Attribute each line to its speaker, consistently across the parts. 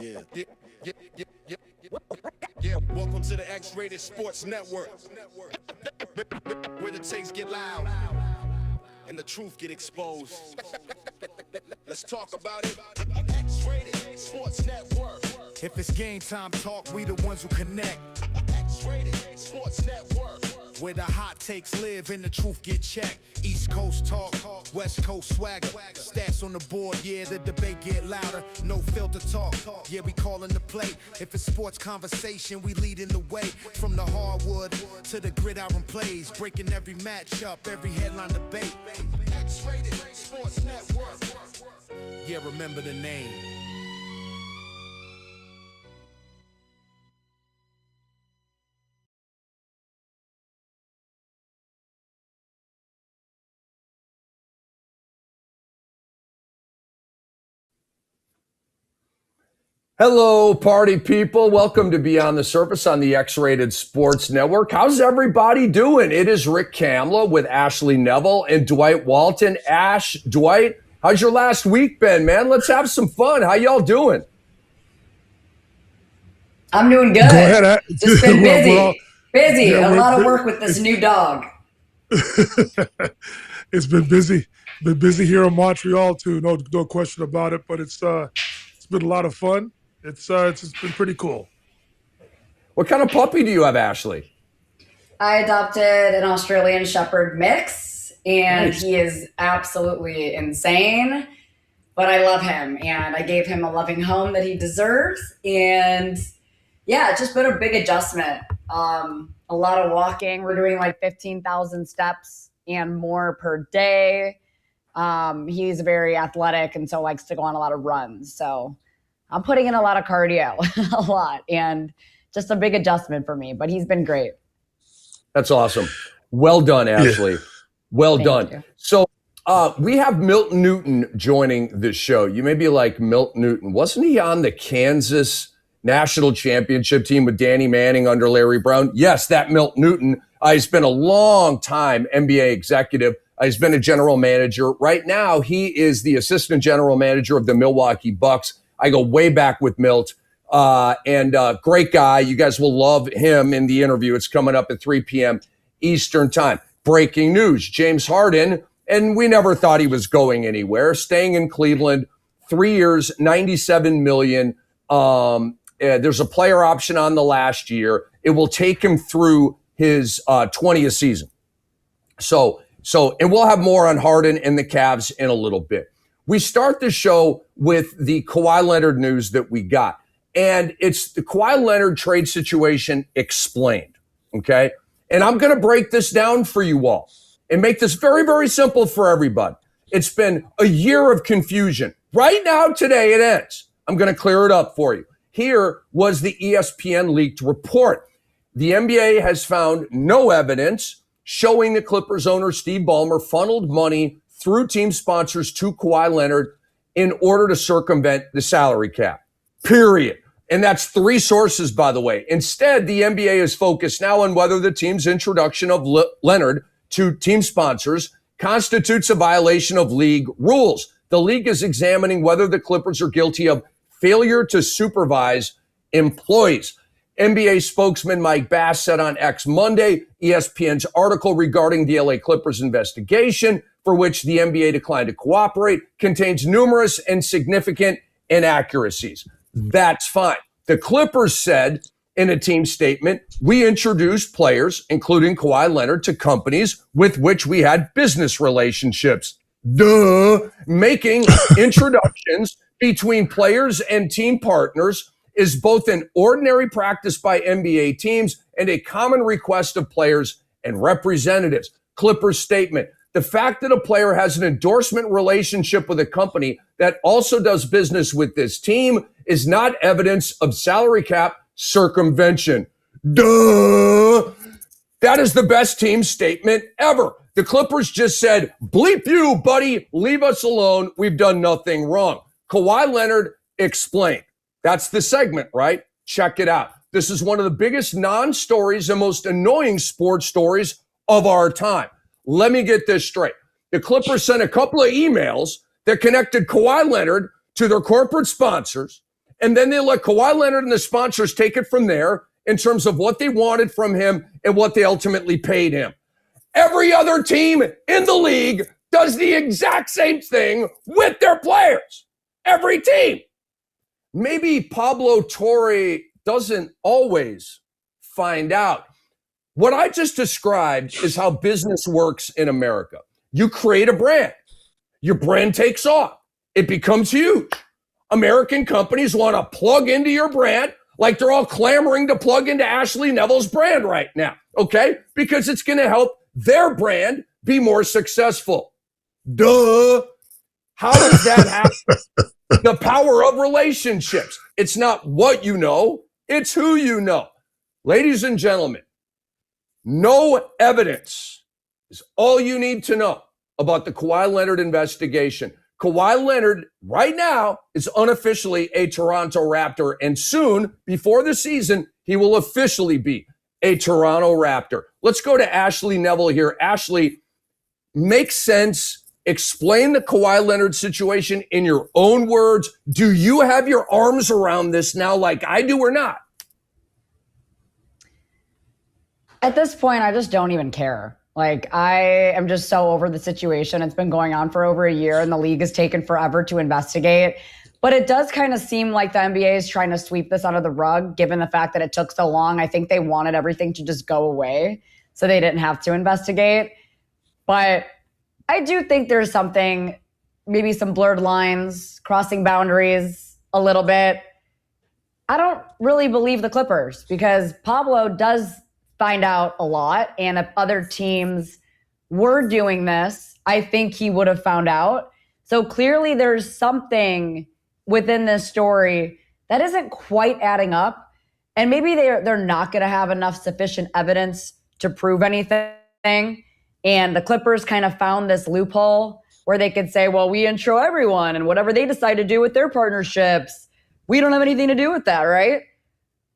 Speaker 1: Yeah. Yeah. Welcome to the X-Rated Sports Network, where the takes get loud and the truth get exposed. Let's talk about it. X-Rated Sports Network.
Speaker 2: If it's game time talk, we the ones who connect.
Speaker 1: X-Rated Sports Network.
Speaker 2: Where the hot takes live and the truth get checked. East Coast talk, West Coast swagger. Stats on the board, yeah, the debate get louder. No filter talk, yeah, we calling the play. If it's sports conversation, we leading the way. From the hardwood to the gridiron plays. Breaking every matchup, every headline debate.
Speaker 1: X-Rated Sports Network.
Speaker 2: Yeah, remember the name.
Speaker 3: Hello, party people. Welcome to Beyond the Surface on the X-Rated Sports Network. How's everybody doing? It is Rick Kamla with Ashley Neville and Dwight Walton. Ash, Dwight, how's your last week been, man? Let's have some fun. How y'all doing?
Speaker 4: I'm doing good.
Speaker 5: Go ahead.
Speaker 4: Just been busy.
Speaker 5: Yeah,
Speaker 4: a lot of work with this new dog.
Speaker 5: It's been busy. Been busy here in Montreal too. No question about it. But it's been a lot of fun. It's been pretty cool.
Speaker 3: What kind of puppy do you have, Ashley?
Speaker 4: I adopted an Australian Shepherd mix, and
Speaker 3: Nice.
Speaker 4: he is absolutely insane. But I love him, and I gave him a loving home that he deserves. And yeah, it's just been a big adjustment. A lot of walking. We're doing like 15,000 steps and more per day. He's very athletic and so likes to go on a lot of runs. So I'm putting in a lot of cardio, a lot, and just a big adjustment for me, but he's been great.
Speaker 3: That's awesome. Well done, Ashley. Well
Speaker 4: Thank
Speaker 3: done.
Speaker 4: you.
Speaker 3: So we have Milton Newton joining the show. You may be like, Milton Newton, wasn't he on the Kansas national championship team with Danny Manning under Larry Brown? Yes, that Milton Newton. He's been a long time NBA executive. He's been a general manager. Right now, he is the assistant general manager of the Milwaukee Bucks. I go way back with Milt, and great guy. You guys will love him in the interview. It's coming up at 3 p.m. Eastern time. Breaking news, James Harden, and we never thought he was going anywhere, staying in Cleveland, 3 years, $97 million. There's a player option on the last year. It will take him through his 20th season. So, and we'll have more on Harden and the Cavs in a little bit. We start the show with the Kawhi Leonard news that we got. And it's the Kawhi Leonard trade situation explained, okay? And I'm going to break this down for you all and make this very, very simple for everybody. It's been a year of confusion. Right now, today, it ends. I'm going to clear it up for you. Here was the ESPN leaked report. The NBA has found no evidence showing the Clippers owner Steve Ballmer funneled money through team sponsors to Kawhi Leonard in order to circumvent the salary cap, period. And that's three sources, by the way. Instead, the NBA is focused now on whether the team's introduction of Leonard to team sponsors constitutes a violation of league rules. The league is examining whether the Clippers are guilty of failure to supervise employees. NBA spokesman Mike Bass said on X Monday, ESPN's article regarding the LA Clippers investigation, for which the NBA declined to cooperate, contains numerous and significant inaccuracies. That's fine. The Clippers said in a team statement, we introduced players, including Kawhi Leonard, to companies with which we had business relationships. Making introductions between players and team partners is both an ordinary practice by NBA teams and a common request of players and representatives. Clippers statement, the fact that a player has an endorsement relationship with a company that also does business with this team is not evidence of salary cap circumvention. That is the best team statement ever. The Clippers just said, bleep you, buddy, leave us alone. We've done nothing wrong. Kawhi Leonard explained. That's the segment, right? Check it out. This is one of the biggest non-stories and most annoying sports stories of our time. Let me get this straight. The Clippers sent a couple of emails that connected Kawhi Leonard to their corporate sponsors And then they let Kawhi Leonard and the sponsors take it from there in terms of what they wanted from him and what they ultimately paid him. Every other team in the league does the exact same thing with their players. Every team. Maybe Pablo Torre doesn't always find out. What I just described is how business works in America. You create a brand. Your brand takes off. It becomes huge. American companies want to plug into your brand like they're all clamoring to plug into Ashley Neville's brand right now, okay? Because it's going to help their brand be more successful. Duh. How does that happen? The power of relationships. It's not what you know, it's who you know. Ladies and gentlemen, no evidence is all you need to know about the Kawhi Leonard investigation. Kawhi Leonard right now is unofficially a Toronto Raptor, and soon, before the season, he will officially be a Toronto Raptor. Let's go to Ashley Neville here. Ashley, make sense. Explain the Kawhi Leonard situation in your own words. Do you have your arms around this now like I do or not?
Speaker 4: At this point, I just don't even care. Like, I am just so over the situation. It's been going on for over a year, and the league has taken forever to investigate. But it does kind of seem like the NBA is trying to sweep this under the rug, given the fact that it took so long. I think they wanted everything to just go away so they didn't have to investigate. But I do think there's something, maybe some blurred lines, crossing boundaries a little bit. I don't really believe the Clippers because Pablo does find out a lot. And if other teams were doing this, I think he would have found out. So clearly there's something within this story that isn't quite adding up. And maybe they're not going to have enough sufficient evidence to prove anything. And the Clippers kind of found this loophole where they could say, well, we intro everyone and whatever they decide to do with their partnerships, we don't have anything to do with that, right?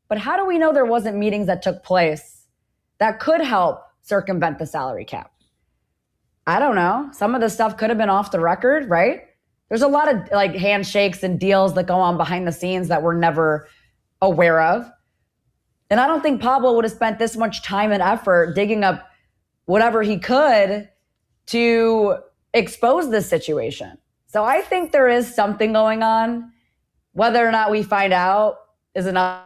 Speaker 4: But how do we know there wasn't meetings that took place that could help circumvent the salary cap? I don't know. Some of the stuff could have been off the record, right? There's a lot of like handshakes and deals that go on behind the scenes that we're never aware of. And I don't think Pablo would have spent this much time and effort digging up whatever he could to expose this situation. So I think there is something going on. Whether or not we find out is another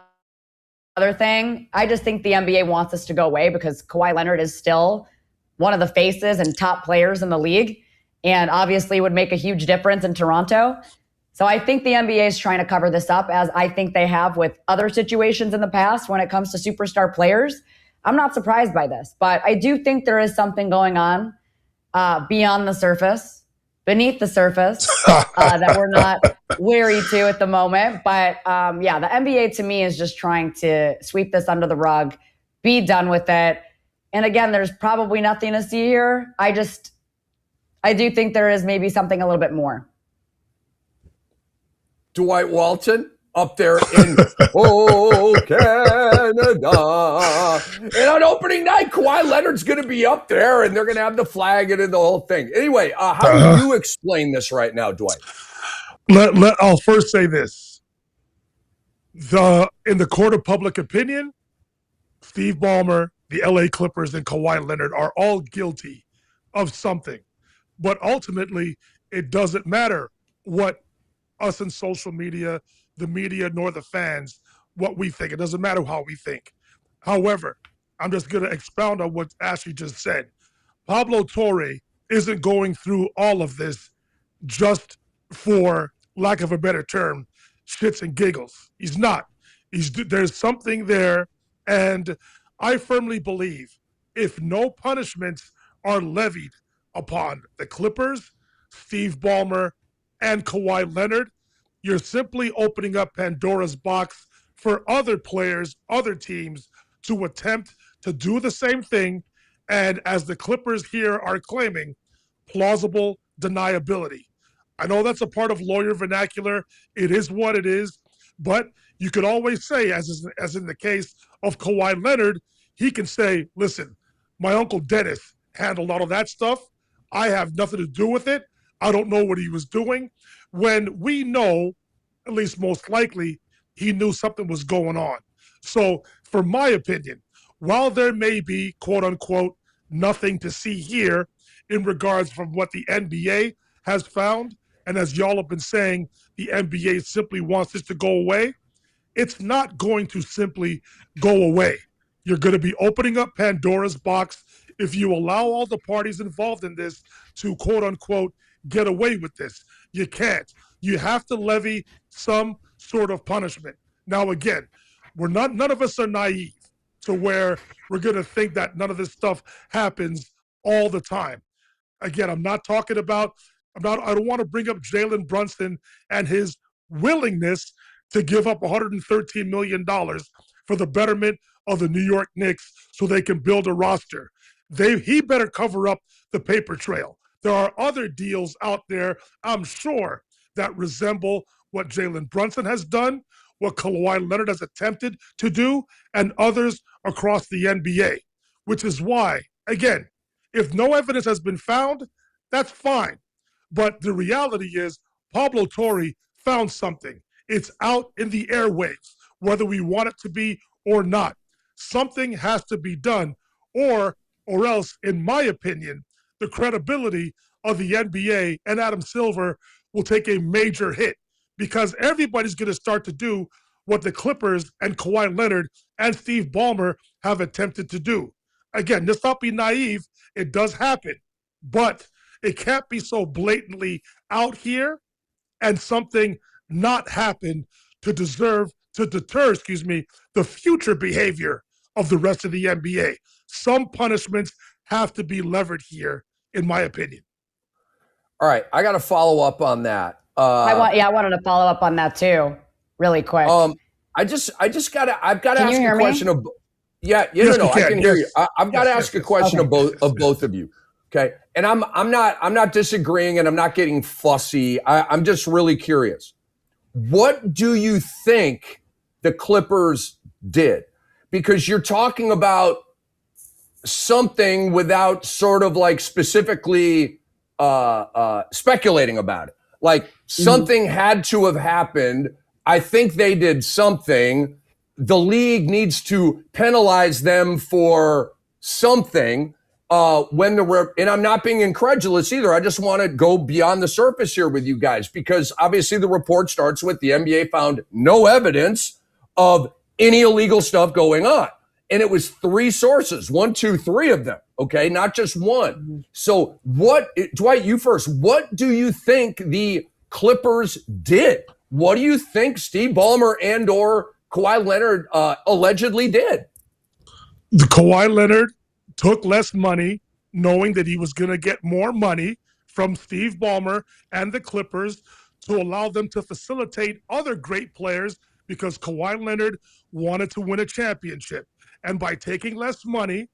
Speaker 4: thing. I just think the NBA wants this to go away because Kawhi Leonard is still one of the faces and top players in the league and obviously would make a huge difference in Toronto. So I think the NBA is trying to cover this up, as I think they have with other situations in the past when it comes to superstar players. I'm not surprised by this, but I do think there is something going on beyond the surface, beneath the surface, that we're not wary to at the moment. But yeah, the NBA to me is just trying to sweep this under the rug, be done with it. And again, there's probably nothing to see here. I do think there is maybe something a little bit more.
Speaker 3: Dwight Walton up there in Canada. And on opening night, Kawhi Leonard's going to be up there, and they're going to have the flag and the whole thing. Anyway, how do you explain this right now, Dwight?
Speaker 5: I'll first say this. In the court of public opinion, Steve Ballmer, the LA Clippers, and Kawhi Leonard are all guilty of something. But ultimately, it doesn't matter what us in social media, the media, nor the fans, what we think. It doesn't matter how we think. However, I'm just going to expound on what Ashley just said. Pablo Torre isn't going through all of this just for, lack of a better term, shits and giggles. He's not. There's something there, and I firmly believe if no punishments are levied upon the Clippers, Steve Ballmer, and Kawhi Leonard, you're simply opening up Pandora's box for other players, other teams to attempt to do the same thing. And as the Clippers here are claiming, plausible deniability. I know that's a part of lawyer vernacular. It is what it is. But you could always say, as in the case of Kawhi Leonard, he can say, listen, my Uncle Dennis handled all of that stuff. I have nothing to do with it. I don't know what he was doing. When we know, at least most likely, he knew something was going on. So, for my opinion, while there may be, quote unquote, nothing to see here in regards from what the NBA has found, and as y'all have been saying, the NBA simply wants this to go away, it's not going to simply go away. You're going to be opening up Pandora's box if you allow all the parties involved in this to, quote unquote, get away with this. You can't. You have to levy some sort of punishment. Now, again, none of us are naive to where we're going to think that none of this stuff happens all the time. Again, I don't want to bring up Jalen Brunson and his willingness to give up $113 million for the betterment of the New York Knicks so they can build a roster. He better cover up the paper trail. There are other deals out there, I'm sure, that resemble what Jalen Brunson has done, what Kawhi Leonard has attempted to do, and others across the NBA, which is why, again, if no evidence has been found, that's fine. But the reality is Pablo Torre found something. It's out in the airwaves, whether we want it to be or not. Something has to be done, or else, in my opinion, the credibility of the NBA and Adam Silver will take a major hit because everybody's going to start to do what the Clippers and Kawhi Leonard and Steve Ballmer have attempted to do. Again, let's not be naive. It does happen, but it can't be so blatantly out here and something not happen to deter, the future behavior of the rest of the NBA. Some punishments have to be levered here, in my opinion.
Speaker 3: All right, I got to follow up on that.
Speaker 4: I wanted to follow up on that too, really quick.
Speaker 3: I've got to ask a question of. I can hear you. I've got to ask a question of both of you. Okay, and I'm not disagreeing, and I'm not getting fussy. I'm just really curious. What do you think the Clippers did? Because you're talking about something without sort of like specifically speculating about it. Like something had to have happened. I think they did something. The league needs to penalize them for something. And I'm not being incredulous either. I just want to go beyond the surface here with you guys because obviously the report starts with the NBA found no evidence of any illegal stuff going on. And it was 3 sources, 1, 2, 3 of them. Okay. Not just one. So Dwight, you first, what do you think the Clippers did? What do you think Steve Ballmer and or Kawhi Leonard allegedly did?
Speaker 5: The Kawhi Leonard took less money, knowing that he was going to get more money from Steve Ballmer and the Clippers to allow them to facilitate other great players because Kawhi Leonard wanted to win a championship. And by taking less money,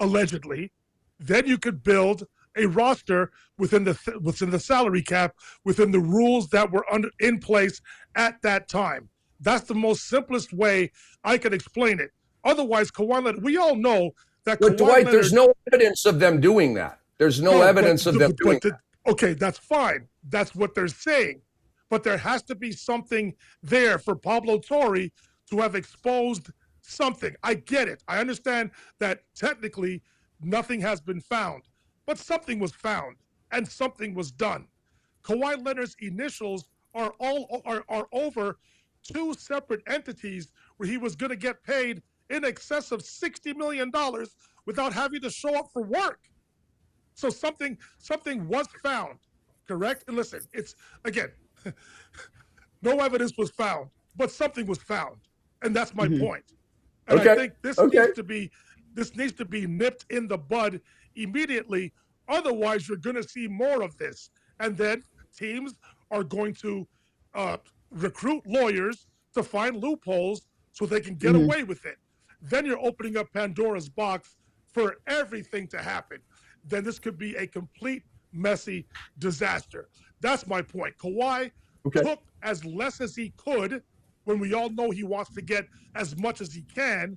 Speaker 5: allegedly, then you could build a roster within the salary cap, within the rules that were in place at that time. That's the most simplest way I can explain it. Otherwise, Kawhi Leonard, we all know that
Speaker 3: But Dwight, Leonard, there's no evidence of them doing that. There's no evidence of them doing that.
Speaker 5: Okay, that's fine. That's what they're saying. But there has to be something there for Pablo Torre to have exposed something. I get it. I understand that technically nothing has been found, but something was found and something was done. Kawhi Leonard's initials are over 2 separate entities where he was going to get paid in excess of $60 million without having to show up for work. So something was found, correct? And listen, it's, again, no evidence was found, but something was found. And that's my point. And I think this needs to be nipped in the bud immediately. Otherwise, you're going to see more of this. And then teams are going to recruit lawyers to find loopholes so they can get away with it. Then you're opening up Pandora's box for everything to happen. Then this could be a complete messy disaster. That's my point. Kawhi took as less as he could when we all know he wants to get as much as he can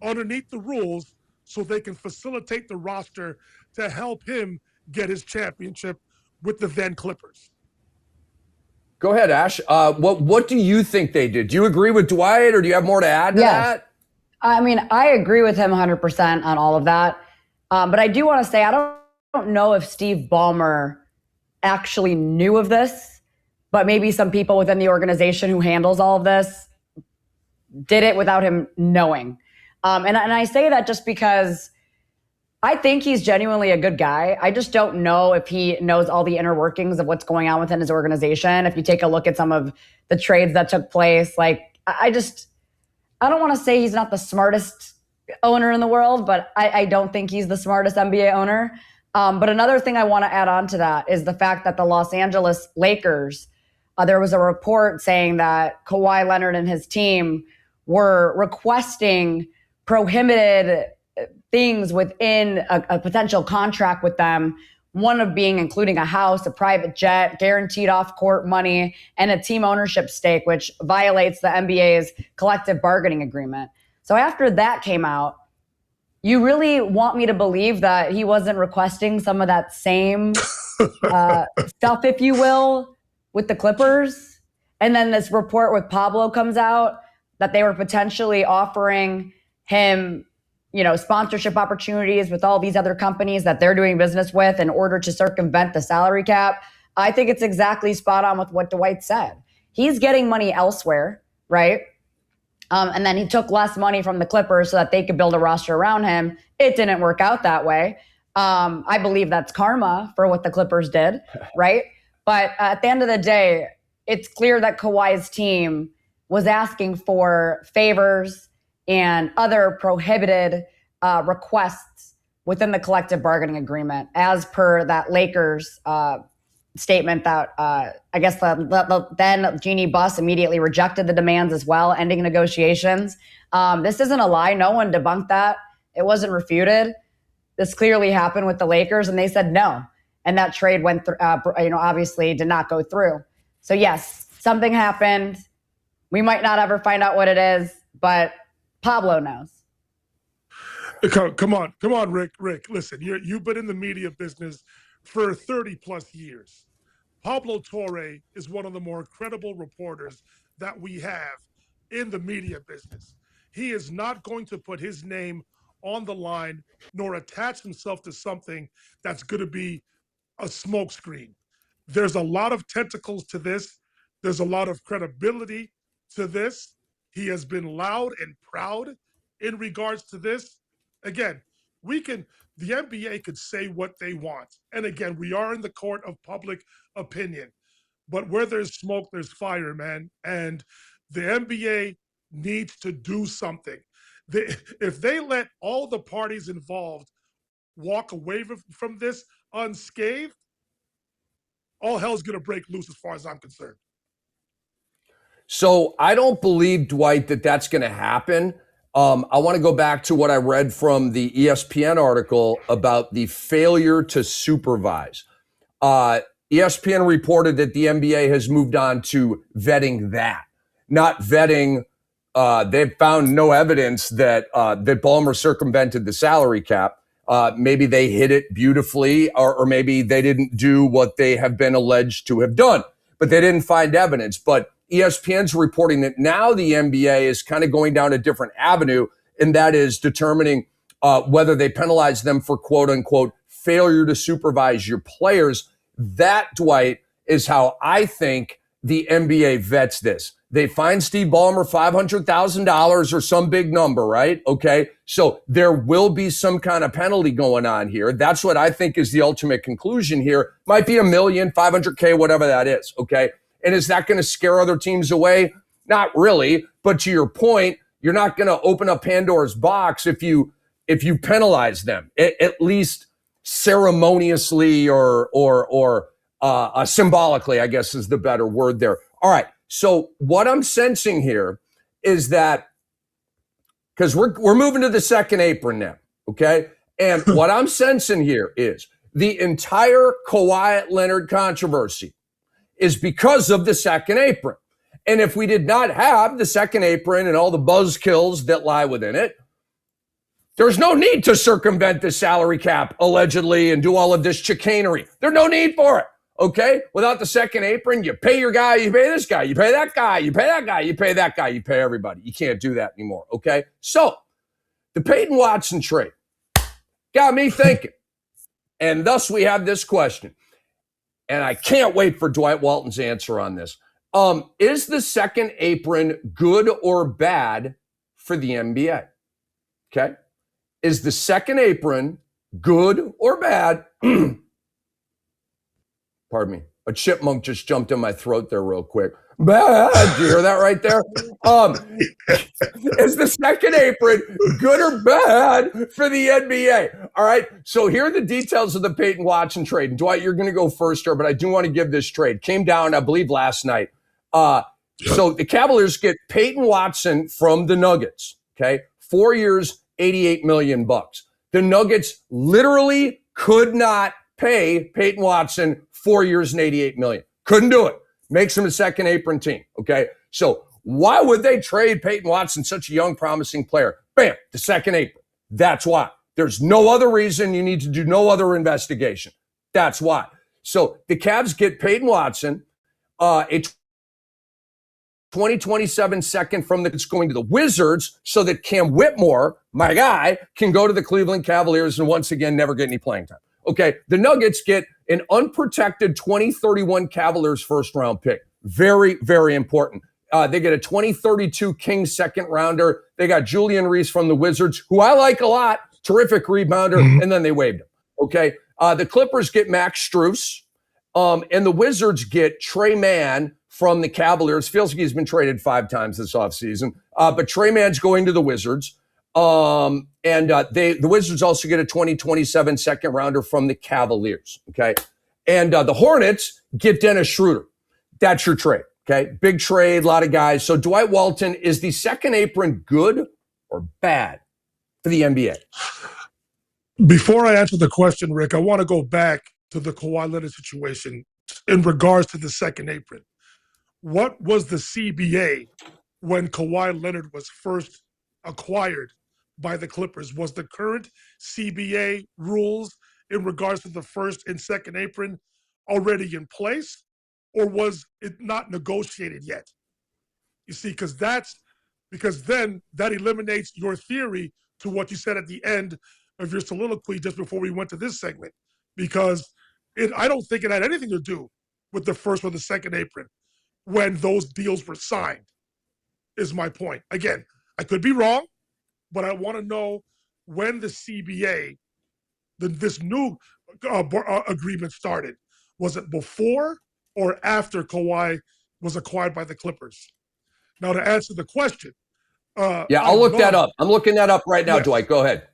Speaker 5: underneath the rules so they can facilitate the roster to help him get his championship with the then Clippers.
Speaker 3: Go ahead, Ash. What do you think they did? Do you agree with Dwight, or do you have more to add to that?
Speaker 4: I mean, I agree with him 100% on all of that. But I do want to say, I don't know if Steve Ballmer actually knew of this, but maybe some people within the organization who handles all of this did it without him knowing. And I say that just because I think he's genuinely a good guy. I just don't know if he knows all the inner workings of what's going on within his organization. If you take a look at some of the trades that took place, like I don't want to say he's not the smartest owner in the world, but I don't think he's the smartest NBA owner. But another thing I want to add on to that is the fact that the Los Angeles Lakers, there was a report saying that Kawhi Leonard and his team were requesting prohibited things within a potential contract with them, one of being including a house, a private jet, guaranteed off-court money, and a team ownership stake, which violates the NBA's collective bargaining agreement. So after that came out, you really want me to believe that he wasn't requesting some of that same stuff, if you will, with the Clippers? And then this report with Pablo comes out that they were potentially offering him, sponsorship opportunities with all these other companies that they're doing business with in order to circumvent the salary cap. I think it's exactly spot on with what Dwight said. He's getting money elsewhere, right? And then he took less money from the Clippers so that they could build a roster around him. It didn't work out that way. I believe that's karma for what the Clippers did, right? But at the end of the day, it's clear that Kawhi's team was asking for favors and other prohibited requests within the collective bargaining agreement, as per that Lakers statement that I guess the then Jeannie Buss immediately rejected the demands as well, ending negotiations. This isn't a lie. No one debunked that. It wasn't refuted. This clearly happened with the Lakers, and they said no. And that trade went through, obviously did not go through. So yes, something happened. We might not ever find out what it is, but Pablo knows.
Speaker 5: Come on, Rick. Listen, you've been in the media business for 30 plus years. Pablo Torre is one of the more credible reporters that we have in the media business. He is not going to put his name on the line nor attach himself to something that's going to be a smokescreen. There's a lot of tentacles to this. There's a lot of credibility to this. He has been loud and proud in regards to this. Again, the NBA could say what they want. And again, we are in the court of public opinion. But where there's smoke, there's fire, man. And the NBA needs to do something. If they let all the parties involved walk away from this unscathed, all hell's going to break loose as far as I'm concerned.
Speaker 3: So I don't believe, Dwight, that that's going to happen. I want to go back to what I read from the ESPN article about the failure to supervise. ESPN reported that the NBA has moved on to vetting that, not vetting. They've found no evidence that Ballmer circumvented the salary cap. Maybe they hit it beautifully, or maybe they didn't do what they have been alleged to have done, but they didn't find evidence. But ESPN's reporting that now the NBA is kind of going down a different avenue, and that is determining whether they penalize them for quote unquote failure to supervise your players. That, Dwight, is how I think the NBA vets this. They fine Steve Ballmer $500,000 or some big number, right? Okay. So there will be some kind of penalty going on here. That's what I think is the ultimate conclusion here. Might be $1 million, $500K, whatever that is. Okay. And is that going to scare other teams away? Not really. But to your point, you're not going to open up Pandora's box if you penalize them, at least ceremoniously or symbolically, I guess is the better word there. All right. So what I'm sensing here is that, because we're moving to the second apron now, okay? And what I'm sensing here is the entire Kawhi Leonard controversy is because of the second apron. And if we did not have the second apron and all the buzzkills that lie within it, there's no need to circumvent the salary cap, allegedly, and do all of this chicanery. There's no need for it, Okay? Without the second apron, you pay your guy, you pay this guy, you pay that guy, you pay that guy, you pay that guy, you pay everybody. You can't do that anymore. Okay? So the Peyton Watson trade got me thinking. And thus we have this question. And I can't wait for Dwight Walton's answer on this. Is the second apron good or bad for the NBA? Okay. Is the second apron good or bad? Pardon me. A chipmunk just jumped in my throat there real quick. Bad. Did you hear that right there? Is the second apron good or bad for the NBA? All right. So here are the details of the Peyton Watson trade. And Dwight, you're going to go first here, but I do want to give this trade. Came down, I believe, last night. So the Cavaliers get Peyton Watson from the Nuggets. Okay. 4 years, $88 million. The Nuggets literally could not pay Peyton Watson 4 years and $88 million. Couldn't do it. Makes him a second apron team. Okay. So why would they trade Peyton Watson, such a young, promising player? Bam, the second apron. That's why. There's no other reason. You need to do no other investigation. That's why. So the Cavs get Peyton Watson, a 2027 second from it's going to the Wizards so that Cam Whitmore, my guy, can go to the Cleveland Cavaliers and once again never get any playing time. Okay, the Nuggets get an unprotected 2031 Cavaliers first round pick. Very, very important. They get a 2032 Kings second rounder. They got Julian Reese from the Wizards, who I like a lot. Terrific rebounder. And then they waived him. Okay. The Clippers get Max Strus. And the Wizards get Trey Mann from the Cavaliers. Feels like he's been traded 5 times this offseason. But Trey Mann's going to the Wizards. The Wizards also get a 2027 second rounder from the Cavaliers. Okay. And the Hornets get Dennis Schroeder. That's your trade. Okay. Big trade, a lot of guys. So Dwight Walton, is the second apron good or bad for the NBA?
Speaker 5: Before I answer the question, Rick, I want to go back to the Kawhi Leonard situation in regards to the second apron. What was the CBA when Kawhi Leonard was first acquired by the Clippers? Was the current CBA rules in regards to the first and second apron already in place, or was it not negotiated yet? You see, because then that eliminates your theory to what you said at the end of your soliloquy just before we went to this segment, because I don't think it had anything to do with the first or the second apron when those deals were signed, is my point. Again, I could be wrong, but I want to know when the CBA, this new agreement started. Was it before or after Kawhi was acquired by the Clippers? Now, to answer the question.
Speaker 3: I'll look that up. I'm looking that up right now, yes. Dwight. Go ahead.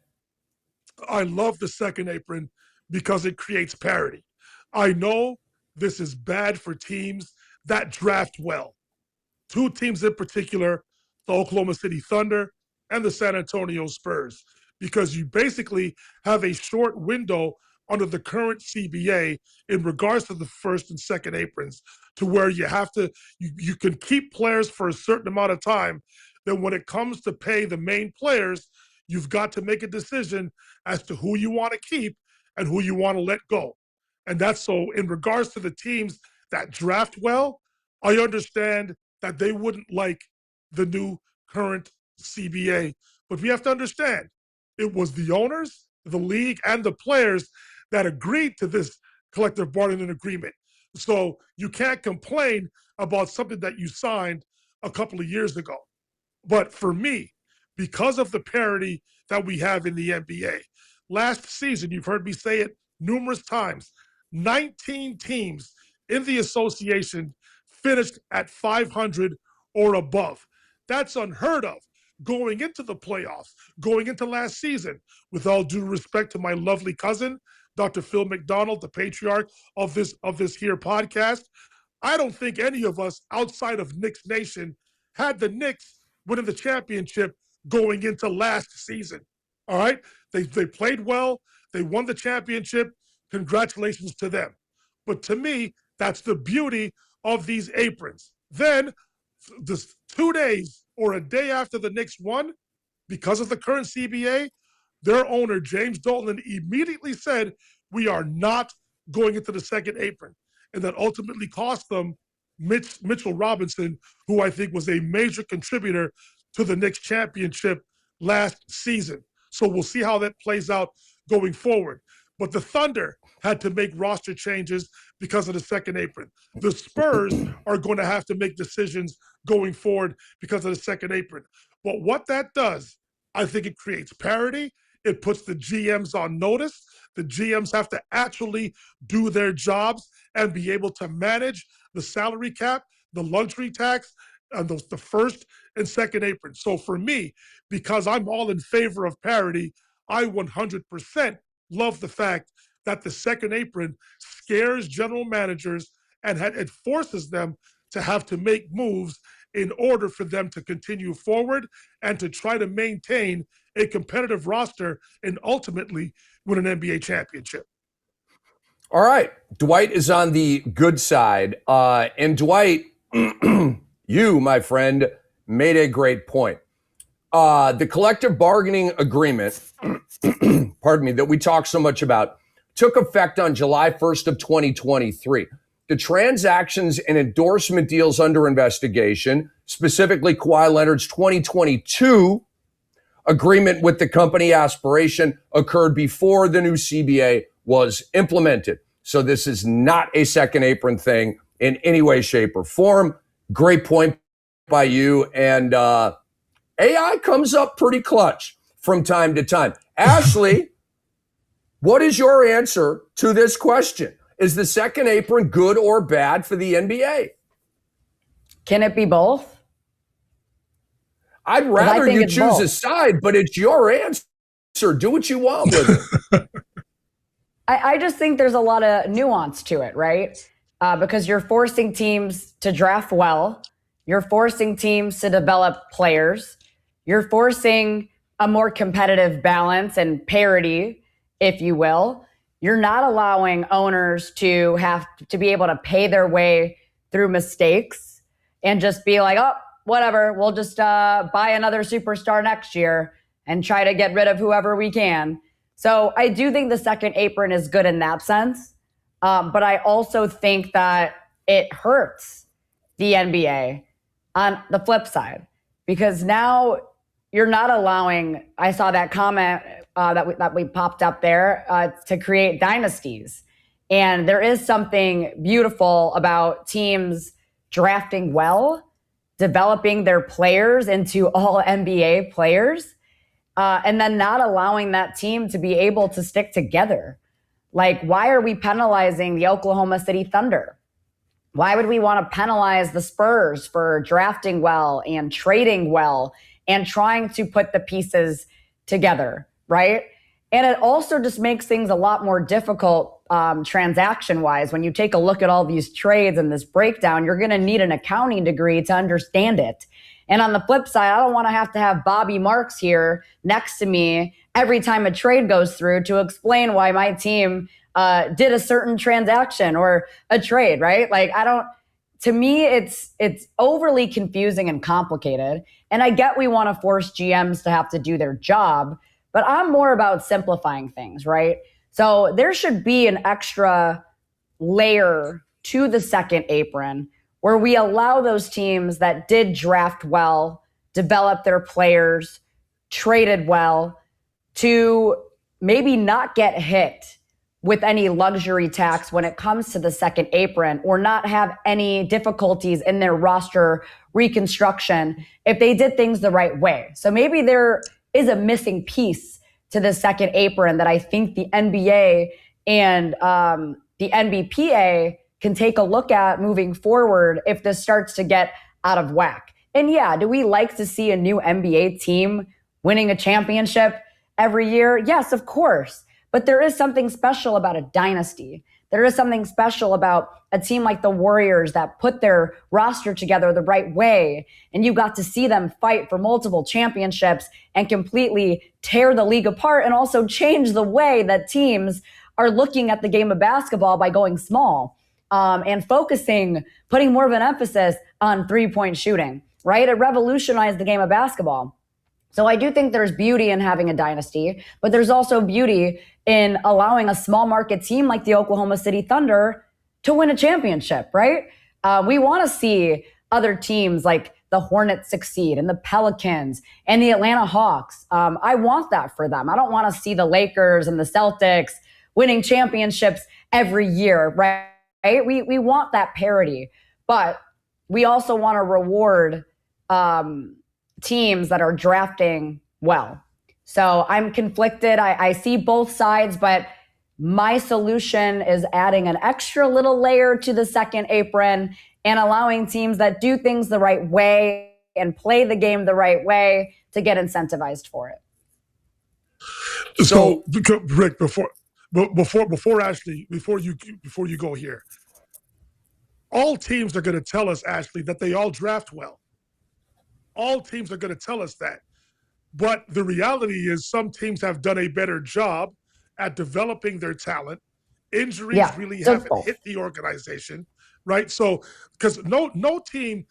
Speaker 5: I love the second apron because it creates parity. I know this is bad for teams that draft well. 2 teams in particular, the Oklahoma City Thunder and the San Antonio Spurs, because you basically have a short window under the current CBA in regards to the first and second aprons, to where you have to, you can keep players for a certain amount of time. Then when it comes to pay the main players, you've got to make a decision as to who you want to keep and who you want to let go. And that's so in regards to the teams that draft well, I understand that they wouldn't like the new current CBA. But we have to understand, it was the owners, the league, and the players that agreed to this collective bargaining agreement. So you can't complain about something that you signed a couple of years ago. But for me, because of the parity that we have in the NBA, last season, you've heard me say it numerous times, 19 teams in the association finished at 500 or above. That's unheard of going into the playoffs, going into last season. With all due respect to my lovely cousin, Dr. Phil McDonald, the patriarch of this here podcast, I don't think any of us outside of Knicks Nation had the Knicks winning the championship going into last season. All right? They played well. They won the championship. Congratulations to them. But to me, that's the beauty of these aprons. Then, just 2 days or a day after the Knicks won, because of the current CBA, their owner, James Dolan, immediately said, we are not going into the second apron. and that ultimately cost them Mitchell Robinson, who I think was a major contributor to the Knicks championship last season. So we'll see how that plays out going forward. But the Thunder had to make roster changes because of the second apron. The Spurs are going to have to make decisions going forward because of the second apron. But what that does, I think it creates parity. It puts the GMs on notice. The GMs have to actually do their jobs and be able to manage the salary cap, the luxury tax, and the first and second apron. So for me, because I'm all in favor of parity, I 100% love the fact that the second apron scares general managers and it forces them to have to make moves in order for them to continue forward and to try to maintain a competitive roster and ultimately win an NBA championship.
Speaker 3: All right. Dwight is on the good side. And Dwight, you, my friend, made a great point. The collective bargaining agreement, pardon me, that we talk so much about took effect on July 1st of 2023. The transactions and endorsement deals under investigation, specifically Kawhi Leonard's 2022 agreement with the company Aspiration, occurred before the new CBA was implemented. So this is not a second apron thing in any way, shape, or form. Great point by you. And AI comes up pretty clutch from time to time. Ashley, what is your answer to this question? Is the second apron good or bad for the NBA?
Speaker 4: Can it be both?
Speaker 3: I'd rather you choose a side, but it's your answer. Do what you want with it.
Speaker 4: I just think there's a lot of nuance to it, right? Because you're forcing teams to draft well. You're forcing teams to develop players. You're forcing a more competitive balance and parity, if you will. You're not allowing owners to have to be able to pay their way through mistakes and just be like, oh, whatever, we'll just buy another superstar next year and try to get rid of whoever we can. So I do think the second apron is good in that sense. But I also think that it hurts the NBA on the flip side, because now you're not allowing, I saw that comment that we popped up there, to create dynasties. And there is something beautiful about teams drafting well, developing their players into all NBA players, and then not allowing that team to be able to stick together. Like, why are we penalizing the Oklahoma City Thunder? Why would we want to penalize the Spurs for drafting well and trading well and trying to put the pieces together, right? And it also just makes things a lot more difficult transaction-wise. When you take a look at all these trades and this breakdown, you're going to need an accounting degree to understand it. And on the flip side, I don't want to have Bobby Marks here next to me every time a trade goes through to explain why my team did a certain transaction or a trade, right? Like, to me, it's overly confusing and complicated. And I get we want to force GMs to have to do their job, but I'm more about simplifying things, right? So there should be an extra layer to the second apron where we allow those teams that did draft well, develop their players, traded well, to maybe not get hit with any luxury tax when it comes to the second apron, or not have any difficulties in their roster reconstruction if they did things the right way. So maybe there is a missing piece to the second apron that I think the NBA and the NBPA can take a look at moving forward if this starts to get out of whack. And yeah, do we like to see a new NBA team winning a championship every year? Yes, of course. But there is something special about a dynasty. There is something special about a team like the Warriors that put their roster together the right way. And you got to see them fight for multiple championships and completely tear the league apart, and also change the way that teams are looking at the game of basketball by going small and focusing, putting more of an emphasis on three-point shooting, right? It revolutionized the game of basketball. So I do think there's beauty in having a dynasty, but there's also beauty in allowing a small market team like the Oklahoma City Thunder to win a championship, right? We want to see other teams like the Hornets succeed and the Pelicans and the Atlanta Hawks. I want that for them. I don't want to see the Lakers and the Celtics winning championships every year, right? We want that parity, but we also want to reward teams that are drafting well. So I'm conflicted. I see both sides, but my solution is adding an extra little layer to the second apron and allowing teams that do things the right way and play the game the right way to get incentivized for it.
Speaker 5: So Rick, before Ashley, before you go here, all teams are going to tell us, Ashley, that they all draft well. All teams are going to tell us that. But the reality is some teams have done a better job at developing their talent. Injuries really haven't hit the organization, right? So, because no team,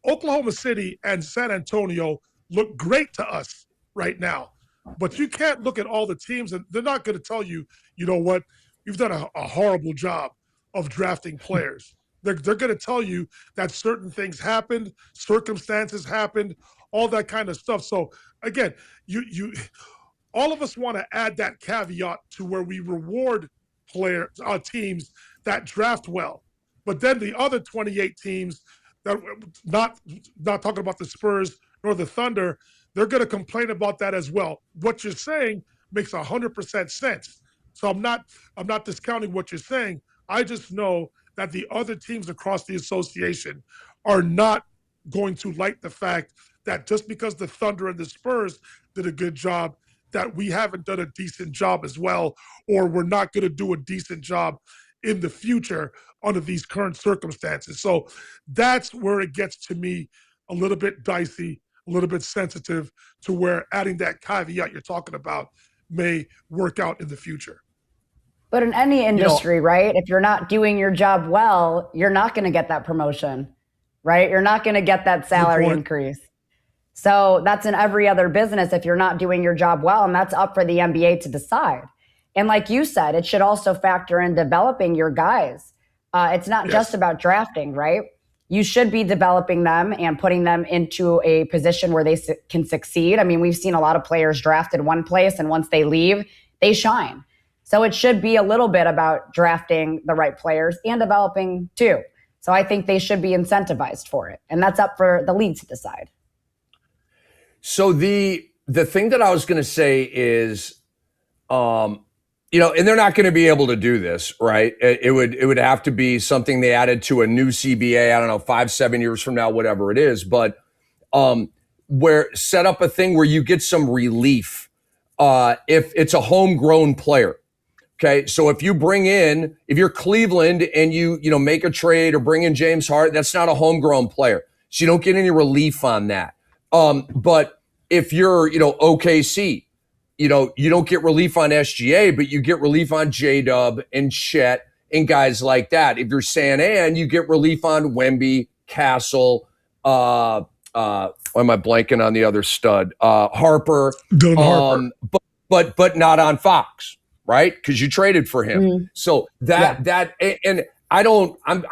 Speaker 5: Oklahoma City and San Antonio look great to us right now. But you can't look at all the teams, and they're not going to tell you, you know what, you've done a horrible job of drafting players. They're going to tell you that certain things happened, circumstances happened, all that kind of stuff. So again, you all of us want to add that caveat to where we reward teams that draft well. But then the other 28 teams that not talking about the Spurs nor the Thunder, they're going to complain about that as well. What you're saying makes 100% sense. So I'm not discounting what you're saying. I just know that the other teams across the association are not going to like the fact that just because the Thunder and the Spurs did a good job, that we haven't done a decent job as well, or we're not going to do a decent job in the future under these current circumstances. So that's where it gets to me a little bit dicey, a little bit sensitive, to where adding that caveat you're talking about may work out in the future.
Speaker 4: But in any industry, right, if you're not doing your job well, you're not going to get that promotion, right? You're not going to get that salary increase. So that's in every other business if you're not doing your job well, and that's up for the NBA to decide. And like you said, it should also factor in developing your guys. It's not just about drafting, right? You should be developing them and putting them into a position where they can succeed. I mean, we've seen a lot of players drafted one place, and once they leave, they shine. So it should be a little bit about drafting the right players and developing too. So I think they should be incentivized for it. And that's up for the league to decide.
Speaker 3: So the thing that I was going to say is, and they're not going to be able to do this, right? It would have to be something they added to a new CBA, I don't know, 5-7 years from now, whatever it is. But where set up a thing where you get some relief if it's a homegrown player. Okay, so if you're Cleveland and you make a trade or bring in James Harden, that's not a homegrown player. So you don't get any relief on that. But if you're, OKC, you don't get relief on SGA, but you get relief on J-Dub and Chet and guys like that. If you're San An, you get relief on Wemby, Castle, why am I blanking on the other stud? Harper.
Speaker 5: Harper.
Speaker 3: But not on Fox. Right? Because you traded for him. Mm-hmm. So I'm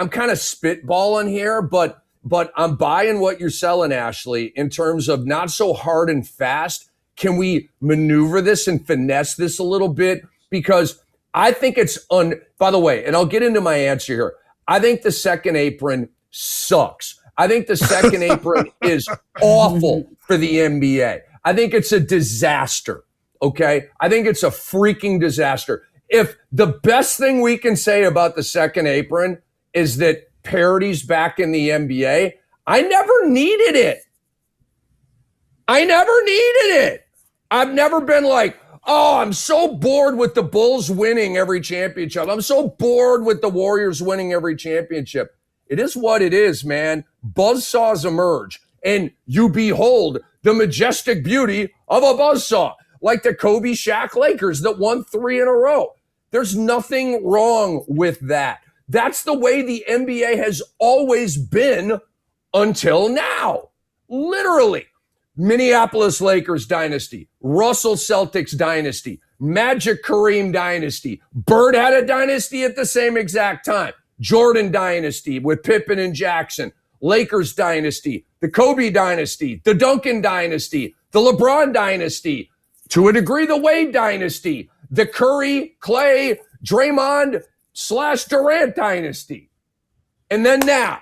Speaker 3: kind of spitballing here, but I'm buying what you're selling, Ashley, in terms of not so hard and fast. Can we maneuver this and finesse this a little bit? Because I think by the way, and I'll get into my answer here. I think the second apron sucks. I think the second apron is awful for the NBA. I think it's a disaster. Okay, I think it's a freaking disaster. If the best thing we can say about the second apron is that parity's back in the NBA, I never needed it. I've never been like, oh, I'm so bored with the Bulls winning every championship. I'm so bored with the Warriors winning every championship. It is what it is, man. Buzzsaws emerge, and you behold the majestic beauty of a buzzsaw. Like the Kobe Shaq Lakers that won 3 in a row. There's nothing wrong with that. That's the way the NBA has always been until now. Literally. Minneapolis Lakers dynasty, Russell Celtics dynasty, Magic Kareem dynasty, Bird had a dynasty at the same exact time, Jordan dynasty with Pippen and Jackson, Lakers dynasty, the Kobe dynasty, the Duncan dynasty, the LeBron dynasty, to a degree the Wade dynasty, the Curry, Clay, Draymond / Durant dynasty. And then now.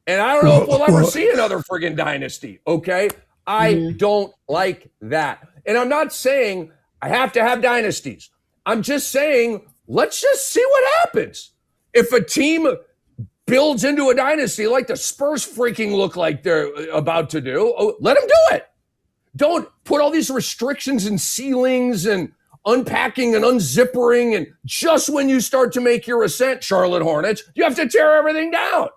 Speaker 3: And I don't know if we'll ever see another friggin' dynasty, okay? I don't like that. And I'm not saying I have to have dynasties. I'm just saying, let's just see what happens. If a team builds into a dynasty like the Spurs freaking look like they're about to do, let them do it. Don't put all these restrictions and ceilings and unpacking and unzippering, and just when you start to make your ascent, Charlotte Hornets, you have to tear everything down.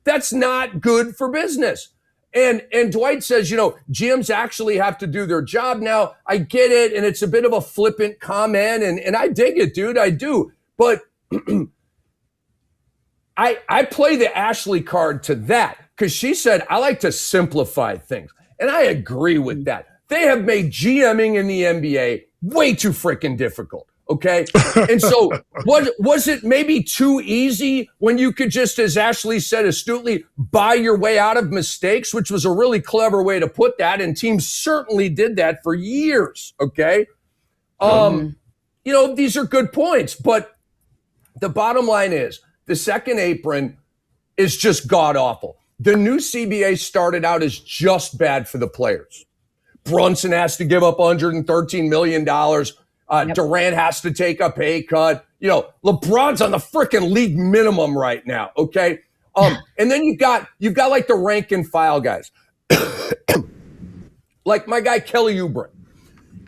Speaker 3: That's not good for business. And Dwight says, GMs actually have to do their job now. I get it, and it's a bit of a flippant comment, and I dig it, dude, I do. But I play the Ashley card to that, because she said, I like to simplify things. And I agree with that. They have made GMing in the NBA way too freaking difficult. Okay. And so was it maybe too easy when you could just, as Ashley said astutely, buy your way out of mistakes, which was a really clever way to put that. And teams certainly did that for years. Okay. These are good points, but the bottom line is the second apron is just god awful. The new CBA started out as just bad for the players. Brunson has to give up $113 million. Durant has to take a pay cut. LeBron's on the freaking league minimum right now. Okay. And then you've got like the rank and file guys, like my guy, Kelly Oubre.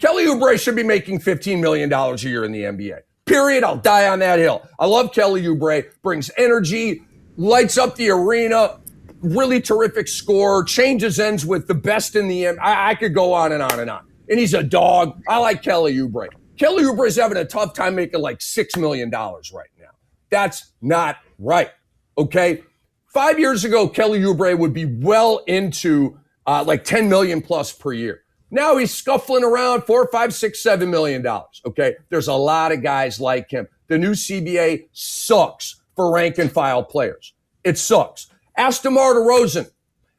Speaker 3: Kelly Oubre should be making $15 million a year in the NBA. Period. I'll die on that hill. I love Kelly Oubre. Brings energy, lights up the arena, really terrific scorer, changes ends with the best in the NBA. I could go on and on and on. And he's a dog. I like Kelly Oubre. Kelly Oubre is having a tough time making like $6 million right now. That's not right, okay? 5 years ago, Kelly Oubre would be well into like $10 million plus per year. Now he's scuffling around $4, $5, $6, $7 million, okay? There's a lot of guys like him. The new CBA sucks for rank and file players. It sucks. Ask DeMar DeRozan,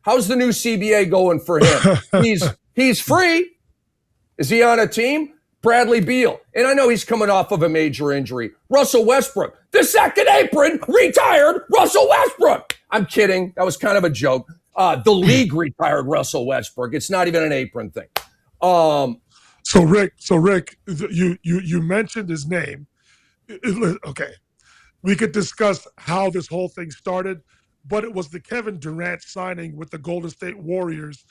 Speaker 3: how's the new CBA going for him? He's free. Is he on a team? Bradley Beal. And I know he's coming off of a major injury. Russell Westbrook. The second apron retired Russell Westbrook. I'm kidding. That was kind of a joke. The league retired Russell Westbrook. It's not even an apron thing.
Speaker 5: So Rick, you mentioned his name. Okay. We could discuss how this whole thing started, but it was the Kevin Durant signing with the Golden State Warriors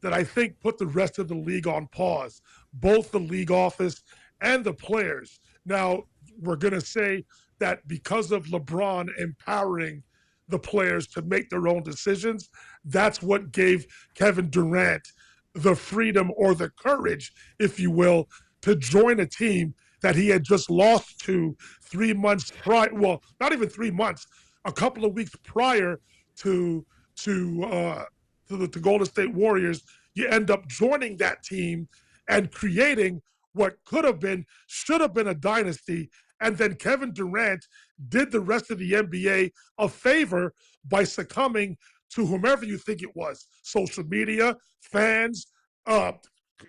Speaker 5: that I think put the rest of the league on pause, both the league office and the players. Now, we're going to say that because of LeBron empowering the players to make their own decisions, that's what gave Kevin Durant the freedom or the courage, if you will, to join a team that he had just lost to 3 months prior. Well, not even 3 months, a couple of weeks prior to the Golden State Warriors. You end up joining that team and creating what should have been a dynasty. And then Kevin Durant did the rest of the NBA a favor by succumbing to whomever you think it was. Social media, fans,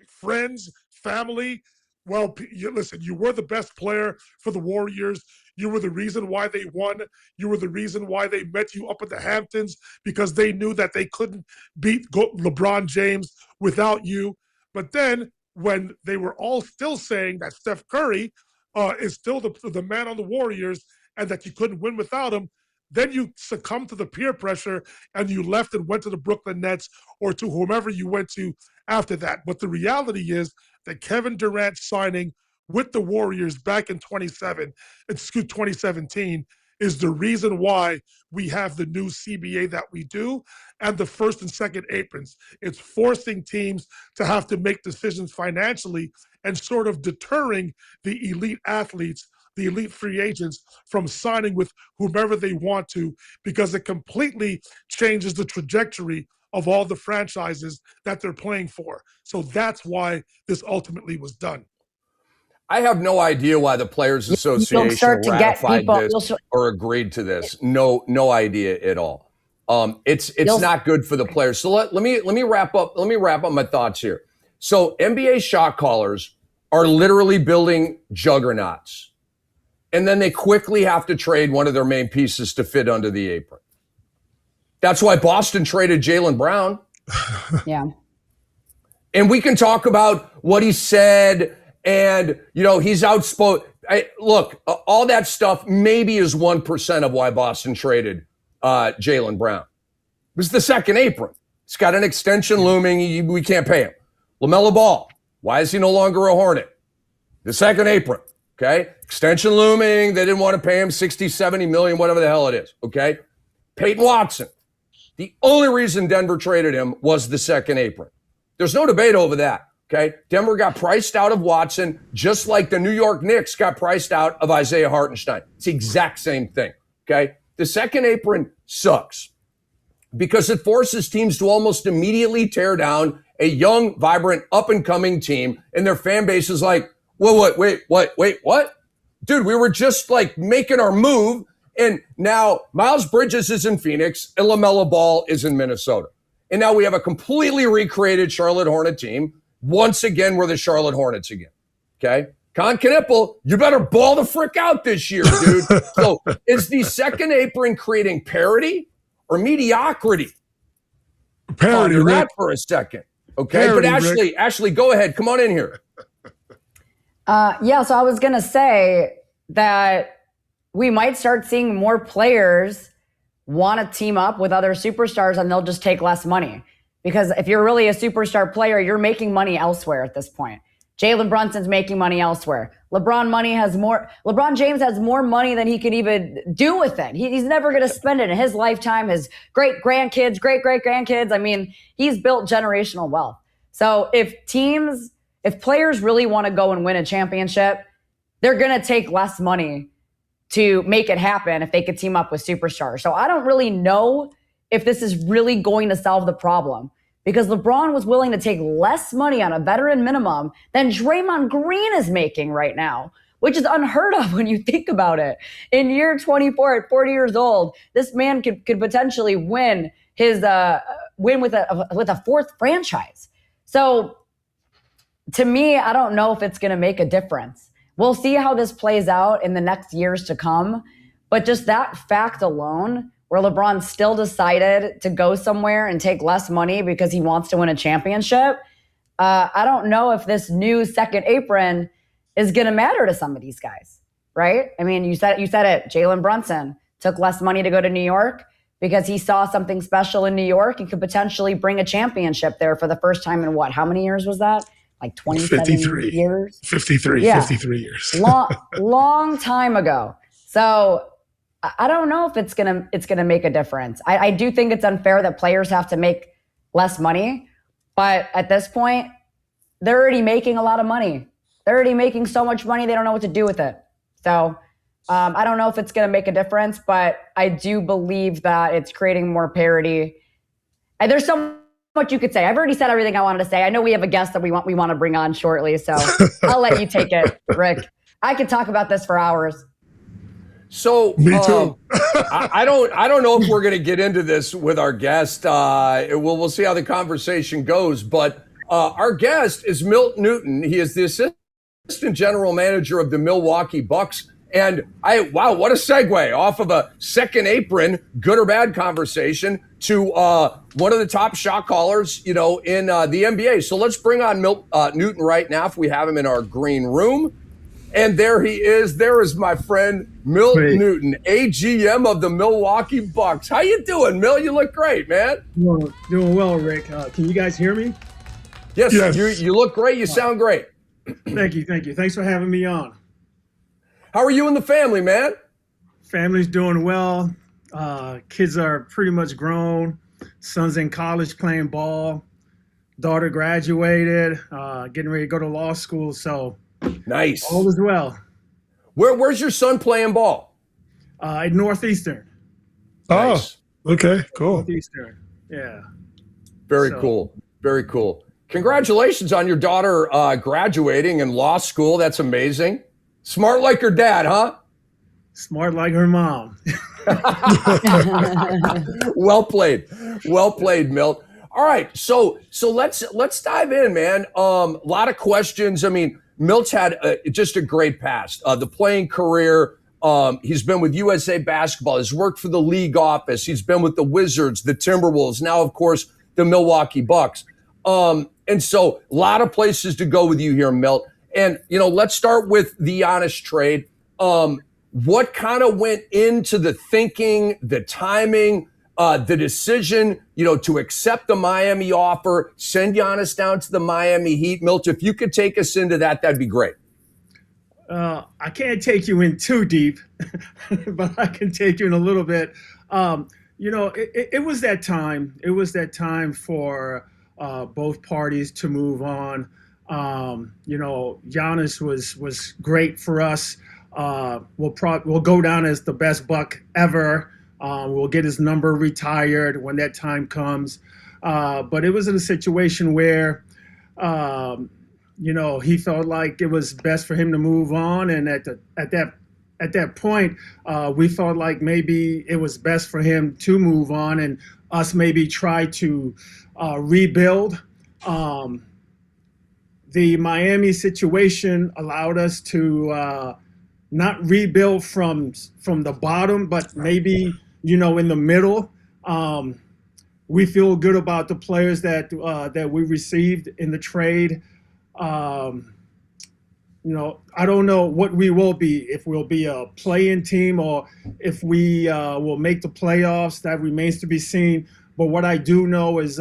Speaker 5: friends, family. Well, listen, you were the best player for the Warriors. You were the reason why they won. You were the reason why they met you up at the Hamptons, because they knew that they couldn't beat LeBron James without you. But then when they were all still saying that Steph Curry is still the man on the Warriors and that you couldn't win without him, then you succumbed to the peer pressure and you left and went to the Brooklyn Nets or to whomever you went to after that. But the reality is that Kevin Durant signing with the Warriors back in 2017 is the reason why we have the new CBA that we do and the first and second aprons. It's forcing teams to have to make decisions financially and sort of deterring the elite athletes the elite free agents from signing with whomever they want to, because it completely changes the trajectory of all the franchises that they're playing for. So that's why this ultimately was done.
Speaker 3: I have no idea why the Players Association ratified this or agreed to this. No idea at all. It's not good for the players. So let me wrap up. Let me wrap up my thoughts here. So NBA shot callers are literally building juggernauts, and then they quickly have to trade one of their main pieces to fit under the apron. That's why Boston traded Jaylen Brown.
Speaker 4: Yeah.
Speaker 3: And we can talk about what he said, and he's outspoken. Look, all that stuff maybe is 1% of why Boston traded Jaylen Brown. It was the second apron. He's got an extension looming. We can't pay him. LaMelo Ball, why is he no longer a Hornet? The second apron, okay? Extension looming. They didn't want to pay him 60, 70 million, whatever the hell it is, okay? Peyton Watson, the only reason Denver traded him was the second apron. There's no debate over that, okay? Denver got priced out of Watson just like the New York Knicks got priced out of Isaiah Hartenstein. It's the exact same thing, okay? The second apron sucks because it forces teams to almost immediately tear down a young, vibrant, up-and-coming team, and their fan base is like, wait, what? Dude, we were just like making our move, and now Miles Bridges is in Phoenix, and LaMelo Ball is in Minnesota. And now we have a completely recreated Charlotte Hornet team. Once again, we're the Charlotte Hornets again, okay? Con Knipple, you better ball the frick out this year, dude. So is the second apron creating parity or mediocrity?
Speaker 5: Parity,
Speaker 3: Ponder
Speaker 5: Rick.
Speaker 3: that for a second. Okay,
Speaker 5: Parity,
Speaker 3: but Ashley, go ahead. Come on in here.
Speaker 4: So I was going to say that we might start seeing more players want to team up with other superstars, and they'll just take less money. Because if you're really a superstar player, you're making money elsewhere at this point. Jalen Brunson's making money elsewhere. LeBron James has more money than he can even do with it. He's never going to spend it in his lifetime. His great-great-grandkids. I mean, he's built generational wealth. So if players really want to go and win a championship, they're going to take less money to make it happen if they could team up with superstars. So I don't really know if this is really going to solve the problem, because LeBron was willing to take less money on a veteran minimum than Draymond Green is making right now, which is unheard of when you think about it. In year 24 at 40 years old, this man could potentially win with a fourth franchise. So to me, I don't know if it's going to make a difference. We'll see how this plays out in the next years to come. But just that fact alone, where LeBron still decided to go somewhere and take less money because he wants to win a championship, I don't know if this new second apron is going to matter to some of these guys, right? I mean, you said it. Jalen Brunson took less money to go to New York because he saw something special in New York and could potentially bring a championship there for the first time in what? How many years was that? Like 27 years?
Speaker 5: 53 years.
Speaker 4: long time ago. So I don't know if it's gonna make a difference. I do think it's unfair that players have to make less money, but at this point, they're already making a lot of money. They're already making so much money, they don't know what to do with it. So I don't know if it's gonna make a difference, but I do believe that it's creating more parity. And there's so much you could say. I've already said everything I wanted to say. I know we have a guest that we want to bring on shortly, so I'll let you take it, Rick. I could talk about this for hours.
Speaker 3: So
Speaker 5: me too.
Speaker 3: I don't know if we're going to get into this with our guest. We'll see how the conversation goes. But our guest is Milt Newton. He is the assistant general manager of the Milwaukee Bucks. And wow, what a segue off of a second apron, good or bad conversation to one of the top shot callers, in the NBA. So let's bring on Milt Newton right now if we have him in our green room. And there he is. There is my friend Milt Newton, AGM of the Milwaukee Bucks. How you doing, Milt? You look great, man.
Speaker 6: Doing well, Rick. Can you guys hear me?
Speaker 3: Yes. You look great. You sound great.
Speaker 6: Thank you. Thanks for having me on.
Speaker 3: How are you and the family, man?
Speaker 6: Family's doing well. Kids are pretty much grown. Son's in college playing ball. Daughter graduated, getting ready to go to law school. So
Speaker 3: nice.
Speaker 6: All is well.
Speaker 3: Where's your son playing ball?
Speaker 6: At Northeastern.
Speaker 3: Nice.
Speaker 5: Oh, okay, cool.
Speaker 6: Northeastern. Yeah.
Speaker 3: Very cool. Very cool. Congratulations on your daughter graduating in law school. That's amazing. Smart like her dad, huh?
Speaker 6: Smart like her mom.
Speaker 3: Well played. Well played, Milt. All right, so let's dive in, man. A lot of questions. I mean, Milt's had just a great past. The playing career. He's been with USA Basketball. He's worked for the league office. He's been with the Wizards, the Timberwolves, now, of course, the Milwaukee Bucks. And so a lot of places to go with you here, Milt. And, let's start with the Giannis trade. What kind of went into the thinking, the timing, the decision, to accept the Miami offer, send Giannis down to the Miami Heat? Milt, if you could take us into that, that'd be great.
Speaker 6: I can't take you in too deep, but I can take you in a little bit. It was that time. It was that time for both parties to move on. Giannis was great for us. We'll go down as the best Buck ever. We'll get his number retired when that time comes. But it was in a situation where, he felt like it was best for him to move on. And at that point, we felt like maybe it was best for him to move on and us maybe try to rebuild. The Miami situation allowed us to not rebuild from the bottom, but maybe, in the middle. We feel good about the players that we received in the trade. I don't know what we will be, if we'll be a play-in team or if we will make the playoffs. That remains to be seen. But what I do know is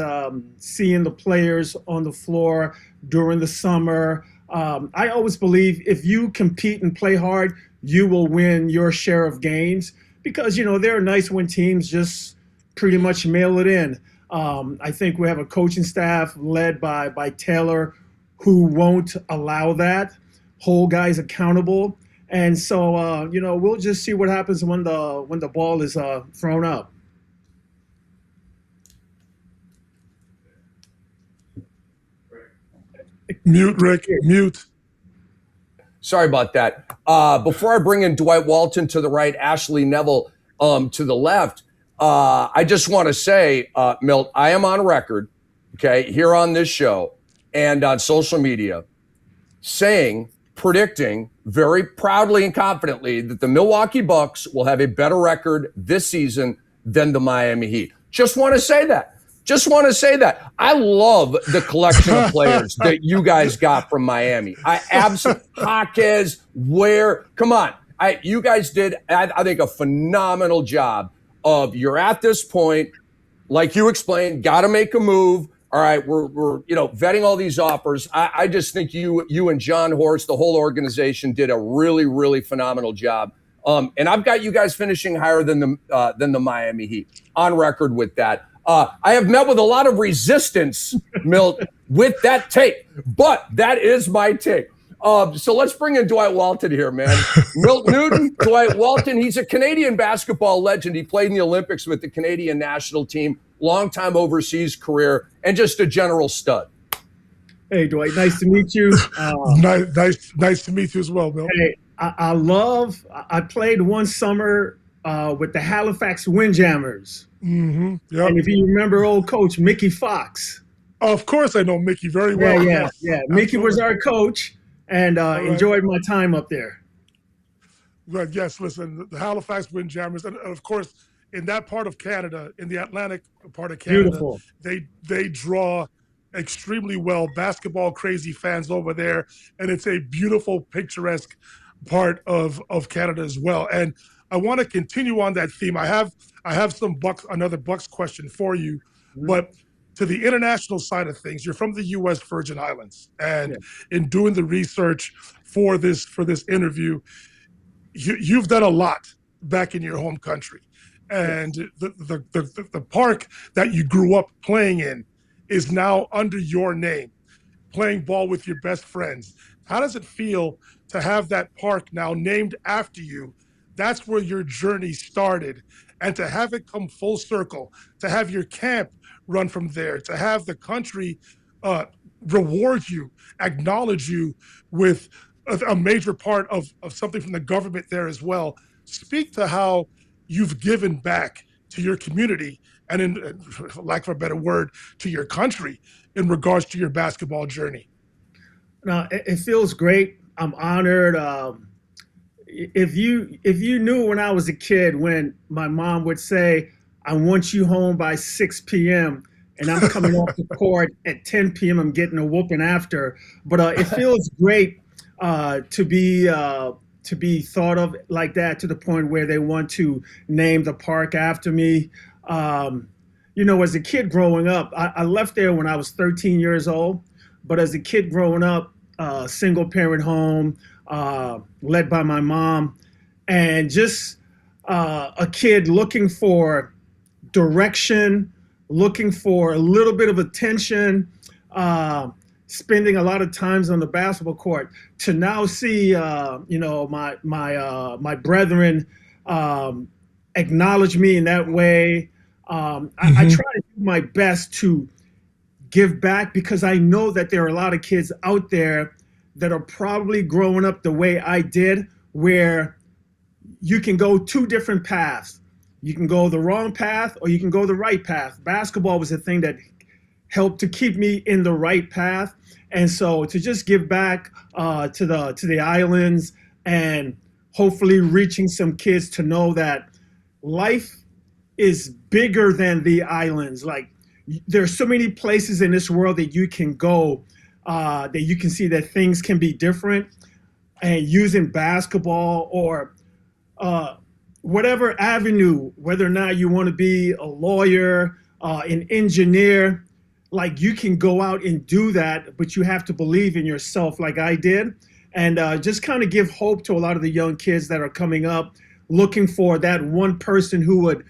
Speaker 6: seeing the players on the floor during the summer. I always believe if you compete and play hard, you will win your share of games because, there are nights when teams just pretty much mail it in. I think we have a coaching staff led by Taylor who won't allow that, hold guys accountable. And so, we'll just see what happens when the ball is thrown up.
Speaker 5: Mute, Rick, mute.
Speaker 3: Sorry about that. Before I bring in Dwight Walton to the right, Ashley Neville to the left, I just want to say, Milt, I am on record, okay, here on this show and on social media, predicting very proudly and confidently that the Milwaukee Bucks will have a better record this season than the Miami Heat. Just want to say that. I love the collection of players that you guys got from Miami. I absolutely, Jaquez, come on. You guys did, I think, a phenomenal job of, you're at this point, like you explained, got to make a move. All right, we're vetting all these offers. I just think you and John Horst, the whole organization, did a really, really phenomenal job. And I've got you guys finishing higher than the Miami Heat, on record with that. I have met with a lot of resistance, Milt, with that take, but that is my take. So let's bring in Dwight Walton here, man. Milt Newton, Dwight Walton, he's a Canadian basketball legend. He played in the Olympics with the Canadian national team, long-time overseas career, and just a general stud.
Speaker 6: Hey, Dwight, nice to meet you.
Speaker 5: Nice to meet you as well, Milt.
Speaker 6: Hey, I played one summer with the Halifax Windjammers.
Speaker 5: Mm-hmm. Yep.
Speaker 6: And if you remember old coach Mickey Fox.
Speaker 5: Of course I know Mickey very well.
Speaker 6: Yeah. Mickey was our coach and enjoyed my time up there.
Speaker 5: But yes, listen, the Halifax Windjammers, and of course, in that part of Canada, in the Atlantic part of Canada,
Speaker 6: beautiful.
Speaker 5: They draw extremely well basketball crazy fans over there, and it's a beautiful, picturesque part of Canada as well. And I want to continue on that theme. I have another Bucks question for you, but to the international side of things, you're from the U.S. Virgin Islands, and in doing the research for this interview, you've done a lot back in your home country, and the park that you grew up playing in is now under your name, playing ball with your best friends. How does it feel to have that park now named after you? That's where your journey started. And to have it come full circle, to have your camp run from there, to have the country uh, reward you, acknowledge you with a major part of something from the government there as well. Speak to how you've given back to your community and, in for lack of a better word, to your country in regards to your basketball journey.
Speaker 6: No, it feels great. I'm honored. If you knew when I was a kid, when my mom would say, "I want you home by 6 p.m." and I'm coming off the court at 10 p.m. I'm getting a whooping after. But it feels great to be thought of like that, to the point where they want to name the park after me. As a kid growing up, I left there when I was 13 years old. But as a kid growing up, single parent home, led by my mom, and just a kid looking for direction, looking for a little bit of attention, spending a lot of times on the basketball court, to now see my brethren acknowledge me in that way. I try to do my best to give back, because I know that there are a lot of kids out there that are probably growing up the way I did, where you can go two different paths. You can go the wrong path, or you can go the right path. Basketball was the thing that helped to keep me in the right path. And so to just give back to the islands, and hopefully reaching some kids to know that life is bigger than the islands. Like, there's so many places in this world that you can go, that you can see that things can be different, and using basketball or whatever avenue, whether or not you want to be a lawyer, an engineer, like, you can go out and do that, but you have to believe in yourself like I did. And just kind of give hope to a lot of the young kids that are coming up, looking for that one person who would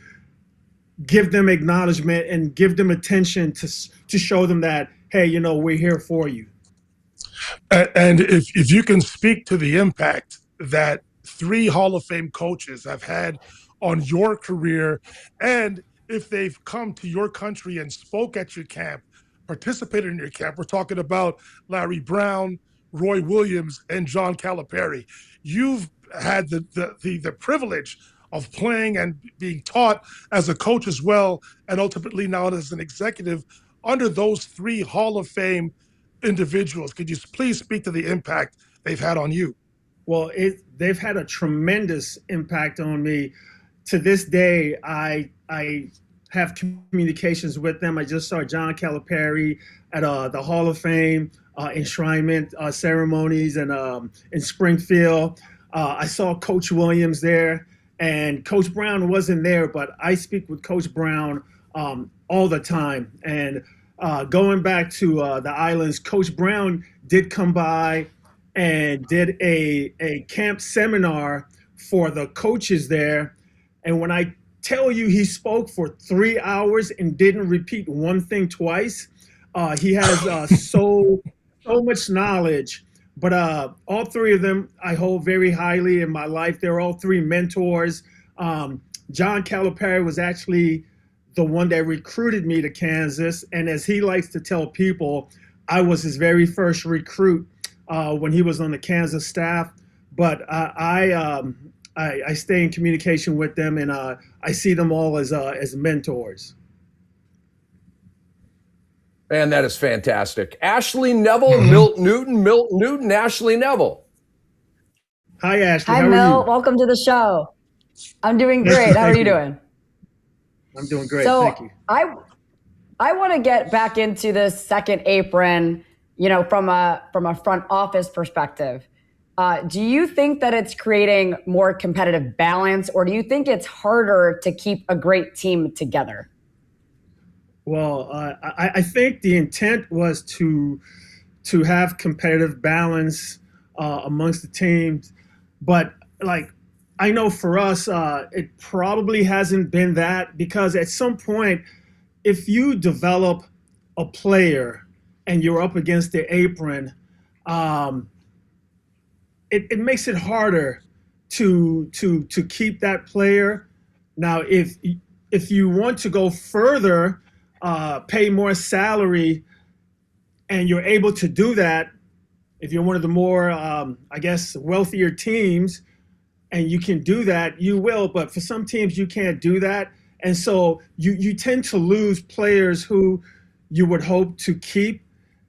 Speaker 6: give them acknowledgement and give them attention to show them that, hey, we're here for you.
Speaker 5: And if you can speak to the impact that 3 Hall of Fame coaches have had on your career, and if they've come to your country and spoke at your camp, participated in your camp. We're talking about Larry Brown, Roy Williams, and John Calipari. You've had the privilege of playing and being taught as a coach as well, and ultimately now as an executive under those 3 Hall of Fame individuals. Could you please speak to the impact they've had on you?
Speaker 6: Well, they've had a tremendous impact on me. To this day, I have communications with them. I just saw John Calipari at the Hall of Fame enshrinement ceremonies in Springfield. I saw Coach Williams there, and Coach Brown wasn't there, but I speak with Coach Brown all the time. And going back to the islands, Coach Brown did come by and did a camp seminar for the coaches there. And when I tell you he spoke for 3 hours and didn't repeat one thing twice, he has so much knowledge. But all 3 of them I hold very highly in my life. They're all 3 mentors. John Calipari was actually the one that recruited me to Kansas. And as he likes to tell people, I was his very first recruit when he was on the Kansas staff. But I stay in communication with them, and I see them all as mentors.
Speaker 3: Man, that is fantastic. Ashley Neville, Milt Newton, Ashley Neville.
Speaker 6: Hi, Ashley.
Speaker 4: Hi,
Speaker 6: How are
Speaker 4: Milt.
Speaker 6: you?
Speaker 4: Welcome to the show. I'm doing great. How are you doing?
Speaker 6: I'm doing great.
Speaker 4: So
Speaker 6: Thank you.
Speaker 4: I want to get back into this second apron, from a front office perspective. Do you think that it's creating more competitive balance, or do you think it's harder to keep a great team together?
Speaker 6: Well, I think the intent was to have competitive balance amongst the teams, but I know for us, it probably hasn't been that, because at some point, if you develop a player and you're up against the apron, it makes it harder to keep that player. Now, if you want to go further, pay more salary, and you're able to do that, if you're one of the more, I guess, wealthier teams, and you can do that, you will. But for some teams, you can't do that. And so you tend to lose players who you would hope to keep.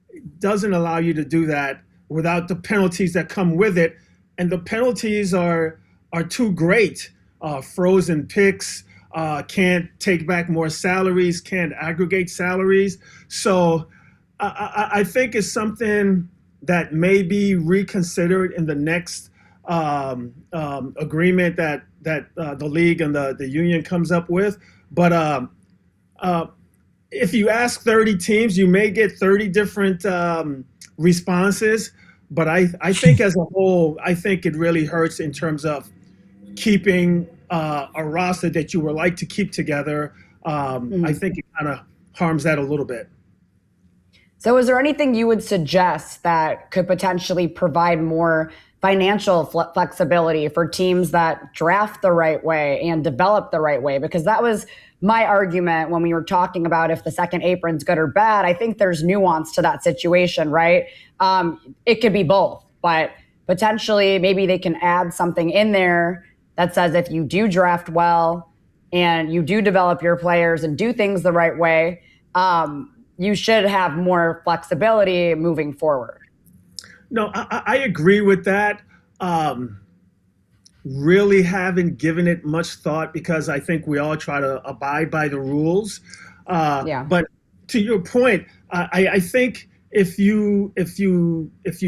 Speaker 6: It doesn't allow you to do that without the penalties that come with it. And the penalties are too great. Frozen picks, can't take back more salaries, can't aggregate salaries. So I think it's something that may be reconsidered in the next agreement that the league and the union comes up with. But if you ask 30 teams, you may get 30 different responses. But I think as a whole, I think it really hurts in terms of keeping a roster that you would like to keep together. I think it kind of harms that a little bit.
Speaker 4: So is there anything you would suggest that could potentially provide more financial flexibility for teams that draft the right way and develop the right way? Because that was my argument when we were talking about if the second apron's good or bad. I think there's nuance to that situation, right? It could be both, but potentially maybe they can add something in there that says if you do draft well and you do develop your players and do things the right way, you should have more flexibility moving forward.
Speaker 6: No, I agree with that. Really haven't given it much thought because I think we all try to abide by the rules. But to your point, I think if you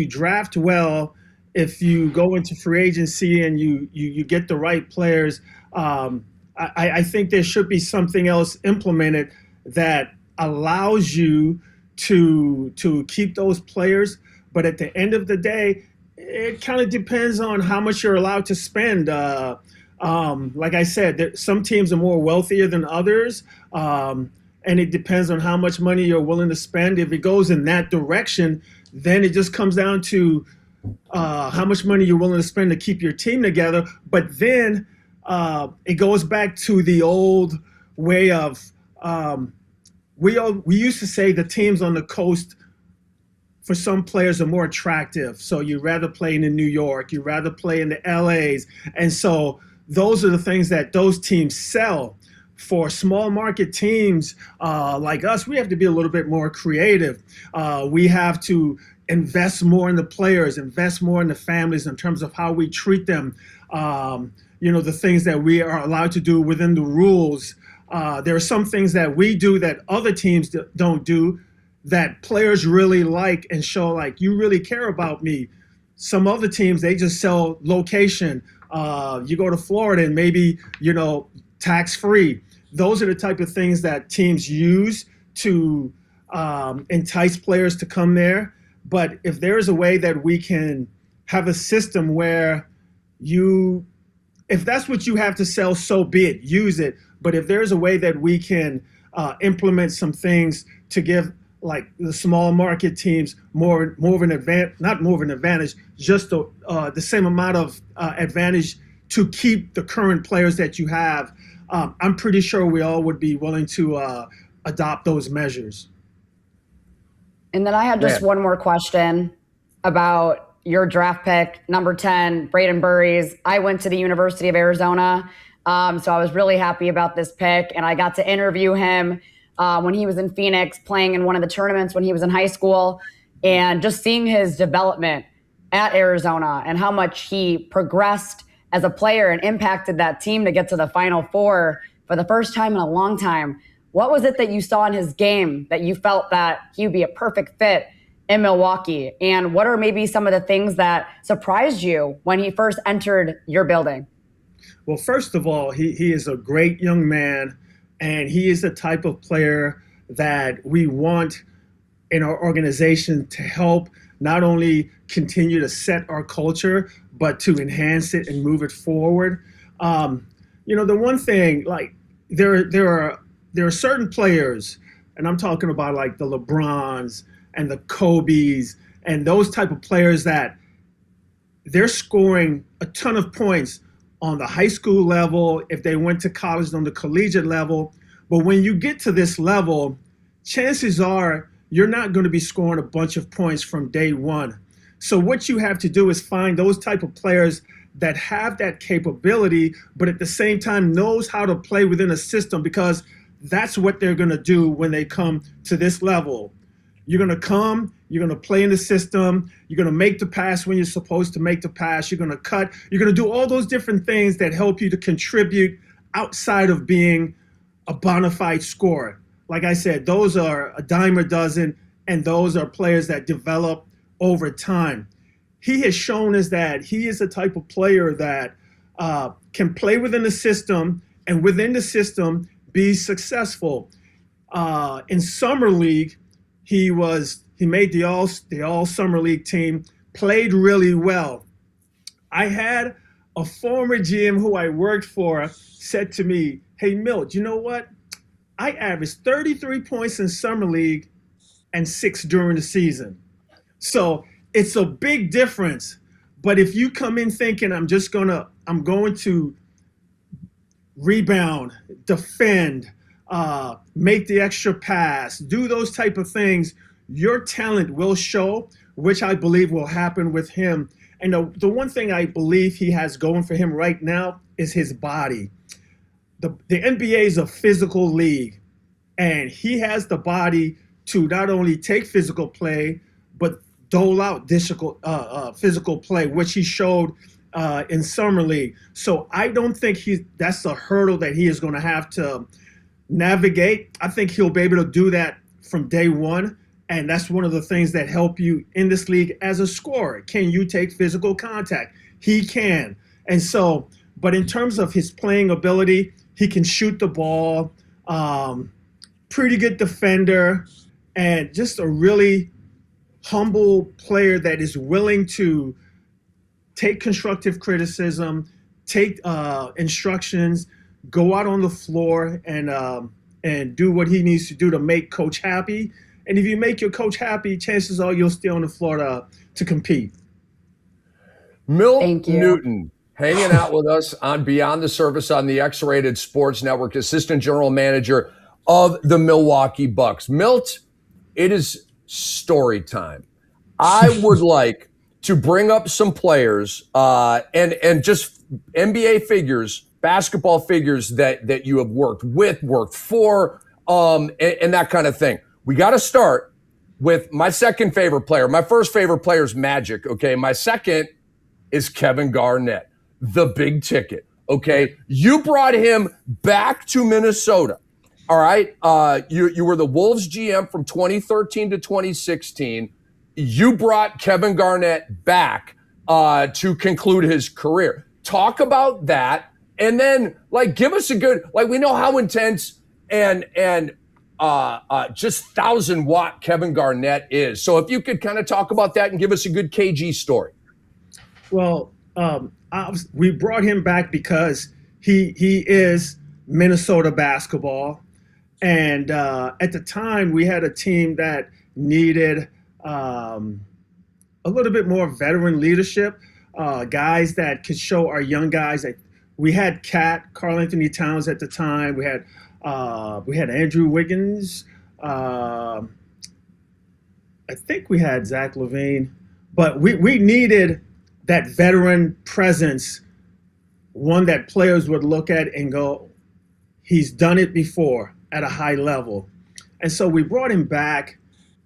Speaker 6: draft well, if you go into free agency and you get the right players, I think there should be something else implemented that allows you to keep those players. But at the end of the day, it kind of depends on how much you're allowed to spend. Like I said, some teams are more wealthier than others, and it depends on how much money you're willing to spend. If it goes in that direction, then it just comes down to how much money you're willing to spend to keep your team together. But then it goes back to the old way of we used to say the teams on the coast, for some players, are more attractive. So you'd rather play in New York, you'd rather play in the LAs. And so those are the things that those teams sell. For small market teams like us, we have to be a little bit more creative. We have to invest more in the players, invest more in the families in terms of how we treat them. The things that we are allowed to do within the rules. There are some things that we do that other teams don't do that players really like and show like, you really care about me. Some other teams, they just sell location. You go to Florida and maybe, tax-free. Those are the type of things that teams use to entice players to come there. But if there's a way that we can have a system where if that's what you have to sell, so be it, use it. But if there's a way that we can implement some things to give like the small market teams more of an advantage, not more of an advantage, just the same amount of advantage to keep the current players that you have, I'm pretty sure we all would be willing to adopt those measures.
Speaker 4: And then I had just one more question about your draft pick, number 10, Braden Burries. I went to the University of Arizona, so I was really happy about this pick, and I got to interview him when he was in Phoenix playing in one of the tournaments when he was in high school, and just seeing his development at Arizona and how much he progressed as a player and impacted that team to get to the Final Four for the first time in a long time. What was it that you saw in his game that you felt that he would be a perfect fit in Milwaukee? And what are maybe some of the things that surprised you when he first entered your building?
Speaker 6: Well, first of all, he is a great young man, and he is the type of player that we want in our organization to help not only continue to set our culture, but to enhance it and move it forward. The one thing, like there are certain players, and I'm talking about like the LeBrons and the Kobes and those type of players that they're scoring a ton of points on the high school level, if they went to college on the collegiate level. But when you get to this level, chances are you're not going to be scoring a bunch of points from day one. So what you have to do is find those type of players that have that capability, but at the same time knows how to play within a system, because that's what they're going to do when they come to this level. You're going to come, you're going to play in the system, you're going to make the pass when you're supposed to make the pass, you're going to cut, you're going to do all those different things that help you to contribute outside of being a bona fide scorer. Like I said, those are a dime a dozen, and those are players that develop over time. He has shown us that he is a type of player that can play within the system, and within the system be successful. In summer league, he made the all summer league team, played really well. I had a former GM who I worked for said to me, "Hey Milt, you know what? I averaged 33 points in summer league and 6 during the season." So it's a big difference. But if you come in thinking I'm going to rebound, defend, make the extra pass, do those type of things, your talent will show, which I believe will happen with him. And the one thing I believe he has going for him right now is his body. The NBA is a physical league, and he has the body to not only take physical play, but dole out physical play, which he showed in summer league. So I don't think that's a hurdle that he is going to have to navigate. I think he'll be able to do that from day one. And that's one of the things that help you in this league as a scorer. Can you take physical contact? He can. And so, but in terms of his playing ability, he can shoot the ball, pretty good defender, and just a really humble player that is willing to take constructive criticism, take instructions, go out on the floor and do what he needs to do to make coach happy. And if you make your coach happy, chances are you'll stay on the floor to compete.
Speaker 3: Milt Newton hanging out with us on Beyond the Surface on the X-Rated Sports Network, Assistant General Manager of the Milwaukee Bucks. Milt, it is story time. I would like to bring up some players and just NBA figures, basketball figures that you have worked with, worked for, and that kind of thing. We got to start with my second favorite player. My first favorite player is Magic, okay? My second is Kevin Garnett, the big ticket, okay? You brought him back to Minnesota, all right? You were the Wolves GM from 2013 to 2016. You brought Kevin Garnett back to conclude his career. Talk about that, and then, give us a good, we know how intense and just 1,000-watt Kevin Garnett is. So if you could kind of talk about that and give us a good KG story.
Speaker 6: Well, we brought him back because he is Minnesota basketball. And at the time, we had a team that needed a little bit more veteran leadership, guys that could show our young guys. We had Karl Anthony Towns at the time. We had Andrew Wiggins. I think we had Zach LaVine. But we needed that veteran presence, one that players would look at and go, he's done it before at a high level. And so we brought him back,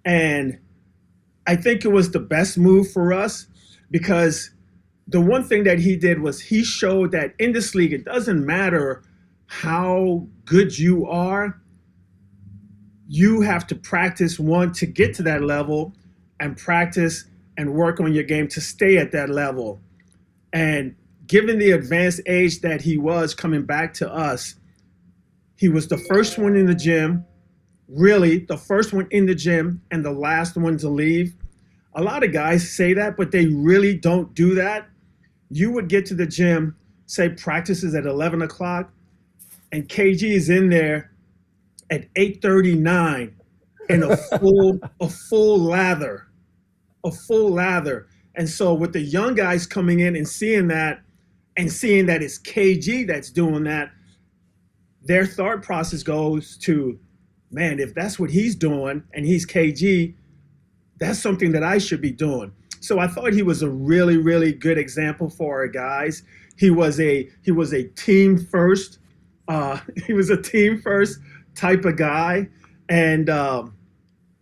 Speaker 6: and I think it was the best move for us, because the one thing that he did was he showed that in this league, it doesn't matter how good you are, you have to practice, one, to get to that level, and practice and work on your game to stay at that level. And given the advanced age that he was coming back to us, he was the first one in the gym, really the first one in the gym and the last one to leave. A lot of guys say that, but they really don't do that. You would get to the gym, say practice is at 11 o'clock, and KG is in there at 8:39 in a full lather. And so with the young guys coming in and seeing that it's KG that's doing that, their thought process goes to, man, if that's what he's doing and he's KG, that's something that I should be doing. So I thought he was a really, really good example for our guys. He was a team first. He was a team first type of guy, and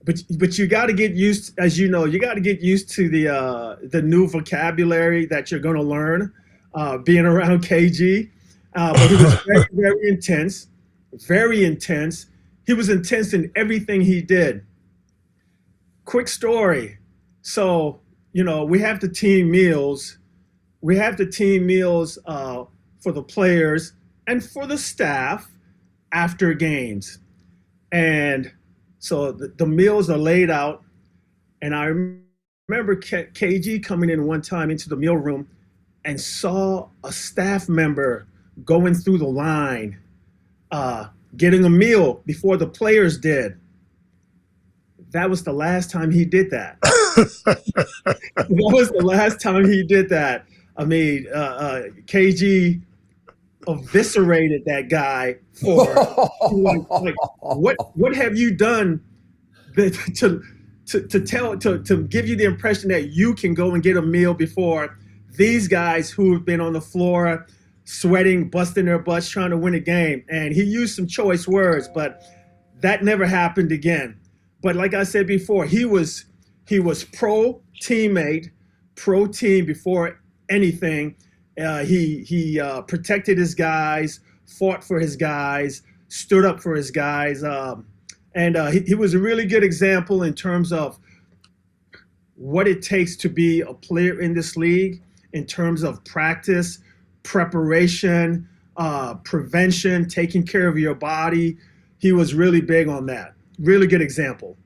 Speaker 6: but you got to get used, as you know, you got to get used to the new vocabulary that you're going to learn being around KG. But he was very, very intense, very intense. He was intense in everything he did. Quick story. So, we have the team meals. We have the team meals for the players and for the staff after games. And so the meals are laid out. And I remember KG coming in one time into the meal room and saw a staff member going through the line, getting a meal before the players did. That was the last time he did that. That was the last time he did that. I mean, KG eviscerated that guy for like what have you done to give you the impression that you can go and get a meal before these guys who have been on the floor sweating, busting their butts, trying to win a game. And he used some choice words, but that never happened again. But like I said before, he was pro teammate, pro team before anything. He protected his guys, fought for his guys, stood up for his guys. And he was a really good example in terms of what it takes to be a player in this league, in terms of practice, preparation, prevention, taking care of your body. He was really big on that. Really good example.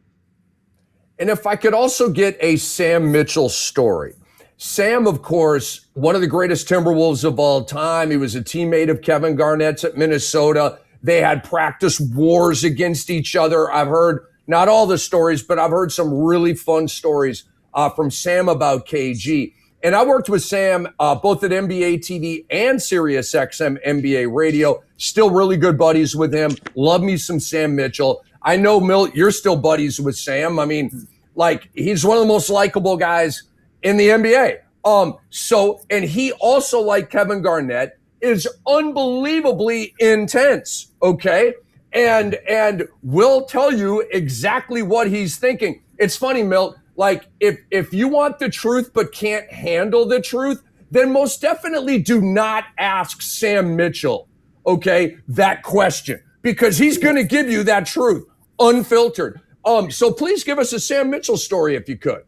Speaker 3: And if I could also get a Sam Mitchell story. Sam, of course, one of the greatest Timberwolves of all time. He was a teammate of Kevin Garnett's at Minnesota. They had practice wars against each other. I've heard not all the stories, but I've heard some really fun stories from Sam about KG. And I worked with Sam both at NBA TV and SiriusXM NBA Radio. Still really good buddies with him. Love me some Sam Mitchell. I know, Milt, you're still buddies with Sam. I mean, like, he's one of the most likable guys in the NBA. And he also, like Kevin Garnett, is unbelievably intense, okay? And will tell you exactly what he's thinking. It's funny, Milt. Like, if you want the truth but can't handle the truth, then most definitely do not ask Sam Mitchell, okay, that question, because he's going to give you that truth, unfiltered. So please give us a Sam Mitchell story if you could.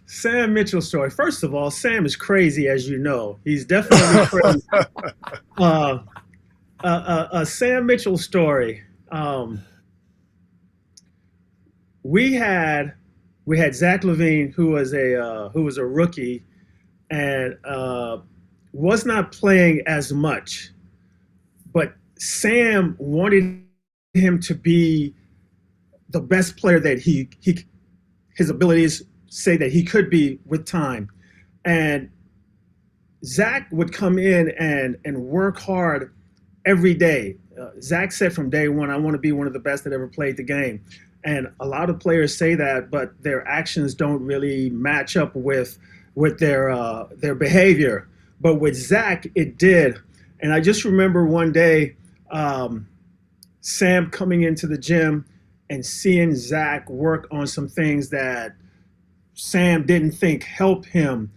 Speaker 6: Sam Mitchell story. First of all, Sam is crazy, as you know. He's definitely crazy. A Sam Mitchell story. We had Zach LaVine, who was a rookie, and was not playing as much, but Sam wanted him to be the best player that his abilities say that he could be with time. And Zach would come in and work hard every day. Zach said from day one, I want to be one of the best that ever played the game. And a lot of players say that, but their actions don't really match up with their behavior. But with Zach, it did. And I just remember one day, Sam coming into the gym and seeing Zach work on some things that Sam didn't think helped him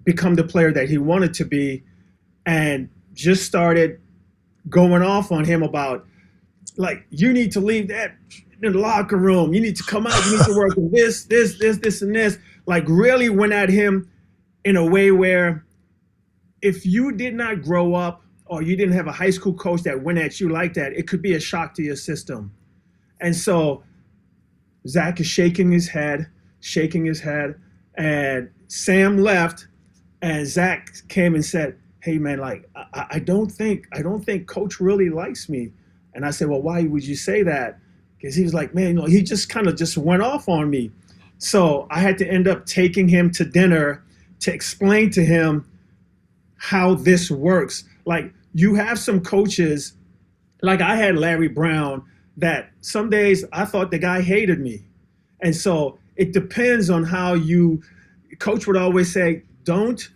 Speaker 6: become the player that he wanted to be, and just started going off on him about, like, you need to leave that in the locker room. You need to come out. You need to work on this, and this. Like, really went at him in a way where if you did not grow up or you didn't have a high school coach that went at you like that, it could be a shock to your system. And so Zach is shaking his head, and Sam left, and Zach came and said, hey man, like, I don't think coach really likes me. And I said, well, why would you say that? Because he was like, man, he just kind of just went off on me. So I had to end up taking him to dinner to explain to him how this works. Like, you have some coaches, like I had Larry Brown, that some days I thought the guy hated me. And so it depends on how you, coach would always say, don't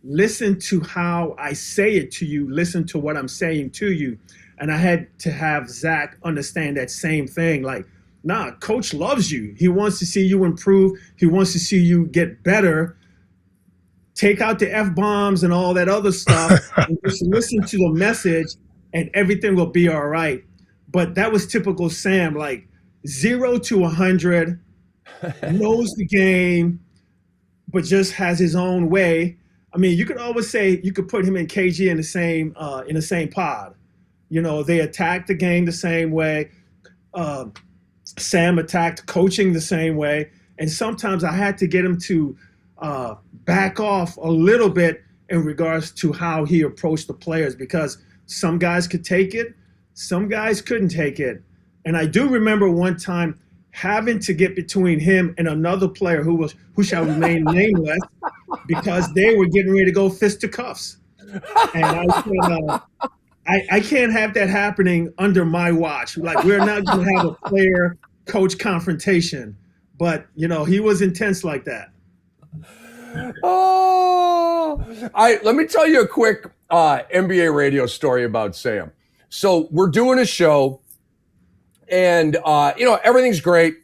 Speaker 6: listen to how I say it to you, listen to what I'm saying to you. And I had to have Zach understand that same thing. Like, nah, coach loves you. He wants to see you improve. He wants to see you get better. Take out the F-bombs and all that other stuff and just listen to the message and everything will be all right. But that was typical Sam, like 0 to 100, knows the game, but just has his own way. I mean, you could always say you could put him and KG in the same pod. You know, they attacked the game the same way. Sam attacked coaching the same way. And sometimes I had to get him to back off a little bit in regards to how he approached the players, because some guys could take it, some guys couldn't take it. And I do remember one time having to get between him and another player who shall remain nameless, because they were getting ready to go fisticuffs. And I said, I can't have that happening under my watch. Like, we're not going to have a player-coach confrontation. But, you know, he was intense like that.
Speaker 3: Oh, let me tell you a quick NBA radio story about Sam. So we're doing a show, and you know, everything's great,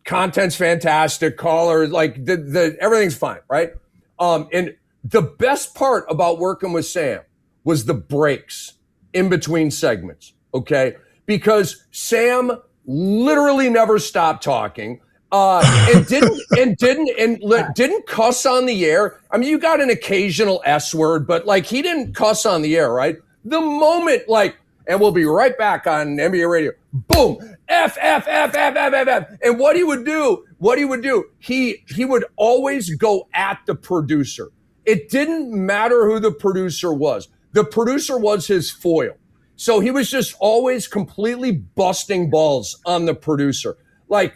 Speaker 3: content's fantastic, callers, like the everything's fine, right? And the best part about working with Sam was the breaks in between segments, okay? Because Sam literally never stopped talking. And didn't cuss on the air. I mean, you got an occasional S word, but like, he didn't cuss on the air, right? The moment, like, and we'll be right back on NBA radio. Boom, F. And what he would do, he would always go at the producer. It didn't matter who the producer was. The producer was his foil. So he was just always completely busting balls on the producer. Like,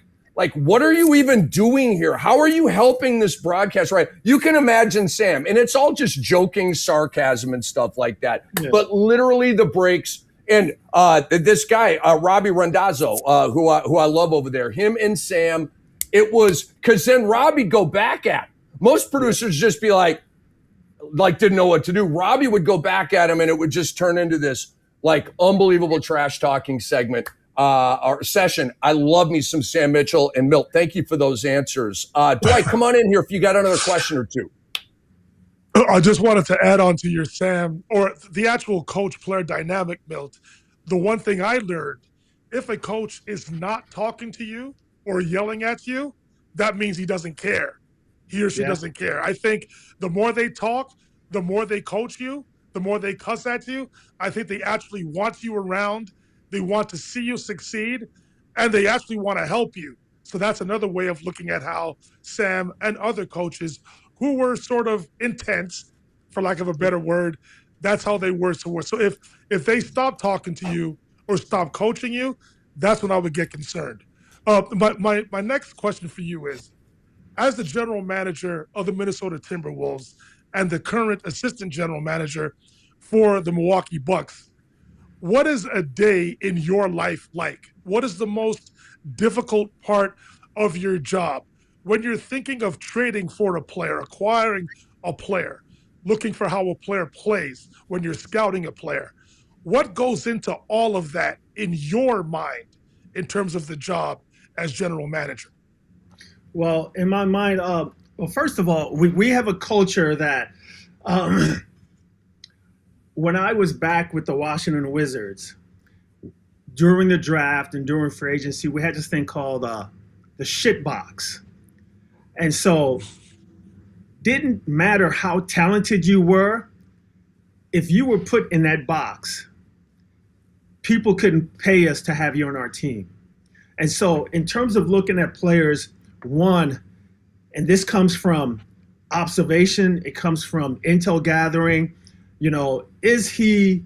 Speaker 3: what are you even doing here? How are you helping this broadcast? Right? You can imagine Sam, and it's all just joking, sarcasm, and stuff like that. Yeah. But literally the breaks, and this guy, Robbie Randazzo, who I love over there, him and Sam, it was, because then Robbie'd go back at him. Most producers just be like didn't know what to do. Robbie would go back at him, and it would just turn into this like unbelievable trash talking segment. Our session. I love me some Sam Mitchell and Milt. Thank you for those answers. Dwight, come on in here if you got another question or two.
Speaker 5: I just wanted to add on to your Sam, or the actual coach-player dynamic, Milt. The one thing I learned, if a coach is not talking to you or yelling at you, that means he doesn't care. He or she doesn't care. I think the more they talk, the more they coach you, the more they cuss at you. I think they actually want you around. They want to see you succeed, and they actually want to help you. So that's another way of looking at how Sam and other coaches who were sort of intense, for lack of a better word, that's how they were to work. So if they stop talking to you or stop coaching you, that's when I would get concerned. But my next question for you is, as the general manager of the Minnesota Timberwolves and the current assistant general manager for the Milwaukee Bucks, what is a day in your life like? What is the most difficult part of your job? When you're thinking of trading for a player, acquiring a player, looking for how a player plays, when you're scouting a player, what goes into all of that in your mind in terms of the job as general manager?
Speaker 6: Well, in my mind, well, first of all, we have a culture that when I was back with the Washington Wizards, during the draft and during free agency, we had this thing called the shit box. And so didn't matter how talented you were, if you were put in that box, people couldn't pay us to have you on our team. And so in terms of looking at players, one, and this comes from observation, it comes from intel gathering, you know, is he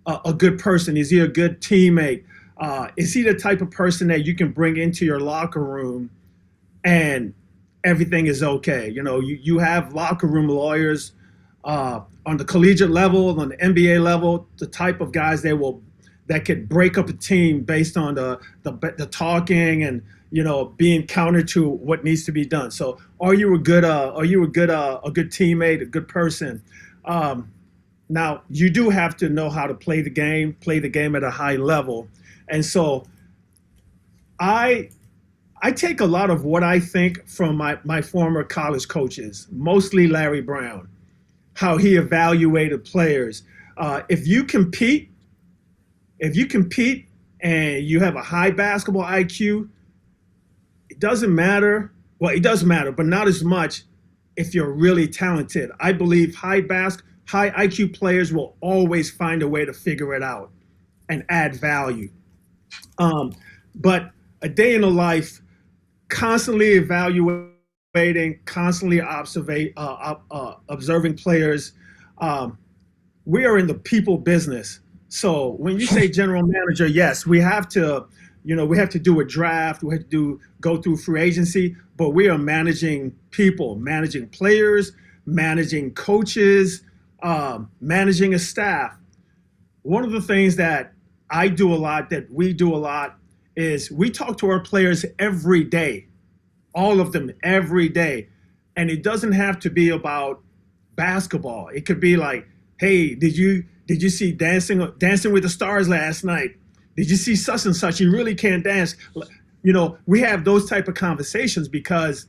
Speaker 6: a good person? Is he a good teammate? Is he the type of person that you can bring into your locker room and everything is okay. You have locker room lawyers on the collegiate level, on the NBA level, the type of guys that could break up a team based on the talking and being counter to what needs to be done. So are you a good teammate, a good person? Now you do have to know how to play the game at a high level. And so I take a lot of what I think from my former college coaches, mostly Larry Brown, how he evaluated players. If you compete and you have a high basketball IQ, it doesn't matter. Well, it does matter, but not as much if you're really talented. I believe high IQ players will always find a way to figure it out and add value. But a day in the life, constantly evaluating, constantly observing players. We are in the people business. So when you say general manager, yes, we have to do a draft, we have to go through free agency, but we are managing people, managing players, managing coaches, managing a staff. One of the things that I do a lot, that we do a lot, is we talk to our players every day, all of them every day. And it doesn't have to be about basketball. It could be like, hey, did you see Dancing with the Stars last night? Did you see such and such? You really can't dance. We have those type of conversations because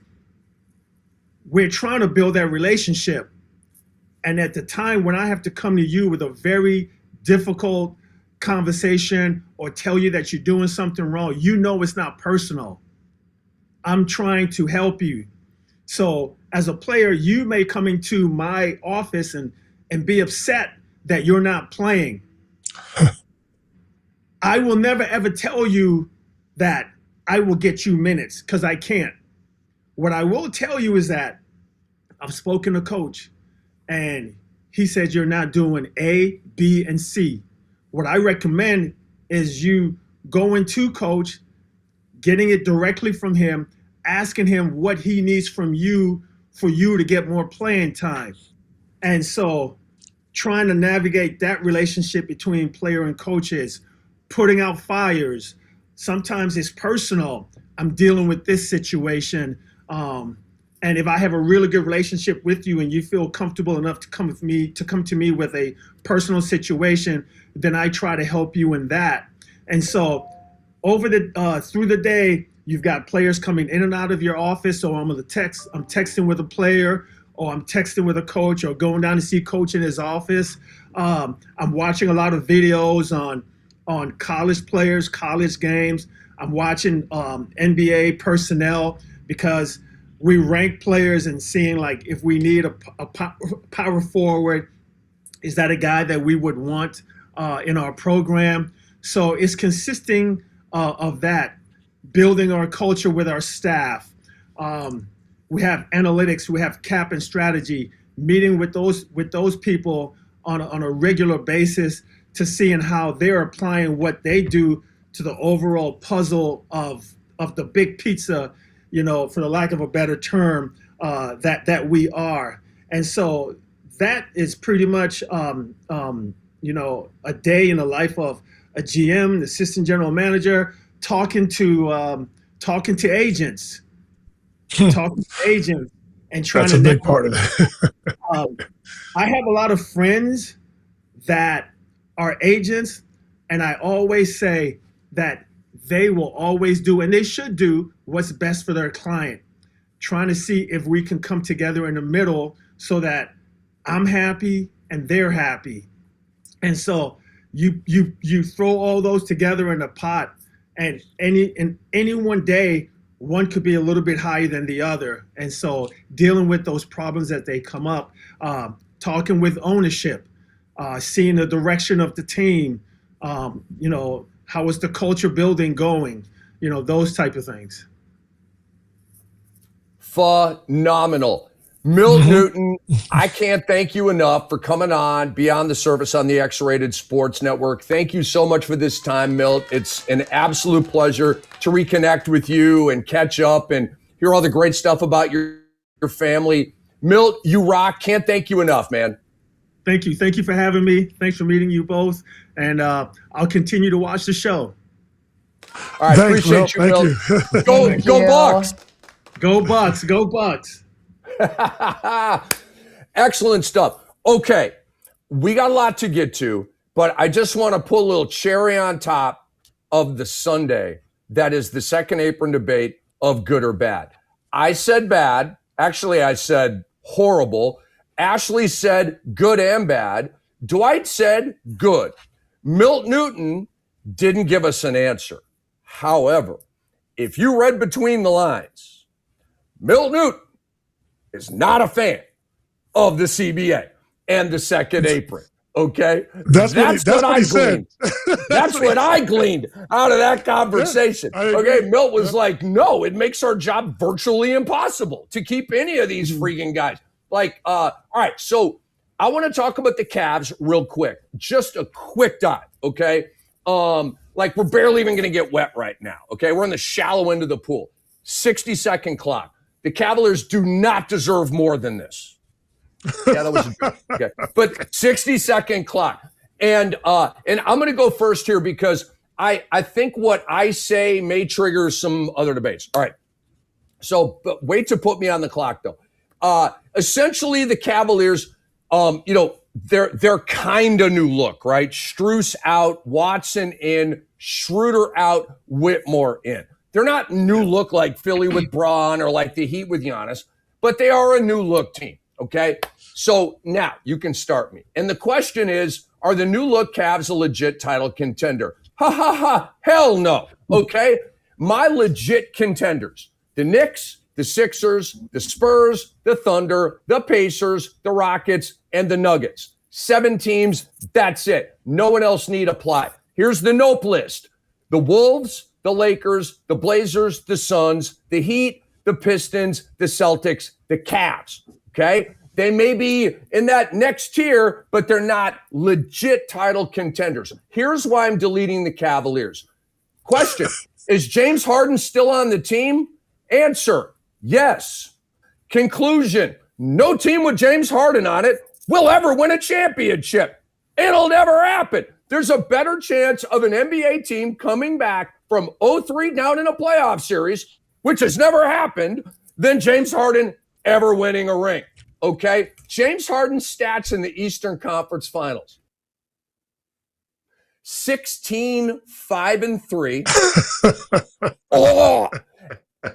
Speaker 6: we're trying to build that relationship. And at the time when I have to come to you with a very difficult conversation or tell you that you're doing something wrong, it's not personal. I'm trying to help you. So as a player, you may come into my office and be upset that you're not playing. I will never ever tell you that I will get you minutes, because I can't. What I will tell you is that I've spoken to coach and he said you're not doing A, B, and C. What I recommend is you going to coach, getting it directly from him, asking him what he needs from you for you to get more playing time. And so trying to navigate that relationship between player and coaches, putting out fires. Sometimes it's personal. I'm dealing with this situation. And if I have a really good relationship with you and you feel comfortable enough to come to me with a personal situation, then I try to help you in that. And so through the day, you've got players coming in and out of your office. So I'm texting with a player, or I'm texting with a coach, or going down to see coach in his office. I'm watching a lot of videos on college players, college games. I'm watching NBA personnel, because we rank players and seeing like if we need a power forward, is that a guy that we would want in our program? So it's consisting of that, building our culture with our staff. We have analytics, we have cap and strategy, meeting with those people on a regular basis to seeing how they're applying what they do to the overall puzzle of the big pizza, for the lack of a better term, that we are. And so that is pretty much, a day in the life of a GM, an assistant general manager, talking to agents, and trying
Speaker 5: That's
Speaker 6: to.
Speaker 5: a big part of it.
Speaker 6: I have a lot of friends that are agents, and I always say that they will always do, and they should do, what's best for their client, trying to see if we can come together in the middle so that I'm happy and they're happy. And so you throw all those together in a pot, and any one day, one could be a little bit higher than the other. And so dealing with those problems as they come up, talking with ownership, seeing the direction of the team, how is the culture building going, those type of things.
Speaker 3: Phenomenal. Milt Newton, I can't thank you enough for coming on Beyond the Surface on the X-Rated Sports Network. Thank you so much for this time, Milt. It's an absolute pleasure to reconnect with you and catch up and hear all the great stuff about your family. Milt, you rock. Can't thank you enough, man.
Speaker 6: Thank you. Thank you for having me. Thanks for meeting you both. And I'll continue to watch the show.
Speaker 3: All right.
Speaker 5: Thanks,
Speaker 3: Appreciate you, Milt.
Speaker 5: Thank
Speaker 3: Go Bucks.
Speaker 6: Go Bucks. Go Bucks.
Speaker 3: Excellent stuff. Okay. We got a lot to get to, but I just want to put a little cherry on top of the Sunday. That is the second apron debate of good or bad. I said bad. Actually, I said horrible. Ashley said good and bad. Dwight said good. Milt Newton didn't give us an answer. However, if you read between the lines, Milt Newton is not a fan of the CBA and the second apron. Okay?
Speaker 5: That's what I
Speaker 3: gleaned. That's what I gleaned out of that conversation.
Speaker 5: Yeah,
Speaker 3: okay, Milt was like, no, it makes our job virtually impossible to keep any of these freaking guys. Like, all right, so I want to talk about the Cavs real quick. Just a quick dive, okay? Like, we're barely even going to get wet right now, okay? We're in the shallow end of the pool. 60-second clock. The Cavaliers do not deserve more than this. Yeah, that was a joke. Okay. But 60-second clock. And I'm going to go first here because I think what I say may trigger some other debates. All right. So but wait to put me on the clock, though. Essentially, the Cavaliers, they're kind of new look, right? Strus out, Watson in, Schroeder out, Whitmore in. They're not new look like Philly with Braun or like the Heat with Giannis, but they are a new look team, okay? So now you can start me. And the question is, are the new look Cavs a legit title contender? Ha, ha, ha, hell no, okay? My legit contenders, the Knicks, the Sixers, the Spurs, the Thunder, the Pacers, the Rockets, and the Nuggets. 7 teams, that's it. No one else need apply. Here's the nope list. The Wolves, the Lakers, the Blazers, the Suns, the Heat, the Pistons, the Celtics, the Cavs, okay? They may be in that next tier, but they're not legit title contenders. Here's why I'm deleting the Cavaliers. Question, is James Harden still on the team? Answer, yes. Conclusion, no team with James Harden on it will ever win a championship. It'll never happen. There's a better chance of an NBA team coming back from 0-3 down in a playoff series, which has never happened, than James Harden ever winning a ring. Okay? James Harden's stats in the Eastern Conference Finals. 16, 5, and 3. Oh!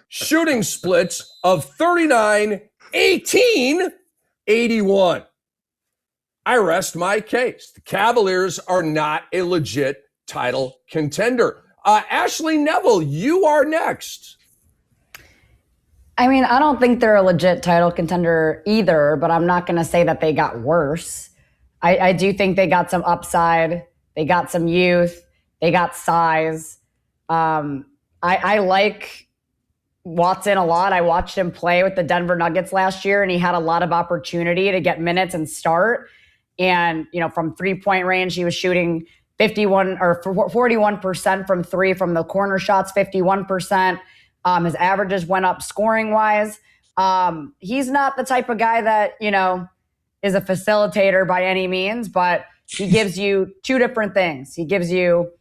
Speaker 3: Shooting splits of 39, 18, 81. I rest my case. The Cavaliers are not a legit title contender. Ashley Neville, you are next.
Speaker 4: I mean, I don't think they're a legit title contender either, but I'm not going to say that they got worse. I do think they got some upside. They got some youth. They got size. I like Watson a lot. I watched him play with the Denver Nuggets last year, and he had a lot of opportunity to get minutes and start. And, from 3-point range, he was shooting 41% from three, from the corner shots, 51%. His averages went up scoring wise. He's not the type of guy that, is a facilitator by any means, but he gives you two different things. He gives you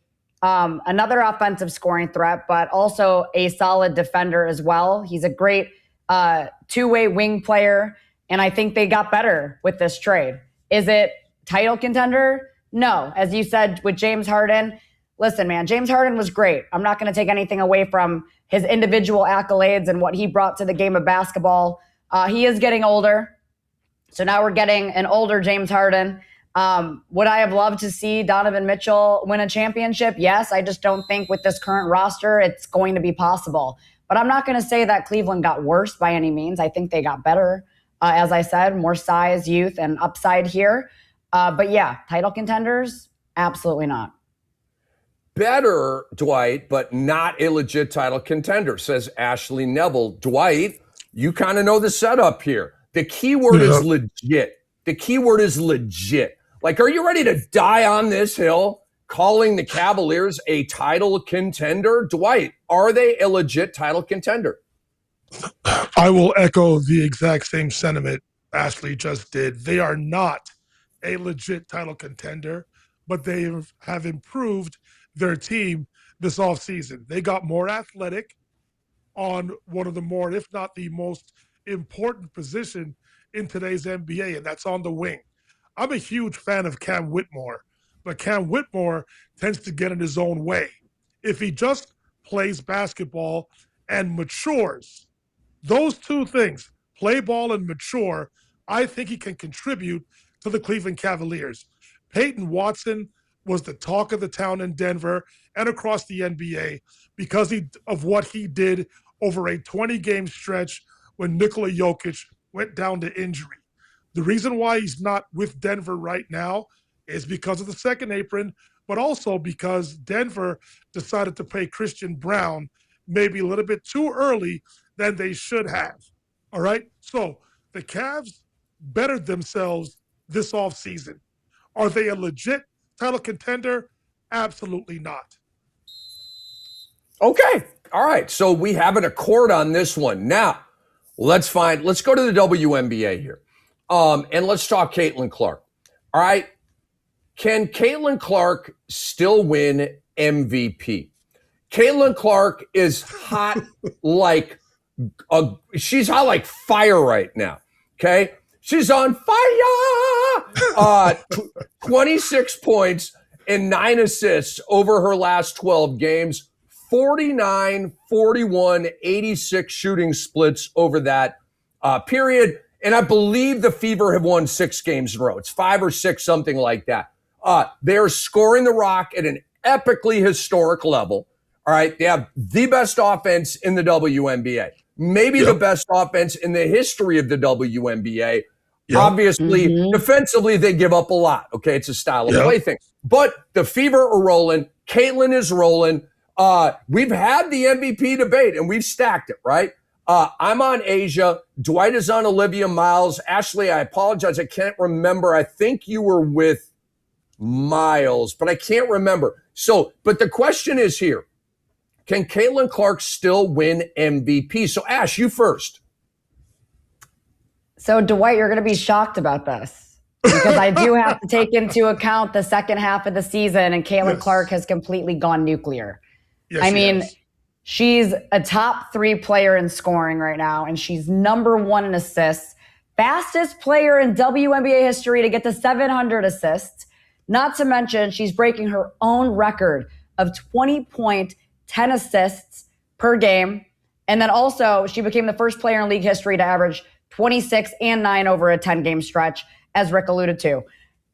Speaker 4: another offensive scoring threat, but also a solid defender as well. He's a great two-way wing player, and I think they got better with this trade. Is it title contender? No. As you said with James Harden, listen, man, James Harden was great. I'm not going to take anything away from his individual accolades and what he brought to the game of basketball. He is getting older. So now we're getting an older James Harden. Would I have loved to see Donovan Mitchell win a championship? Yes. I just don't think with this current roster, it's going to be possible. But I'm not going to say that Cleveland got worse by any means. I think they got better. As I said, more size, youth, and upside here. But yeah, title contenders, absolutely not.
Speaker 3: Better, Dwight, but not a legit title contender, says Ashley Neville. Dwight, you kind of know the setup here. The key word is legit. The key word is legit. Like, are you ready to die on this hill calling the Cavaliers a title contender? Dwight, are they a legit title contender?
Speaker 5: I will echo the exact same sentiment Ashley just did. They are not a legit title contender, but they have improved their team this offseason. They got more athletic on one of the more, if not the most important position in today's NBA, and that's on the wing. I'm a huge fan of Cam Whitmore, but Cam Whitmore tends to get in his own way. If he just plays basketball and matures, those two things, play ball and mature, I think he can contribute to the Cleveland Cavaliers. Peyton Watson was the talk of the town in Denver and across the NBA because of what he did over a 20-game stretch when Nikola Jokic went down to injury. The reason why he's not with Denver right now is because of the second apron, but also because Denver decided to pay Christian Brown maybe a little bit too early than they should have. All right? So the Cavs bettered themselves this offseason. Are they a legit title contender? Absolutely not.
Speaker 3: Okay. All right. So we have an accord on this one. Now, let's go to the WNBA here. And let's talk Caitlin Clark. All right. Can Caitlin Clark still win MVP? Caitlin Clark is hot she's hot like fire right now. Okay. She's on fire. 26 points and 9 assists over her last 12 games, 49, 41, 86 shooting splits over that period. And I believe the Fever have won 6 games in a row. It's 5 or 6, something like that. They're scoring the rock at an epically historic level. All right. They have the best offense in the WNBA, maybe the best offense in the history of the WNBA. Yep. Obviously, defensively, they give up a lot. Okay. It's a style of play thing. But the Fever are rolling. Caitlin is rolling. We've had the MVP debate and we've stacked it, right? I'm on Asia. Dwight is on Olivia Miles. Ashley, I apologize. I can't remember. I think you were with Miles, but I can't remember. So, but the question is here. Can Caitlin Clark still win MVP? So, Ash, you first.
Speaker 4: So, Dwight, you're going to be shocked about this because I do have to take into account the second half of the season, and Caitlin Clark has completely gone nuclear.
Speaker 5: Yes,
Speaker 4: I mean, she's a top 3 player in scoring right now, and she's number 1 in assists. Fastest player in WNBA history to get to 700 assists. Not to mention, she's breaking her own record of 20-point, 10 assists per game. And then also, she became the first player in league history to average 26 and 9 over a 10-game stretch, as Rick alluded to.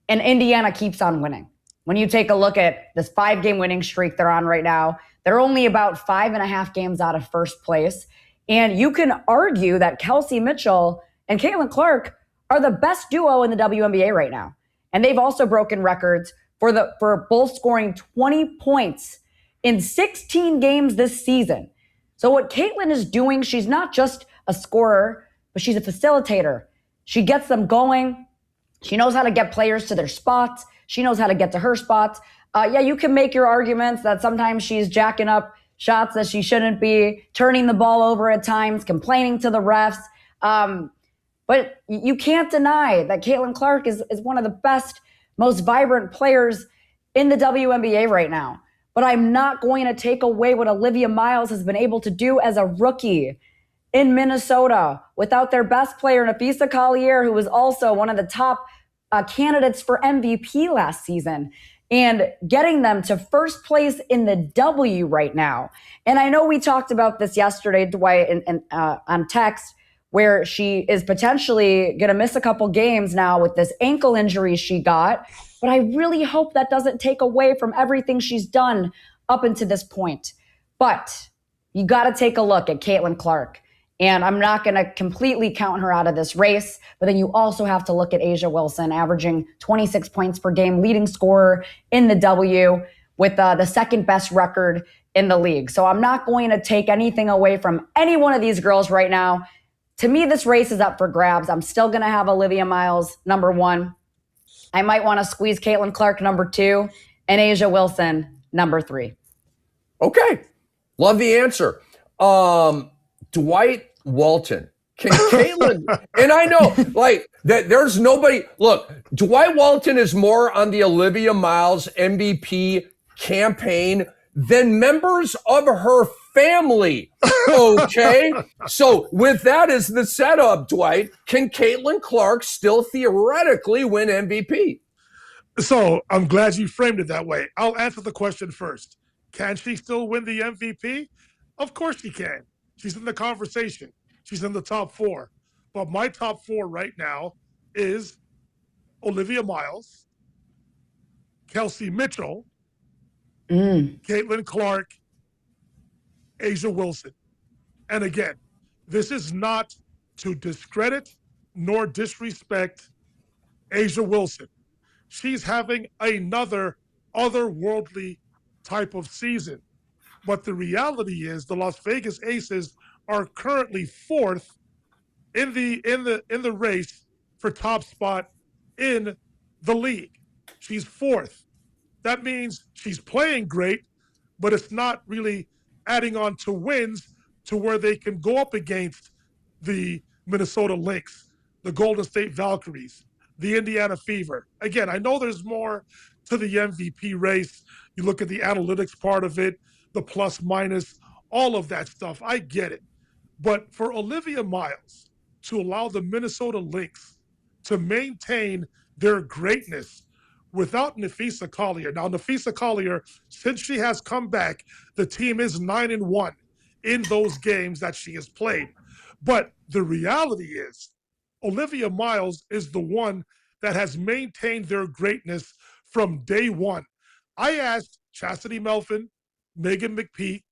Speaker 4: And Indiana keeps on winning. When you take a look at this 5-game winning streak they're on right now, they're only about 5.5 games out of first place. And you can argue that Kelsey Mitchell and Caitlin Clark are the best duo in the WNBA right now. And they've also broken records for both scoring 20 points in 16 games this season. So what Caitlin is doing, she's not just a scorer, but she's a facilitator. She gets them going. She knows how to get players to their spots. She knows how to get to her spots. You can make your arguments that sometimes she's jacking up shots that she shouldn't be, turning the ball over at times, complaining to the refs. But you can't deny that Caitlin Clark is one of the best, most vibrant players in the WNBA right now. But I'm not going to take away what Olivia Miles has been able to do as a rookie in Minnesota without their best player, Napisa Collier, who was also one of the top candidates for MVP last season, and getting them to first place in the W right now. And I know we talked about this yesterday, Dwight, on text, where she is potentially going to miss a couple games now with this ankle injury she got. But I really hope that doesn't take away from everything she's done up until this point. But you got to take a look at Caitlin Clark. And I'm not going to completely count her out of this race. But then you also have to look at A'ja Wilson, averaging 26 points per game, leading scorer in the W with the second best record in the league. So I'm not going to take anything away from any one of these girls right now. To me, this race is up for grabs. I'm still going to have Olivia Miles, number 1. I might want to squeeze Caitlin Clark, number 2, and A'ja Wilson, number 3.
Speaker 3: Okay. Love the answer. Dwight, Walton. Can Caitlin, and I know, like, that there's nobody, look, Dwight Walton is more on the Olivia Miles MVP campaign than members of her family. Okay? So with that as the setup, Dwight, can Caitlin Clark still theoretically win MVP?
Speaker 5: So I'm glad you framed it that way. I'll answer the question first. Can she still win the MVP? Of course she can. She's in the conversation. She's in the top 4. But my top 4 right now is Olivia Miles, Kelsey Mitchell, Caitlin Clark, A'ja Wilson. And again, this is not to discredit nor disrespect A'ja Wilson. She's having another otherworldly type of season. But the reality is the Las Vegas Aces are currently 4th in the race for top spot in the league. She's 4th. That means she's playing great, but it's not really adding on to wins to where they can go up against the Minnesota Lynx, the Golden State Valkyries, the Indiana Fever. Again, I know there's more to the MVP race. You look at the analytics part of it, the plus minus, all of that stuff. I get it. But for Olivia Miles to allow the Minnesota Lynx to maintain their greatness without Napheesa Collier. Now, Napheesa Collier, since she has come back, the team is 9-1 in those games that she has played. But the reality is, Olivia Miles is the one that has maintained their greatness from day one. I asked Chastity Melvin, Megan McPhee,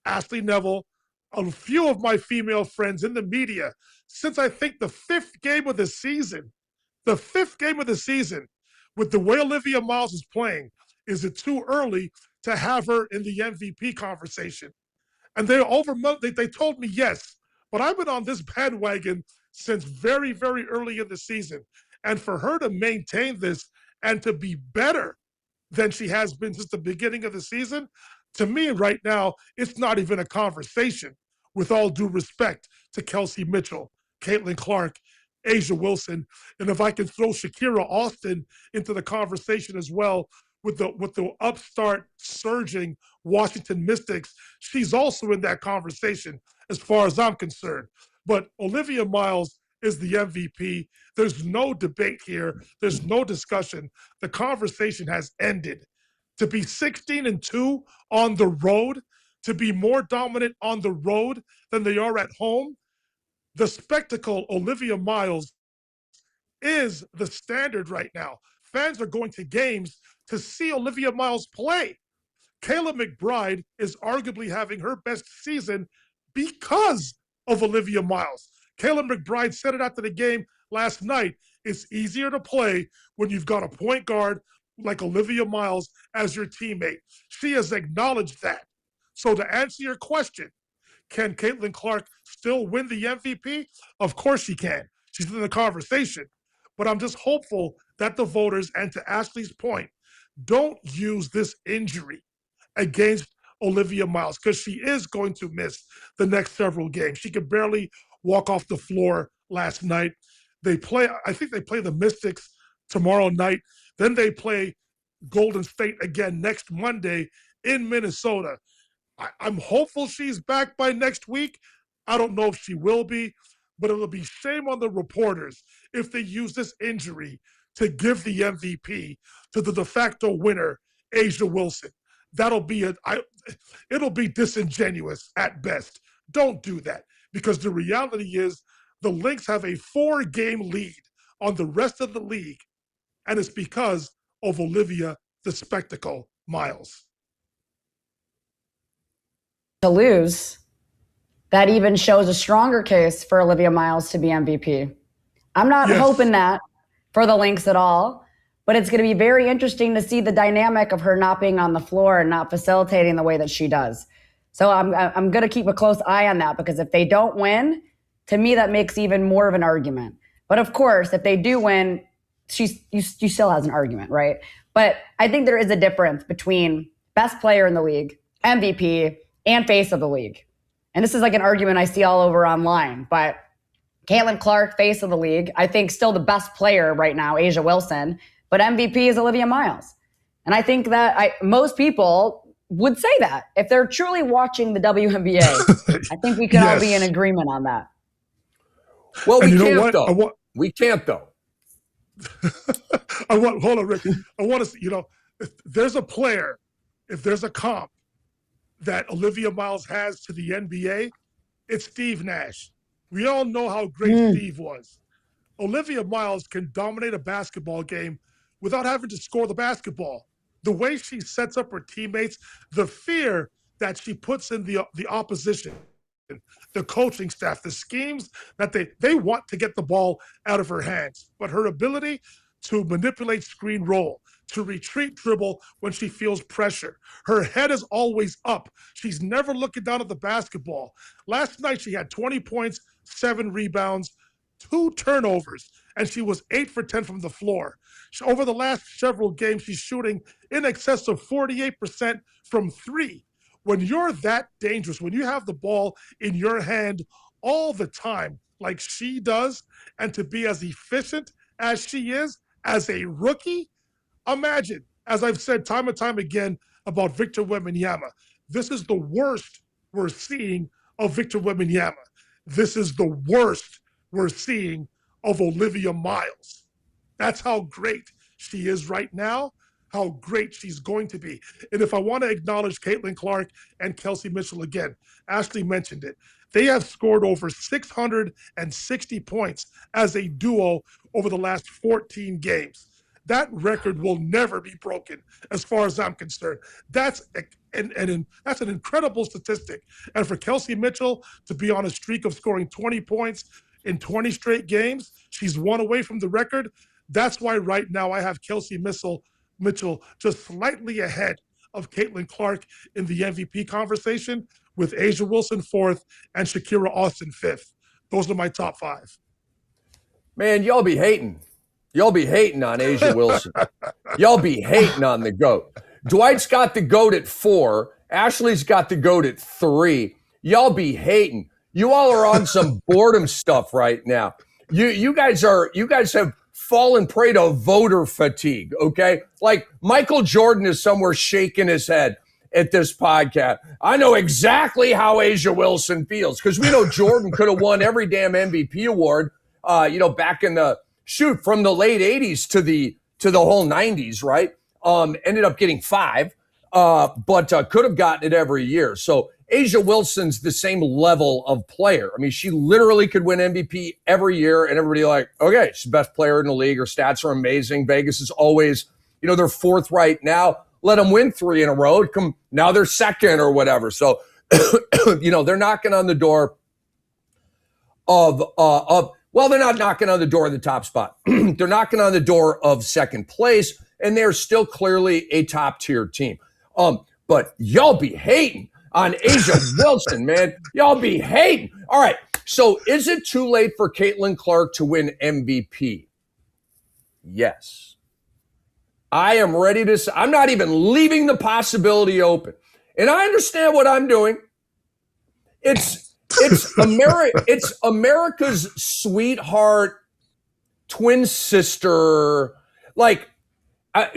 Speaker 5: Ashley Neville, a few of my female friends in the media, since I think the 5th game of the season, with the way Olivia Miles is playing, is it too early to have her in the MVP conversation? And they told me yes, but I've been on this bandwagon since very, very early in the season. And for her to maintain this and to be better than she has been since the beginning of the season, to me right now, it's not even a conversation, with all due respect to Kelsey Mitchell, Caitlin Clark, A'ja Wilson, and if I can throw Shakira Austin into the conversation as well, with the upstart surging Washington Mystics, she's also in that conversation as far as I'm concerned. But Olivia Miles is the MVP. There's no debate here. There's no discussion. The conversation has ended. To be 16-2 on the road, to be more dominant on the road than they are at home, the spectacle Olivia Miles is the standard right now. Fans are going to games to see Olivia Miles play. Kayla McBride is arguably having her best season because of Olivia Miles. Kayla McBride said it after the game last night. It's easier to play when you've got a point guard like Olivia Miles as your teammate. She has acknowledged that. So to answer your question, can Caitlin Clark still win the MVP? Of course she can. She's in the conversation. But I'm just hopeful that the voters, and to Ashley's point, don't use this injury against Olivia Miles, because she is going to miss the next several games. She could barely walk off the floor last night. I think they play the Mystics tomorrow night. Then they play Golden State again next Monday in Minnesota. I'm hopeful she's back by next week. I don't know if she will be, but it'll be shame on the reporters if they use this injury to give the MVP to the de facto winner, A'ja Wilson. It'll be disingenuous at best. Don't do that, because the reality is the Lynx have a 4-game lead on the rest of the league, and it's because of Olivia the Spectacle Miles.
Speaker 4: To lose, that even shows a stronger case for Olivia Miles to be MVP. I'm not hoping that for the Lynx at all, but it's going to be very interesting to see the dynamic of her not being on the floor and not facilitating the way that she does. So I'm going to keep a close eye on that, because if they don't win, to me, that makes even more of an argument. But of course, if they do win, she still has an argument, right? But I think there is a difference between best player in the league, MVP, and face of the league. and this is like an argument I see all over online, but Caitlin Clark, face of the league, I think still the best player right now, Asia Wilson, but MVP is Olivia Miles. And I think that most people would say that if they're truly watching the WNBA. I think we could all be in agreement on that.
Speaker 3: Well, we can't though. We can't though.
Speaker 5: Hold on, Rick. I want to, if there's a player, if there's a comp that Olivia Miles has to the NBA, it's Steve Nash. We all know how great Steve was. Olivia Miles can dominate a basketball game without having to score the basketball. The way she sets up her teammates, the fear that she puts in the opposition, the coaching staff, the schemes that they want to get the ball out of her hands. But her ability to manipulate screen roll, to retreat dribble when she feels pressure. Her head is always up. She's never looking down at the basketball. Last night, she had 20 points, 7 rebounds, 2 turnovers, and she was 8 for 10 from the floor. Over the last several games, she's shooting in excess of 48% from 3. When you're that dangerous, when you have the ball in your hand all the time, like she does, and to be as efficient as she is as a rookie, imagine, as I've said time and time again about Victor Wembanyama, this is the worst we're seeing of Victor Wembanyama. This is the worst we're seeing of Olivia Miles. That's how great she is right now, how great she's going to be. And if I want to acknowledge Caitlin Clark and Kelsey Mitchell again, Ashley mentioned it. They have scored over 660 points as a duo over the last 14 games. That record will never be broken as far as I'm concerned. That's an incredible statistic. And for Kelsey Mitchell to be on a streak of scoring 20 points in 20 straight games, she's one away from the record. That's why right now I have Kelsey Mitchell just slightly ahead of Caitlin Clark in the MVP conversation, with Asia Wilson 4th and Shakira Austin 5th. Those are my top 5.
Speaker 3: Man, y'all be hating. Y'all be hating on Asia Wilson. Y'all be hating on the GOAT. Dwight's got the GOAT at 4. Ashley's got the GOAT at 3. Y'all be hating. You all are on some boredom stuff right now. You guys have fallen prey to voter fatigue, okay? Like Michael Jordan is somewhere shaking his head at this podcast. I know exactly how Asia Wilson feels because we know Jordan could have won every damn MVP award, back in the from the late 80s to the whole 90s, right? Ended up getting 5, but could have gotten it every year. So Asia Wilson's the same level of player. I mean, she literally could win MVP every year, and everybody like, okay, she's the best player in the league. Her stats are amazing. Vegas is always, they're 4th right now. Let them win 3 in a row. Now they're 2nd or whatever. So, they're knocking on the door they're not knocking on the door of the top spot. They're knocking on the door of 2nd place, and they're still clearly a top-tier team. But y'all be hating on Asia Wilson, man. Y'all be hating. All right, so is it too late for Caitlin Clark to win MVP? Yes. I am ready to say, I'm not even leaving the possibility open. And I understand what I'm doing. It's America's sweetheart twin sister. Like,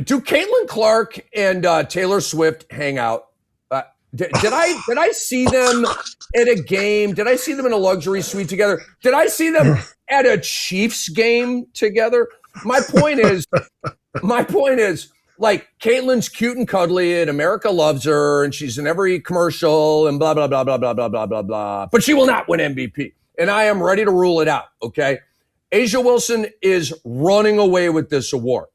Speaker 3: do Caitlin Clark and Taylor Swift hang out? Did I see them at a game? Did I see them in a luxury suite together? Did I see them at a Chiefs game together? My point is, like, Caitlin's cute and cuddly and America loves her and she's in every commercial and blah, blah, blah, blah, blah, blah, blah, blah, blah. But she will not win MVP. And I am ready to rule it out, okay? Asia Wilson is running away with this award.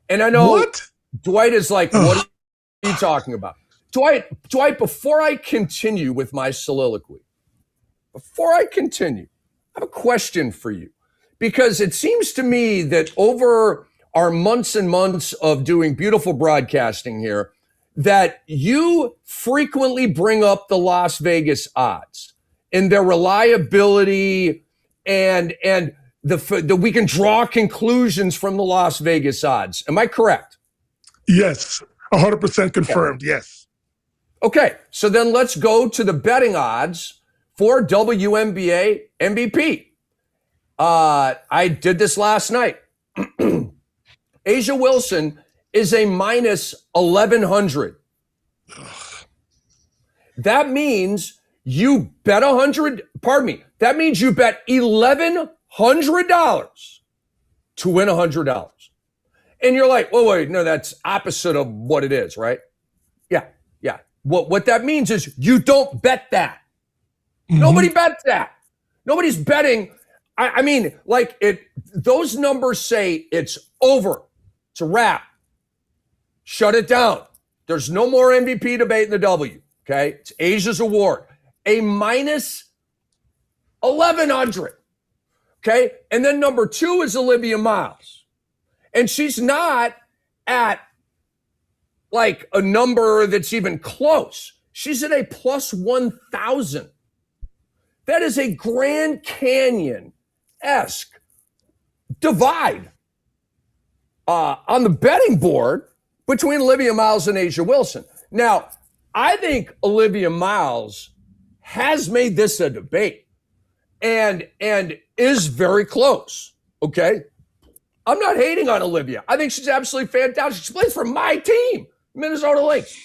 Speaker 3: And I know what? Dwight is like, what are you talking about? Dwight, before I continue with my soliloquy, I have a question for you. Because it seems to me that over our months and months of doing beautiful broadcasting here, that you frequently bring up the Las Vegas odds and their reliability and the we can draw conclusions from the Las Vegas odds. Am I correct?
Speaker 5: Yes, 100% confirmed, yes.
Speaker 3: Okay, so then let's go to the betting odds for WNBA MVP. I did this last night. A'ja Wilson is a minus 1,100. That means you bet that means you bet $1,100 to win $100. And you're like, well, wait, no, that's opposite of what it is, right? Yeah. What that means is you don't bet that. Mm-hmm. Nobody bets that. Nobody's betting. I mean, like those numbers say it's over. It's a wrap. Shut it down. There's no more MVP debate in the W. Okay. It's A'ja's award. A minus 1,100. Okay. And then number 2 is Olivia Miles. And she's not at like a number that's even close. She's at a plus 1,000. That is a Grand Canyon-esque divide on the betting board between Olivia Miles and A'ja Wilson. Now, I think Olivia Miles has made this a debate and is very close, okay? I'm not hating on Olivia. I think she's absolutely fantastic. She plays for my team, Minnesota Lynx.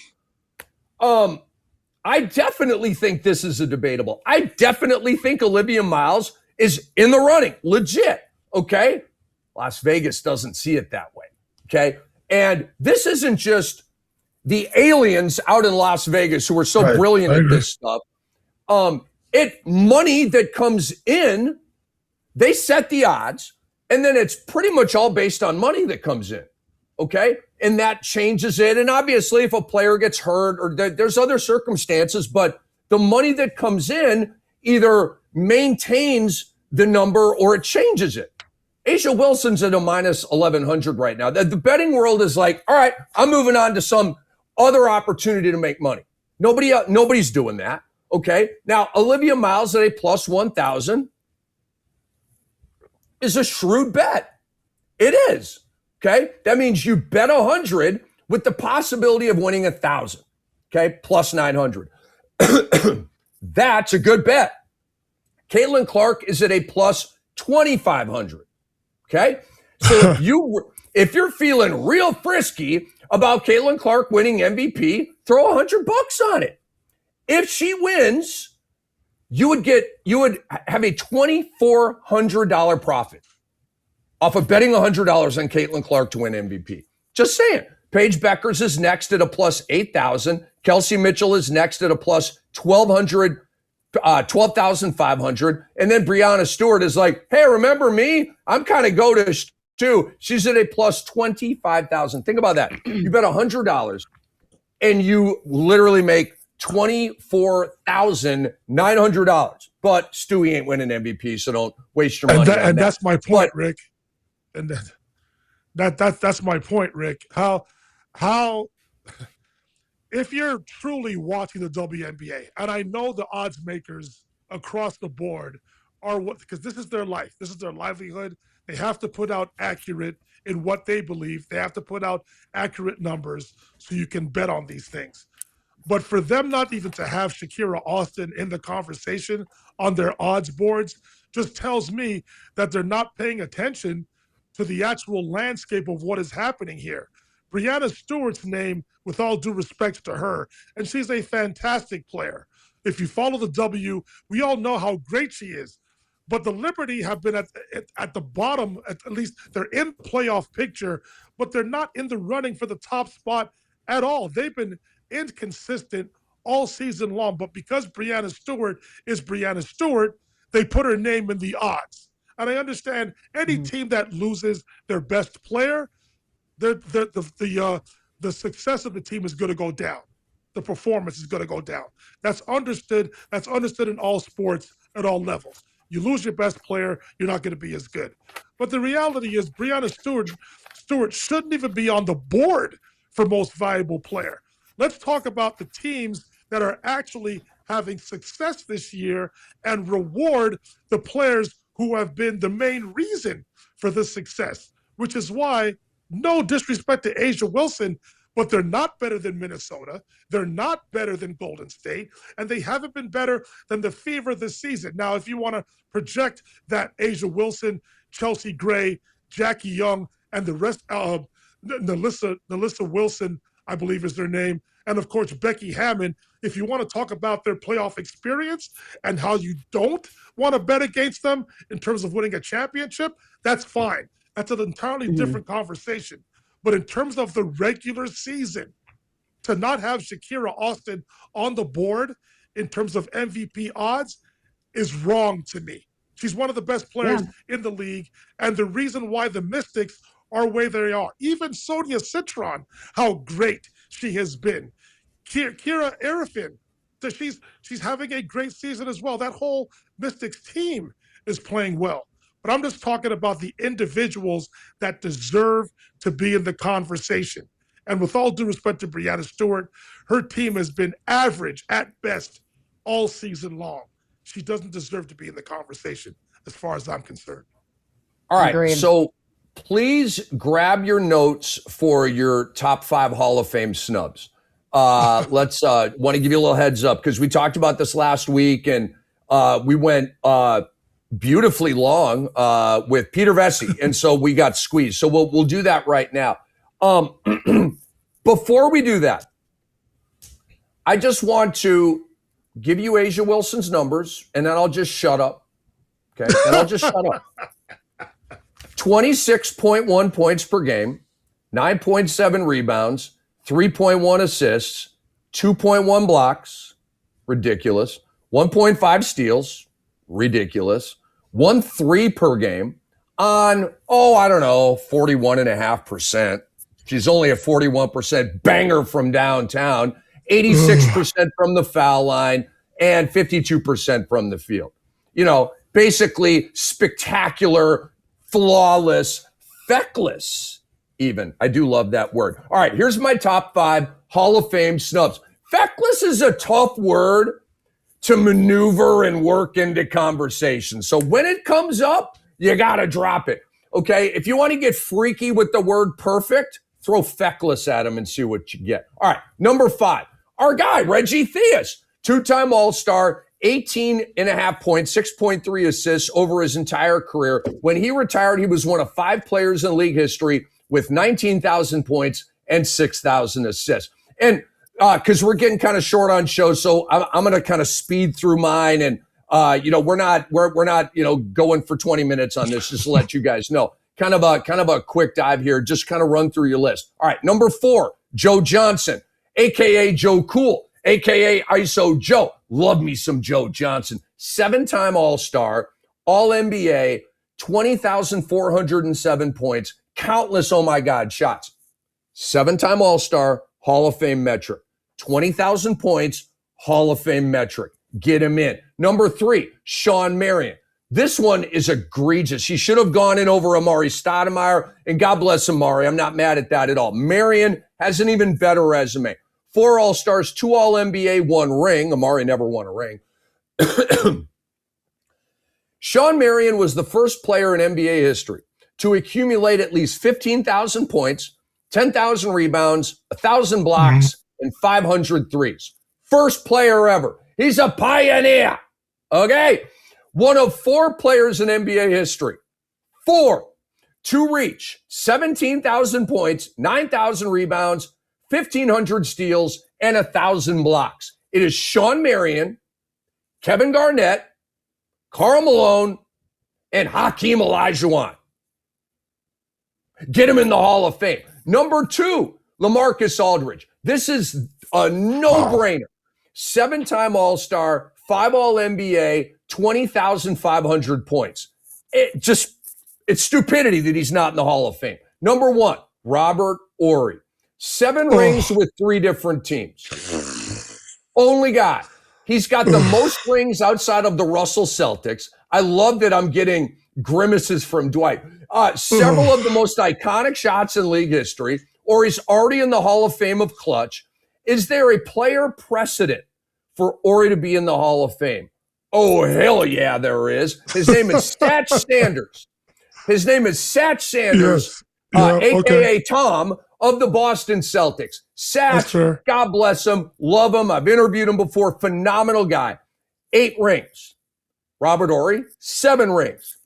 Speaker 3: I definitely think this is a debatable. I definitely think Olivia Miles is in the running, legit, okay? Las Vegas doesn't see it that way, okay? And this isn't just the aliens out in Las Vegas who are so brilliant at this stuff. Money that comes in, they set the odds, and then it's pretty much all based on money that comes in, okay? And that changes it. And obviously, if a player gets hurt or there's other circumstances, but the money that comes in either maintains the number or it changes it. A'ja Wilson's at a minus 1,100 right now. The betting world is like, all right, I'm moving on to some other opportunity to make money. Nobody's doing that, okay? Now, Olivia Miles at a plus 1,000 is a shrewd bet. It is. Okay, that means you bet 100 with the possibility of winning 1,000. Okay, plus 900. That's a good bet. Caitlin Clark is at a plus 2,500. Okay, so if you're feeling real frisky about Caitlin Clark winning MVP, throw $100 on it. If she wins, you would have a $2,400 profit off of betting $100 on Caitlin Clark to win MVP. Just saying. Paige Beckers is next at a plus 8,000. Kelsey Mitchell is next at a plus 12,500. And then Breanna Stewart is like, hey, remember me? I'm kind of goatish too. She's at a plus 25,000. Think about that. You bet $100 and you literally make $24,900. But Stewie ain't winning MVP, so don't waste your money.
Speaker 5: And that's my point, Rick. And that's my point, Rick. How if you're truly watching the WNBA, and I know the odds makers across the board are because this is their life, this is their livelihood. They have to put out accurate in what they believe. They have to put out accurate numbers so you can bet on these things. But for them not even to have Shakira Austin in the conversation on their odds boards just tells me that they're not paying attention to the actual landscape of what is happening here. Breanna Stewart's name, with all due respect to her, and she's a fantastic player. If you follow the W, we all know how great she is. But the Liberty have been at the bottom, at least they're in the playoff picture, but they're not in the running for the top spot at all. They've been inconsistent all season long. But because Breanna Stewart is Breanna Stewart, they put her name in the odds. And I understand any team that loses their best player, the success of the team is going to go down. The performance is going to go down. That's understood. That's understood in all sports at all levels. You lose your best player, you're not going to be as good. But the reality is Breanna Stewart shouldn't even be on the board for most valuable player. Let's talk about the teams that are actually having success this year and reward the players who have been the main reason for this success, which is why, no disrespect to A'ja Wilson, but they're not better than Minnesota. They're not better than Golden State, and they haven't been better than the Fever this season. Now, if you want to project that Asia Wilson, Chelsea Gray, Jackie Young, and the rest, Nalissa Wilson, I believe is their name, and of course Becky Hammond, if you want to talk about their playoff experience and how you don't want to bet against them in terms of winning a championship, that's fine. That's an entirely different conversation. But in terms of the regular season, to not have Shakira Austin on the board in terms of MVP odds is wrong to me. She's one of the best players in the league, and the reason why the Mystics are where they are. Even Sonia Citron, how great she has been. Kira Arifin, she's having a great season as well. That whole Mystics team is playing well. But I'm just talking about the individuals that deserve to be in the conversation. And with all due respect to Breanna Stewart, her team has been average at best all season long. She doesn't deserve to be in the conversation as far as I'm concerned.
Speaker 3: All right.
Speaker 7: Agreed.
Speaker 3: So please grab your notes for your top 5 Hall of Fame snubs. Let's want to give you a little heads up because we talked about this last week and we went beautifully long with Peter Vesey, and so we got squeezed. So we'll do that right now. Before we do that, I just want to give you Asia Wilson's numbers, and then I'll just shut up. Okay, and I'll just shut up. 26.1 points per game, 9.7 rebounds, 3.1 assists, 2.1 blocks, ridiculous, 1.5 steals, ridiculous, 1 3 per game on, 41.5%. She's only a 41% banger from downtown, 86% from the foul line, and 52% from the field. You know, basically spectacular, flawless, feckless even. I do love that word. All right, here's my top 5 Hall of Fame snubs. Feckless is a tough word to maneuver and work into conversation. So when it comes up, you got to drop it. Okay, if you want to get freaky with the word perfect, throw feckless at him and see what you get. All right, number 5, our guy, Reggie Theus, 2-time All-Star, 18.5 points, 6.3 assists over his entire career. When he retired, he was one of 5 players in league history with 19,000 points and 6,000 assists. And because we're getting kind of short on shows, so I'm going to kind of speed through mine. And we're not going for 20 minutes on this. Just to let you guys know, kind of a quick dive here. Just kind of run through your list. All right, number 4, Joe Johnson, aka Joe Cool, aka ISO Joe. Love me some Joe Johnson. 7-time All-Star, All-NBA, 20,407 points, countless, oh my God, shots. 7-time All-Star, Hall of Fame metric. 20,000 points, Hall of Fame metric. Get him in. Number 3, Shawn Marion. This one is egregious. He should have gone in over Amari Stoudemire, and God bless Amari. I'm not mad at that at all. Marion has an even better resume. 4 All-Stars, 2 All-NBA, 1 ring. Amari never won a ring. Shawn Marion was the first player in NBA history to accumulate at least 15,000 points, 10,000 rebounds, 1,000 blocks, and 500 threes. First player ever. He's a pioneer. Okay? One of 4 players in NBA history. 4 to reach 17,000 points, 9,000 rebounds, 1,500 steals, and 1,000 blocks. It is Shawn Marion, Kevin Garnett, Karl Malone, and Hakeem Olajuwon. Get him in the Hall of Fame. Number 2, LaMarcus Aldridge. This is a no-brainer. 7-time All-Star, 5 All-NBA, 20,500 points. It's stupidity that he's not in the Hall of Fame. Number 1, Robert Horry. 7 rings with 3 different teams. Only guy. He's got the most rings outside of the Russell Celtics. I love that I'm getting grimaces from Dwight. Several of the most iconic shots in league history, or he's already in the Hall of Fame of clutch. Is there a player precedent for Horry to be in the Hall of Fame? Oh, hell yeah, there is. His name is Satch Sanders. A.k.a. Tom, of the Boston Celtics.
Speaker 5: That's
Speaker 3: Satch,
Speaker 5: fair.
Speaker 3: God bless him, love him. I've interviewed him before. Phenomenal guy. 8 rings. Robert Horry, 7 rings.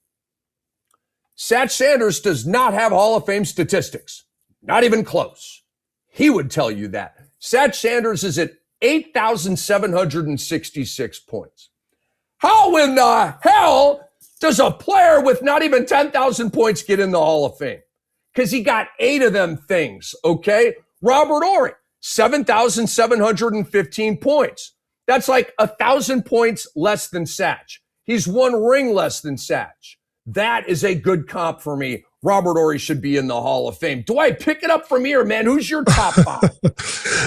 Speaker 3: Satch Sanders does not have Hall of Fame statistics. Not even close. He would tell you that. Satch Sanders is at 8,766 points. How in the hell does a player with not even 10,000 points get in the Hall of Fame? Because he got 8 of them things, okay? Robert Horry, 7,715 points. That's like 1,000 points less than Satch. He's 1 ring less than Satch. That is a good comp for me. Robert Horry should be in the Hall of Fame. Do I pick it up from here, man? Who's your top 5?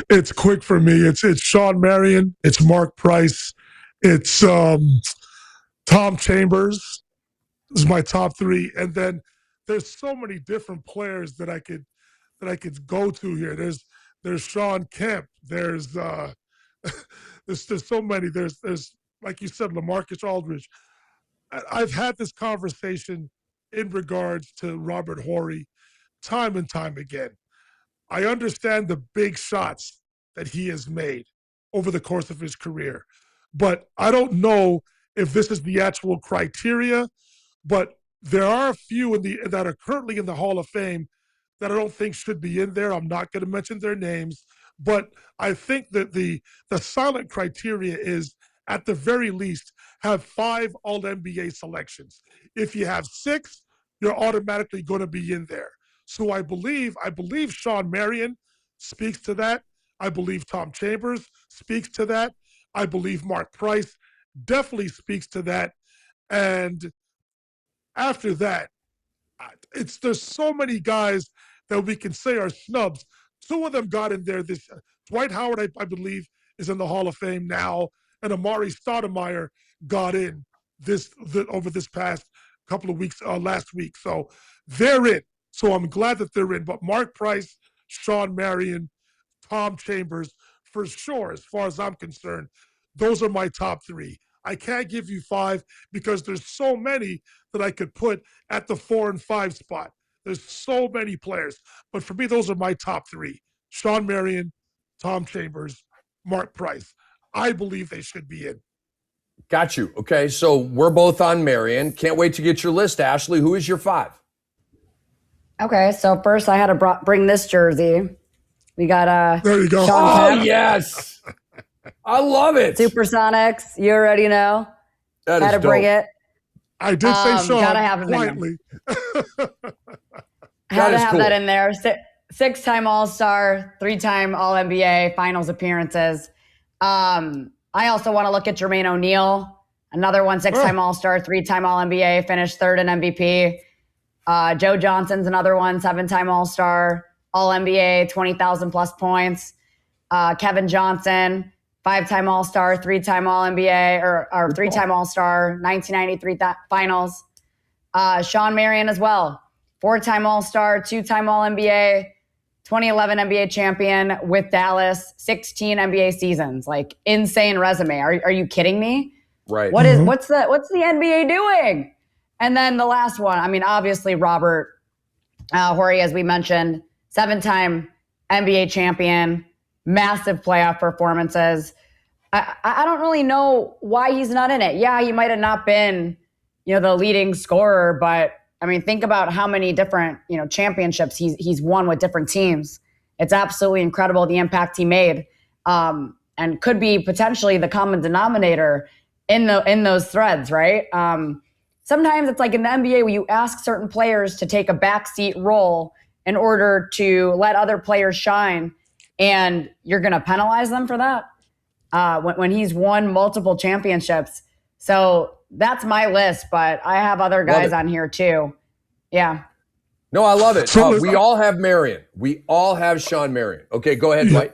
Speaker 5: It's quick for me. It's Sean Marion. It's Mark Price. It's Tom Chambers is my top 3. And then there's so many different players that I could go to here. There's Sean Kemp. There's so many. There's like you said, LaMarcus Aldridge. I've had this conversation in regards to Robert Horry time and time again. I understand the big shots that he has made over the course of his career, but I don't know if this is the actual criteria, but there are a few that are currently in the Hall of Fame that I don't think should be in there. I'm not going to mention their names, but I think that the silent criteria is, at the very least, have 5 All-NBA selections. If you have 6, you're automatically going to be in there. So I believe Sean Marion speaks to that. I believe Tom Chambers speaks to that. I believe Mark Price definitely speaks to that. And after that, there's so many guys that we can say are snubs. 2 of them got in there. Dwight Howard, I believe, is in the Hall of Fame now, and Amari Stoudemire got in over this past couple of weeks, last week. So they're in. So I'm glad that they're in. But Mark Price, Sean Marion, Tom Chambers, for sure, as far as I'm concerned, those are my top 3. I can't give you 5 because there's so many that I could put at the 4 and 5 spot. There's so many players. But for me, those are my top 3. Sean Marion, Tom Chambers, Mark Price. I believe they should be in.
Speaker 3: Got you. Okay, so we're both on Marion. Can't wait to get your list, Ashley. Who is your 5?
Speaker 4: Okay, so first I had to bring this jersey. We got
Speaker 5: there you go.
Speaker 3: Oh, yes. I love it.
Speaker 4: Supersonics. You already know.
Speaker 3: That
Speaker 4: had
Speaker 3: is
Speaker 4: to bring
Speaker 3: dope.
Speaker 4: it.
Speaker 5: I did say Sean
Speaker 4: gotta have him
Speaker 5: quietly.
Speaker 4: Had to have
Speaker 3: cool.
Speaker 4: that in there. 6-time All-Star, 3-time All-NBA Finals appearances. I also want to look at Jermaine O'Neal, another one, 6-time All-Star, 3-time All-NBA, finished 3rd in MVP. Joe Johnson's another one, 7-time All-Star, All-NBA, 20,000 plus points. Kevin Johnson, 5-time All-Star, 3-time All-NBA, or 3-time All-Star, 1993 Finals. Sean Marion as well, 4-time All-Star, 2-time All-NBA, 2011 NBA champion with Dallas, 16 NBA seasons. Like, insane resume. Are you kidding me?
Speaker 3: Right.
Speaker 4: What's the NBA doing? And then the last one, I mean, obviously Robert Horry, as we mentioned, 7-time NBA champion, massive playoff performances. I don't really know why he's not in it. Yeah, he might have not been, the leading scorer, but I mean, think about how many different, championships he's won with different teams. It's absolutely incredible the impact he made, and could be potentially the common denominator in those threads, right? Sometimes it's like in the NBA where you ask certain players to take a backseat role in order to let other players shine, and you're going to penalize them for that when he's won multiple championships. So that's my list, but I have other guys on here too. Yeah.
Speaker 3: No, I love it.
Speaker 5: So
Speaker 3: We all have Marion. We all have Sean Marion. Okay, go ahead, Dwight.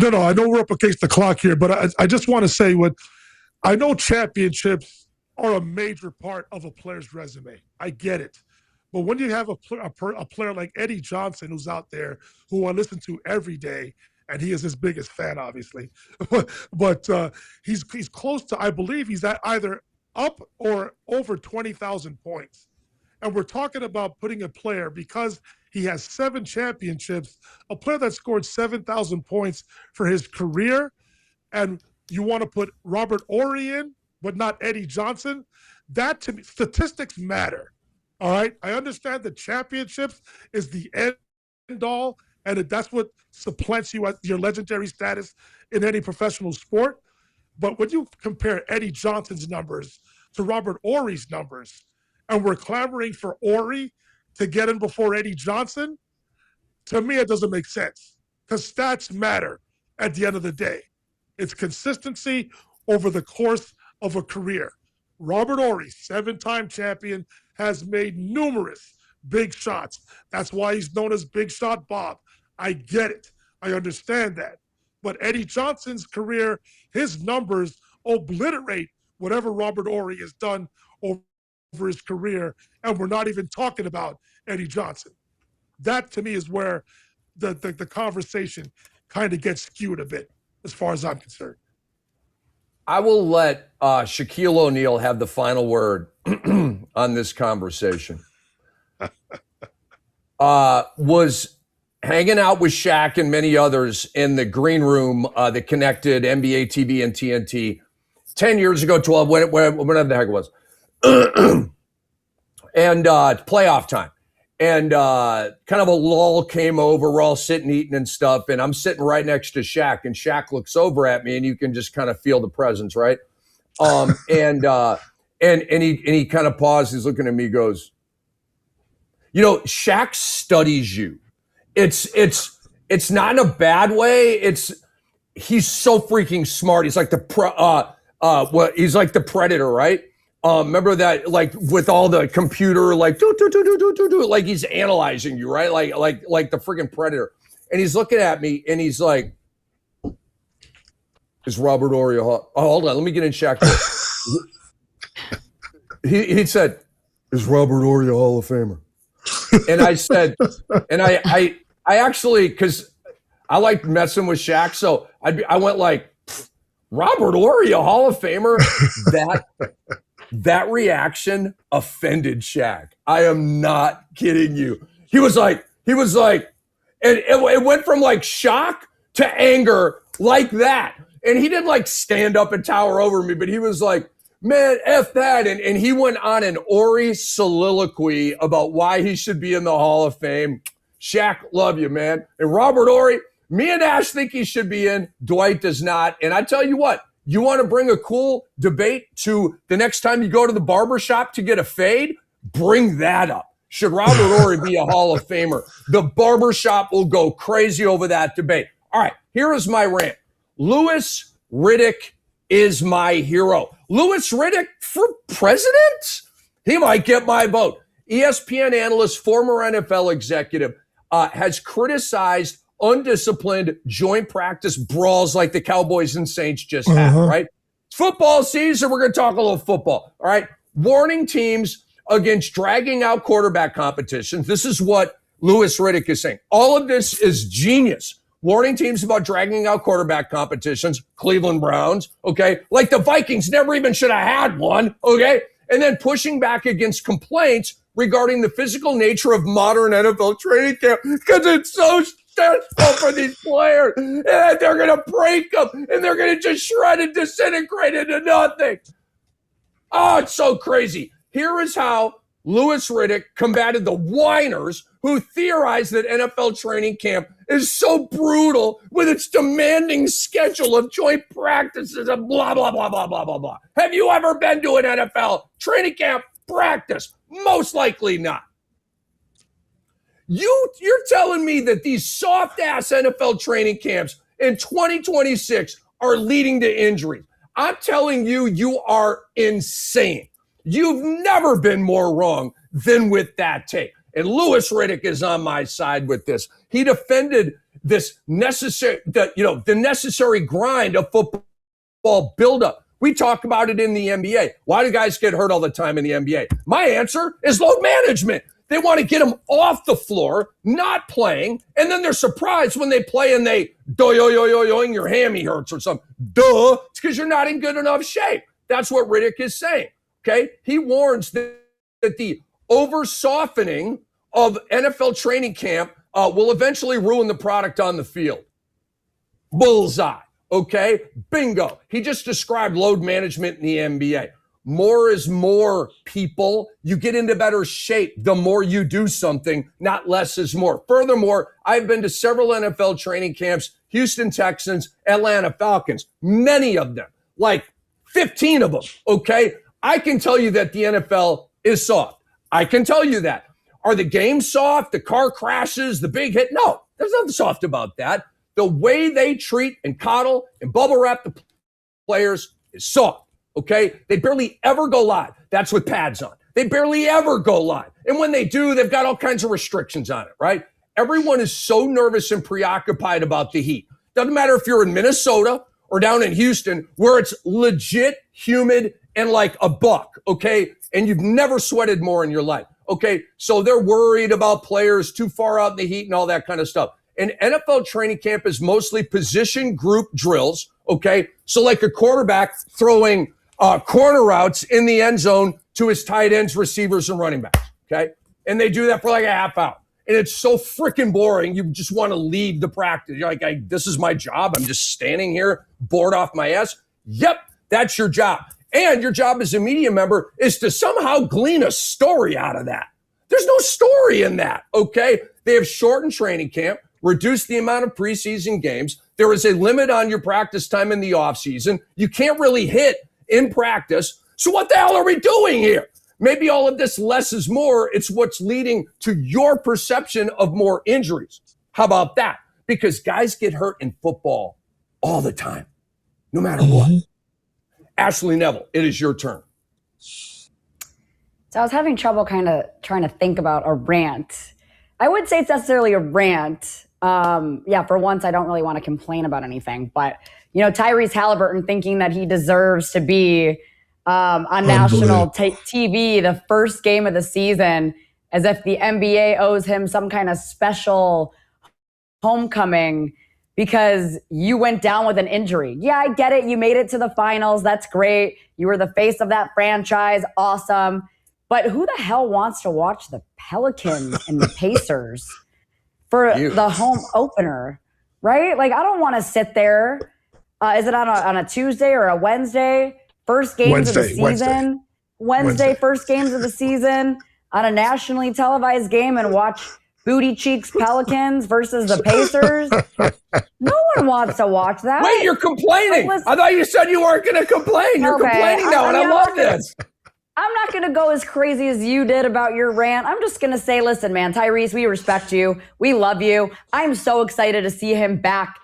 Speaker 5: No, I know we're up against the clock here, but I just want to say I know championships are a major part of a player's resume. I get it. But when you have a player like Eddie Johnson, who's out there, who I listen to every day, and he is his biggest fan, obviously, but he's close to, I believe he's at either up or over 20,000 points. And we're talking about putting a player, because He has 7 championships, a player that scored 7,000 points for his career. And you want to put Robert Horry in, but not Eddie Johnson. That, to me, statistics matter. All right. I understand that championships is the end all, and that's what supplants you at your legendary status in any professional sport. But when you compare Eddie Johnson's numbers to Robert Horry's numbers, and we're clamoring for Horry to get in before Eddie Johnson, to me, it doesn't make sense, because stats matter at the end of the day. It's consistency over the course of a career. Robert Horry, 7-time champion, has made numerous big shots. That's why he's known as Big Shot Bob. I get it. I understand that. But Eddie Johnson's career, his numbers obliterate whatever Robert Horry has done over his career, and we're not even talking about Eddie Johnson. That, to me, is where the conversation kind of gets skewed a bit, as far as I'm concerned.
Speaker 3: I will let Shaquille O'Neal have the final word on this conversation. Was hanging out with Shaq and many others in the green room that connected NBA TV and TNT 10 years ago, 12, whenever the heck it was. And playoff time. And kind of a lull came over. We're all sitting, eating and stuff. And I'm sitting right next to Shaq. And Shaq looks over at me, and you can just kind of feel the presence, right? And he kind of paused. He's looking at me, goes, you know, Shaq studies you. It's not in a bad way. He's so freaking smart. He's like he's like the Predator, right? Remember that, like, with all the computer, like, like he's analyzing you, right? Like the freaking Predator. And he's looking at me, and he's like, is Robert Horry hold on, let me get in Shaq. He said, is Robert Horry a Hall of Famer? And I said, and I actually, because I like messing with Shaq, so I went like, Robert Horry a Hall of Famer? That reaction offended Shaq. I am not kidding you. He was like, and it went from like shock to anger like that. And he didn't like stand up and tower over me, but he was like, man, F that. And he went on an Horry soliloquy about why he should be in the Hall of Fame. Shaq, love you, man. And Robert Horry, me and Ash think he should be in. Dwight does not. And I tell you what, you want to bring a cool debate to the next time you go to the barbershop to get a fade? Bring that up. Should Robert Horry be a Hall of Famer? The barbershop will go crazy over that debate. All right, here is my rant. Louis Riddick is my hero. Louis Riddick for president? He might get my vote. ESPN analyst, former NFL executive, has criticized undisciplined joint practice brawls like the Cowboys and Saints just had, right? Football season, we're going to talk a little football, all right? Warning teams against dragging out quarterback competitions. This is what Louis Riddick is saying. All of this is genius. Warning teams about dragging out quarterback competitions, Cleveland Browns, okay? Like the Vikings never even should have had one, okay? And then pushing back against complaints regarding the physical nature of modern NFL training camp because it's so stressful for these players, and they're going to break them, and they're going to just shred and disintegrate into nothing. Oh, it's so crazy. Here is how Louis Riddick combated the whiners who theorized that NFL training camp is so brutal with its demanding schedule of joint practices and blah, blah, blah, blah, blah, blah, blah. Have you ever been to an NFL training camp practice? Most likely not. You're telling me that these soft-ass NFL training camps in 2026 are leading to injuries. I'm telling you, you are insane. You've never been more wrong than with that take. And Louis Riddick is on my side with this. He defended this the necessary grind of football buildup. We talk about it in the NBA. Why do guys get hurt all the time in the NBA? My answer is load management. They want to get them off the floor, not playing, and then they're surprised when they play and they and your hammy hurts or something. Duh, it's because you're not in good enough shape. That's what Riddick is saying, okay? He warns that the over-softening of NFL training camp will eventually ruin the product on the field. Bullseye. Okay? Bingo. He just described load management in the NBA. More is more, people. You get into better shape the more you do something, not less is more. Furthermore, I've been to several NFL training camps, Houston Texans, Atlanta Falcons, many of them, like 15 of them, okay? I can tell you that the NFL is soft. I can tell you that. Are the games soft? The car crashes, the big hit? No, there's nothing soft about that. The way they treat and coddle and bubble wrap the players is soft. Okay, they barely ever go live. That's with pads on. They barely ever go live. And when they do, they've got all kinds of restrictions on it, right? Everyone is so nervous and preoccupied about the heat. Doesn't matter if you're in Minnesota or down in Houston, where it's legit humid and like a buck, okay? And you've never sweated more in your life, okay? So they're worried about players too far out in the heat and all that kind of stuff. And NFL training camp is mostly position group drills, okay? So like a quarterback throwing corner routes in the end zone to his tight ends, receivers, and running backs, okay? And they do that for like a half hour. And it's so freaking boring, you just want to leave the practice. You're like, this is my job. I'm just standing here, bored off my ass. Yep, that's your job. And your job as a media member is to somehow glean a story out of that. There's no story in that, okay? They have shortened training camp, reduced the amount of preseason games. There is a limit on your practice time in the offseason. You can't really hit in practice. So what the hell are we doing here? Maybe all of this less is more. It's what's leading to your perception of more injuries. How about that? Because guys get hurt in football all the time, no matter what. Ashley Neville, it is your turn.
Speaker 4: So I was having trouble kind of trying to think about a rant. I wouldn't say it's necessarily a rant. For once, I don't really want to complain about anything, but Tyrese Halliburton thinking that he deserves to be on national TV the first game of the season, as if the NBA owes him some kind of special homecoming because you went down with an injury. Yeah, I get it. You made it to the finals. That's great. You were the face of that franchise. Awesome. But who the hell wants to watch the Pelicans and the Pacers for the home opener, right? Like, I don't want to sit there. Is it on a Tuesday or a Wednesday? First games of the season. Wednesday, first games of the season on a nationally televised game and watch Booty Cheeks Pelicans versus the Pacers. No one wants to watch that.
Speaker 3: Wait, you're complaining. I thought you said you weren't going to complain. You're complaining now, and I love this.
Speaker 4: I'm not going to go as crazy as you did about your rant. I'm just going to say, listen, man, Tyrese, we respect you. We love you. I'm so excited to see him back,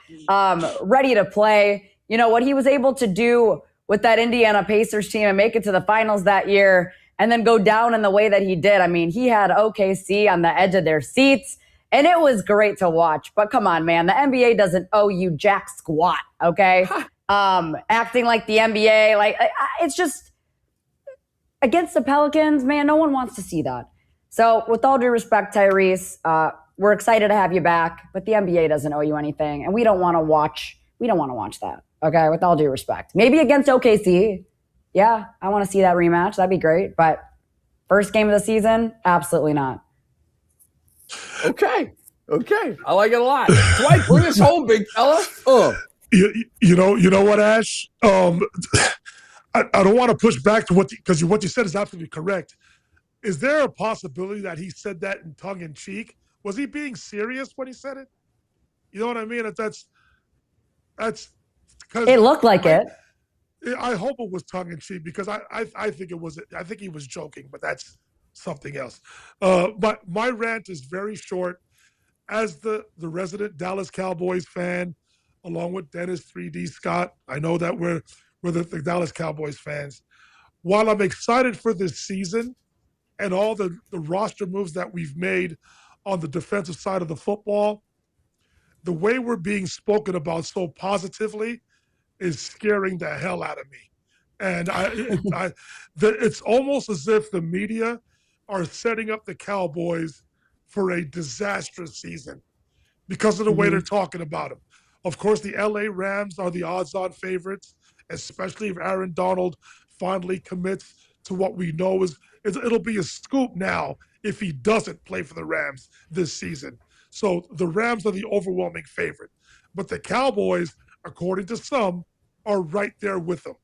Speaker 4: ready to play. You know, what he was able to do with that Indiana Pacers team and make it to the finals that year and then go down in the way that he did. I mean, he had OKC on the edge of their seats, and it was great to watch. But come on, man, the NBA doesn't owe you jack squat, okay? Acting like the NBA, like, it's just... Against the Pelicans, man, no one wants to see that. So with all due respect, Tyrese, we're excited to have you back, but the NBA doesn't owe you anything, and we don't want to watch that, okay, with all due respect. Maybe against OKC. Yeah, I want to see that rematch. That'd be great. But first game of the season, absolutely not.
Speaker 3: Okay. I like it a lot. Dwight, bring us home, big fella.
Speaker 5: You know what, Ash? I don't want to push back to what you said is absolutely correct. Is there a possibility that he said that in tongue in cheek? Was he being serious when he said it? You know what I mean? That's because
Speaker 4: it looked like it.
Speaker 5: I hope it was tongue in cheek because I think it was. I think he was joking, but that's something else. But my rant is very short. As the resident Dallas Cowboys fan, along with Dennis 3D Scott, I know that we're the Dallas Cowboys fans. While I'm excited for this season and all the roster moves that we've made on the defensive side of the football, the way we're being spoken about so positively is scaring the hell out of me. And it's almost as if the media are setting up the Cowboys for a disastrous season because of the way they're talking about them. Of course, the LA Rams are the odds-on favorites, especially if Aaron Donald finally commits to what we know is it'll be a scoop now if he doesn't play for the Rams this season. So the Rams are the overwhelming favorite. But the Cowboys, according to some, are right there with them.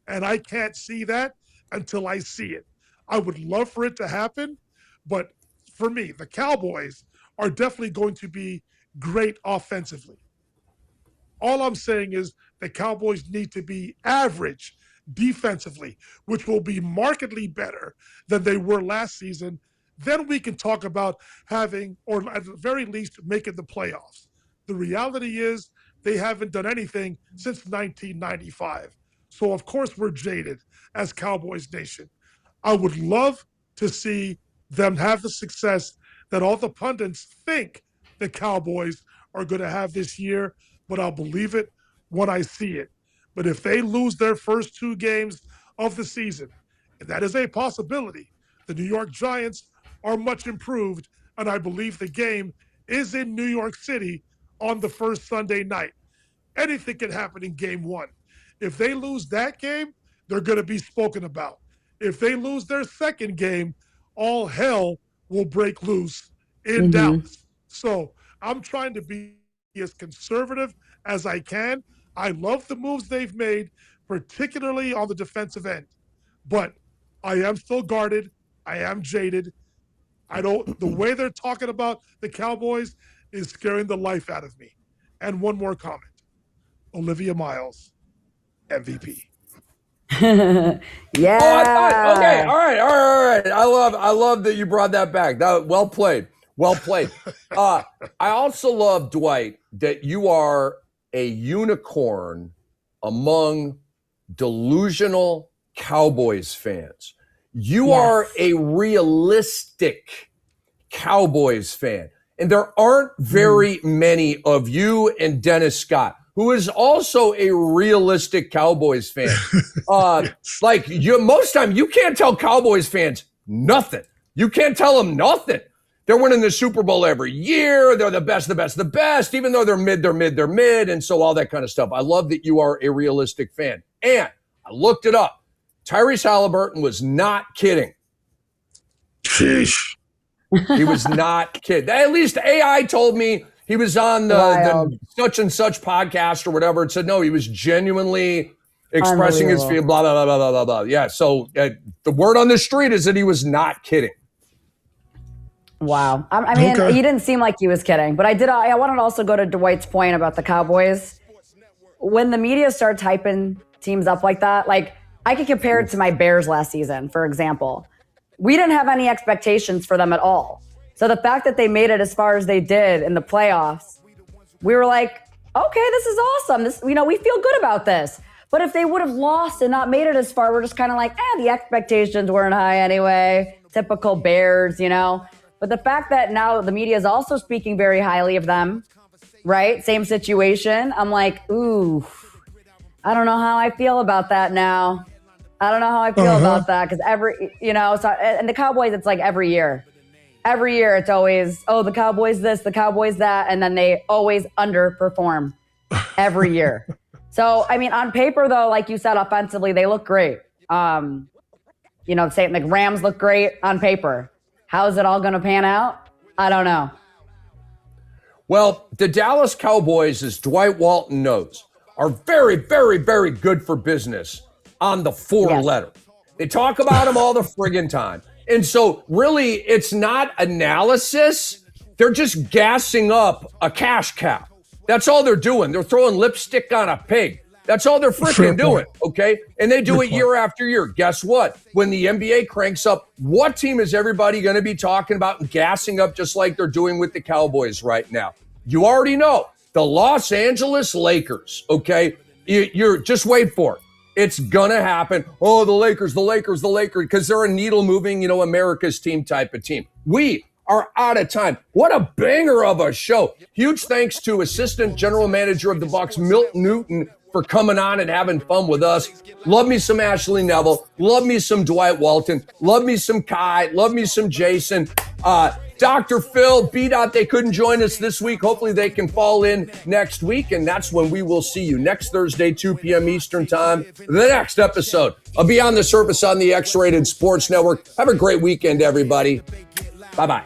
Speaker 5: And I can't see that until I see it. I would love for it to happen, but for me, the Cowboys are definitely going to be great offensively. All I'm saying is the Cowboys need to be average defensively, which will be markedly better than they were last season. Then we can talk about having, or at the very least, making the playoffs. The reality is they haven't done anything since 1995. So, of course, we're jaded as Cowboys Nation. I would love to see them have the success that all the pundits think the Cowboys are going to have this year, but I'll believe it when I see it. But if they lose their first 2 games of the season, and that is a possibility, the New York Giants are much improved, and I believe the game is in New York City on the first Sunday night. Anything can happen in game 1. If they lose that game, they're going to be spoken about. If they lose their second game, all hell will break loose in Dallas. So I'm trying to be as conservative as I can. I love the moves they've made, particularly on the defensive end. But I am still guarded. I am jaded. The way they're talking about the Cowboys is scaring the life out of me. And one more comment. Olivia Miles, MVP.
Speaker 4: Yeah.
Speaker 3: Oh, I thought, okay, all right. I love that you brought that back. Well played. I also love, Dwight, that you are a unicorn among delusional Cowboys fans. You are a realistic Cowboys fan. And there aren't very many of you and Dennis Scott, who is also a realistic Cowboys fan. Like most time, you can't tell Cowboys fans nothing. You can't tell them nothing. They're winning the Super Bowl every year. They're the best, even though they're mid, and so all that kind of stuff. I love that you are a realistic fan. And I looked it up. Tyrese Halliburton was not kidding.
Speaker 5: Sheesh.
Speaker 3: He was not kidding. At least AI told me he was on the such and such podcast or whatever. It said, no, he was genuinely expressing his feelings, blah, blah, blah, blah, blah, blah. Yeah, so the word on the street is that he was not kidding.
Speaker 4: Wow. I mean, He didn't seem like he was kidding. But I wanted to also go to Dwight's point about the Cowboys. When the media starts hyping teams up like that, like I could compare it to my Bears last season, for example. We didn't have any expectations for them at all. So the fact that they made it as far as they did in the playoffs, we were like, okay, this is awesome. We feel good about this. But if they would have lost and not made it as far, we're just kind of like, the expectations weren't high anyway. Typical Bears, But the fact that now the media is also speaking very highly of them, right? Same situation. I'm like, ooh, I don't know how I feel about that now. I don't know how I feel about that because and the Cowboys, it's like every year. Every year it's always, the Cowboys this, the Cowboys that, and then they always underperform every year. So, I mean, on paper, though, like you said, offensively, they look great. Saying the Rams look great on paper. How is it all going to pan out? I don't know.
Speaker 3: Well, the Dallas Cowboys, as Dwight Walton knows, are very, very, very good for business on the 4-letter. They talk about them all the friggin' time. And so really, it's not analysis. They're just gassing up a cash cow. That's all they're doing. They're throwing lipstick on a pig. That's all they're freaking doing, okay? And they do it year after year. Guess what? When the NBA cranks up, what team is everybody going to be talking about and gassing up just like they're doing with the Cowboys right now? You already know. The Los Angeles Lakers, okay? You're just wait for it. It's going to happen. Oh, the Lakers, because they're a needle-moving, America's team type of team. We are out of time. What a banger of a show. Huge thanks to Assistant General Manager of the Bucks, Milt Newton, for coming on and having fun with us. Love me some Ashley Neville. Love me some Dwight Walton. Love me some Kai. Love me some Jason. Dr. Phil, B-Dot, they couldn't join us this week. Hopefully they can fall in next week, and that's when we will see you next Thursday, 2 p.m. Eastern Time, the next episode of Beyond the Surface on the X-Rated Sports Network. Have a great weekend, everybody. Bye-bye.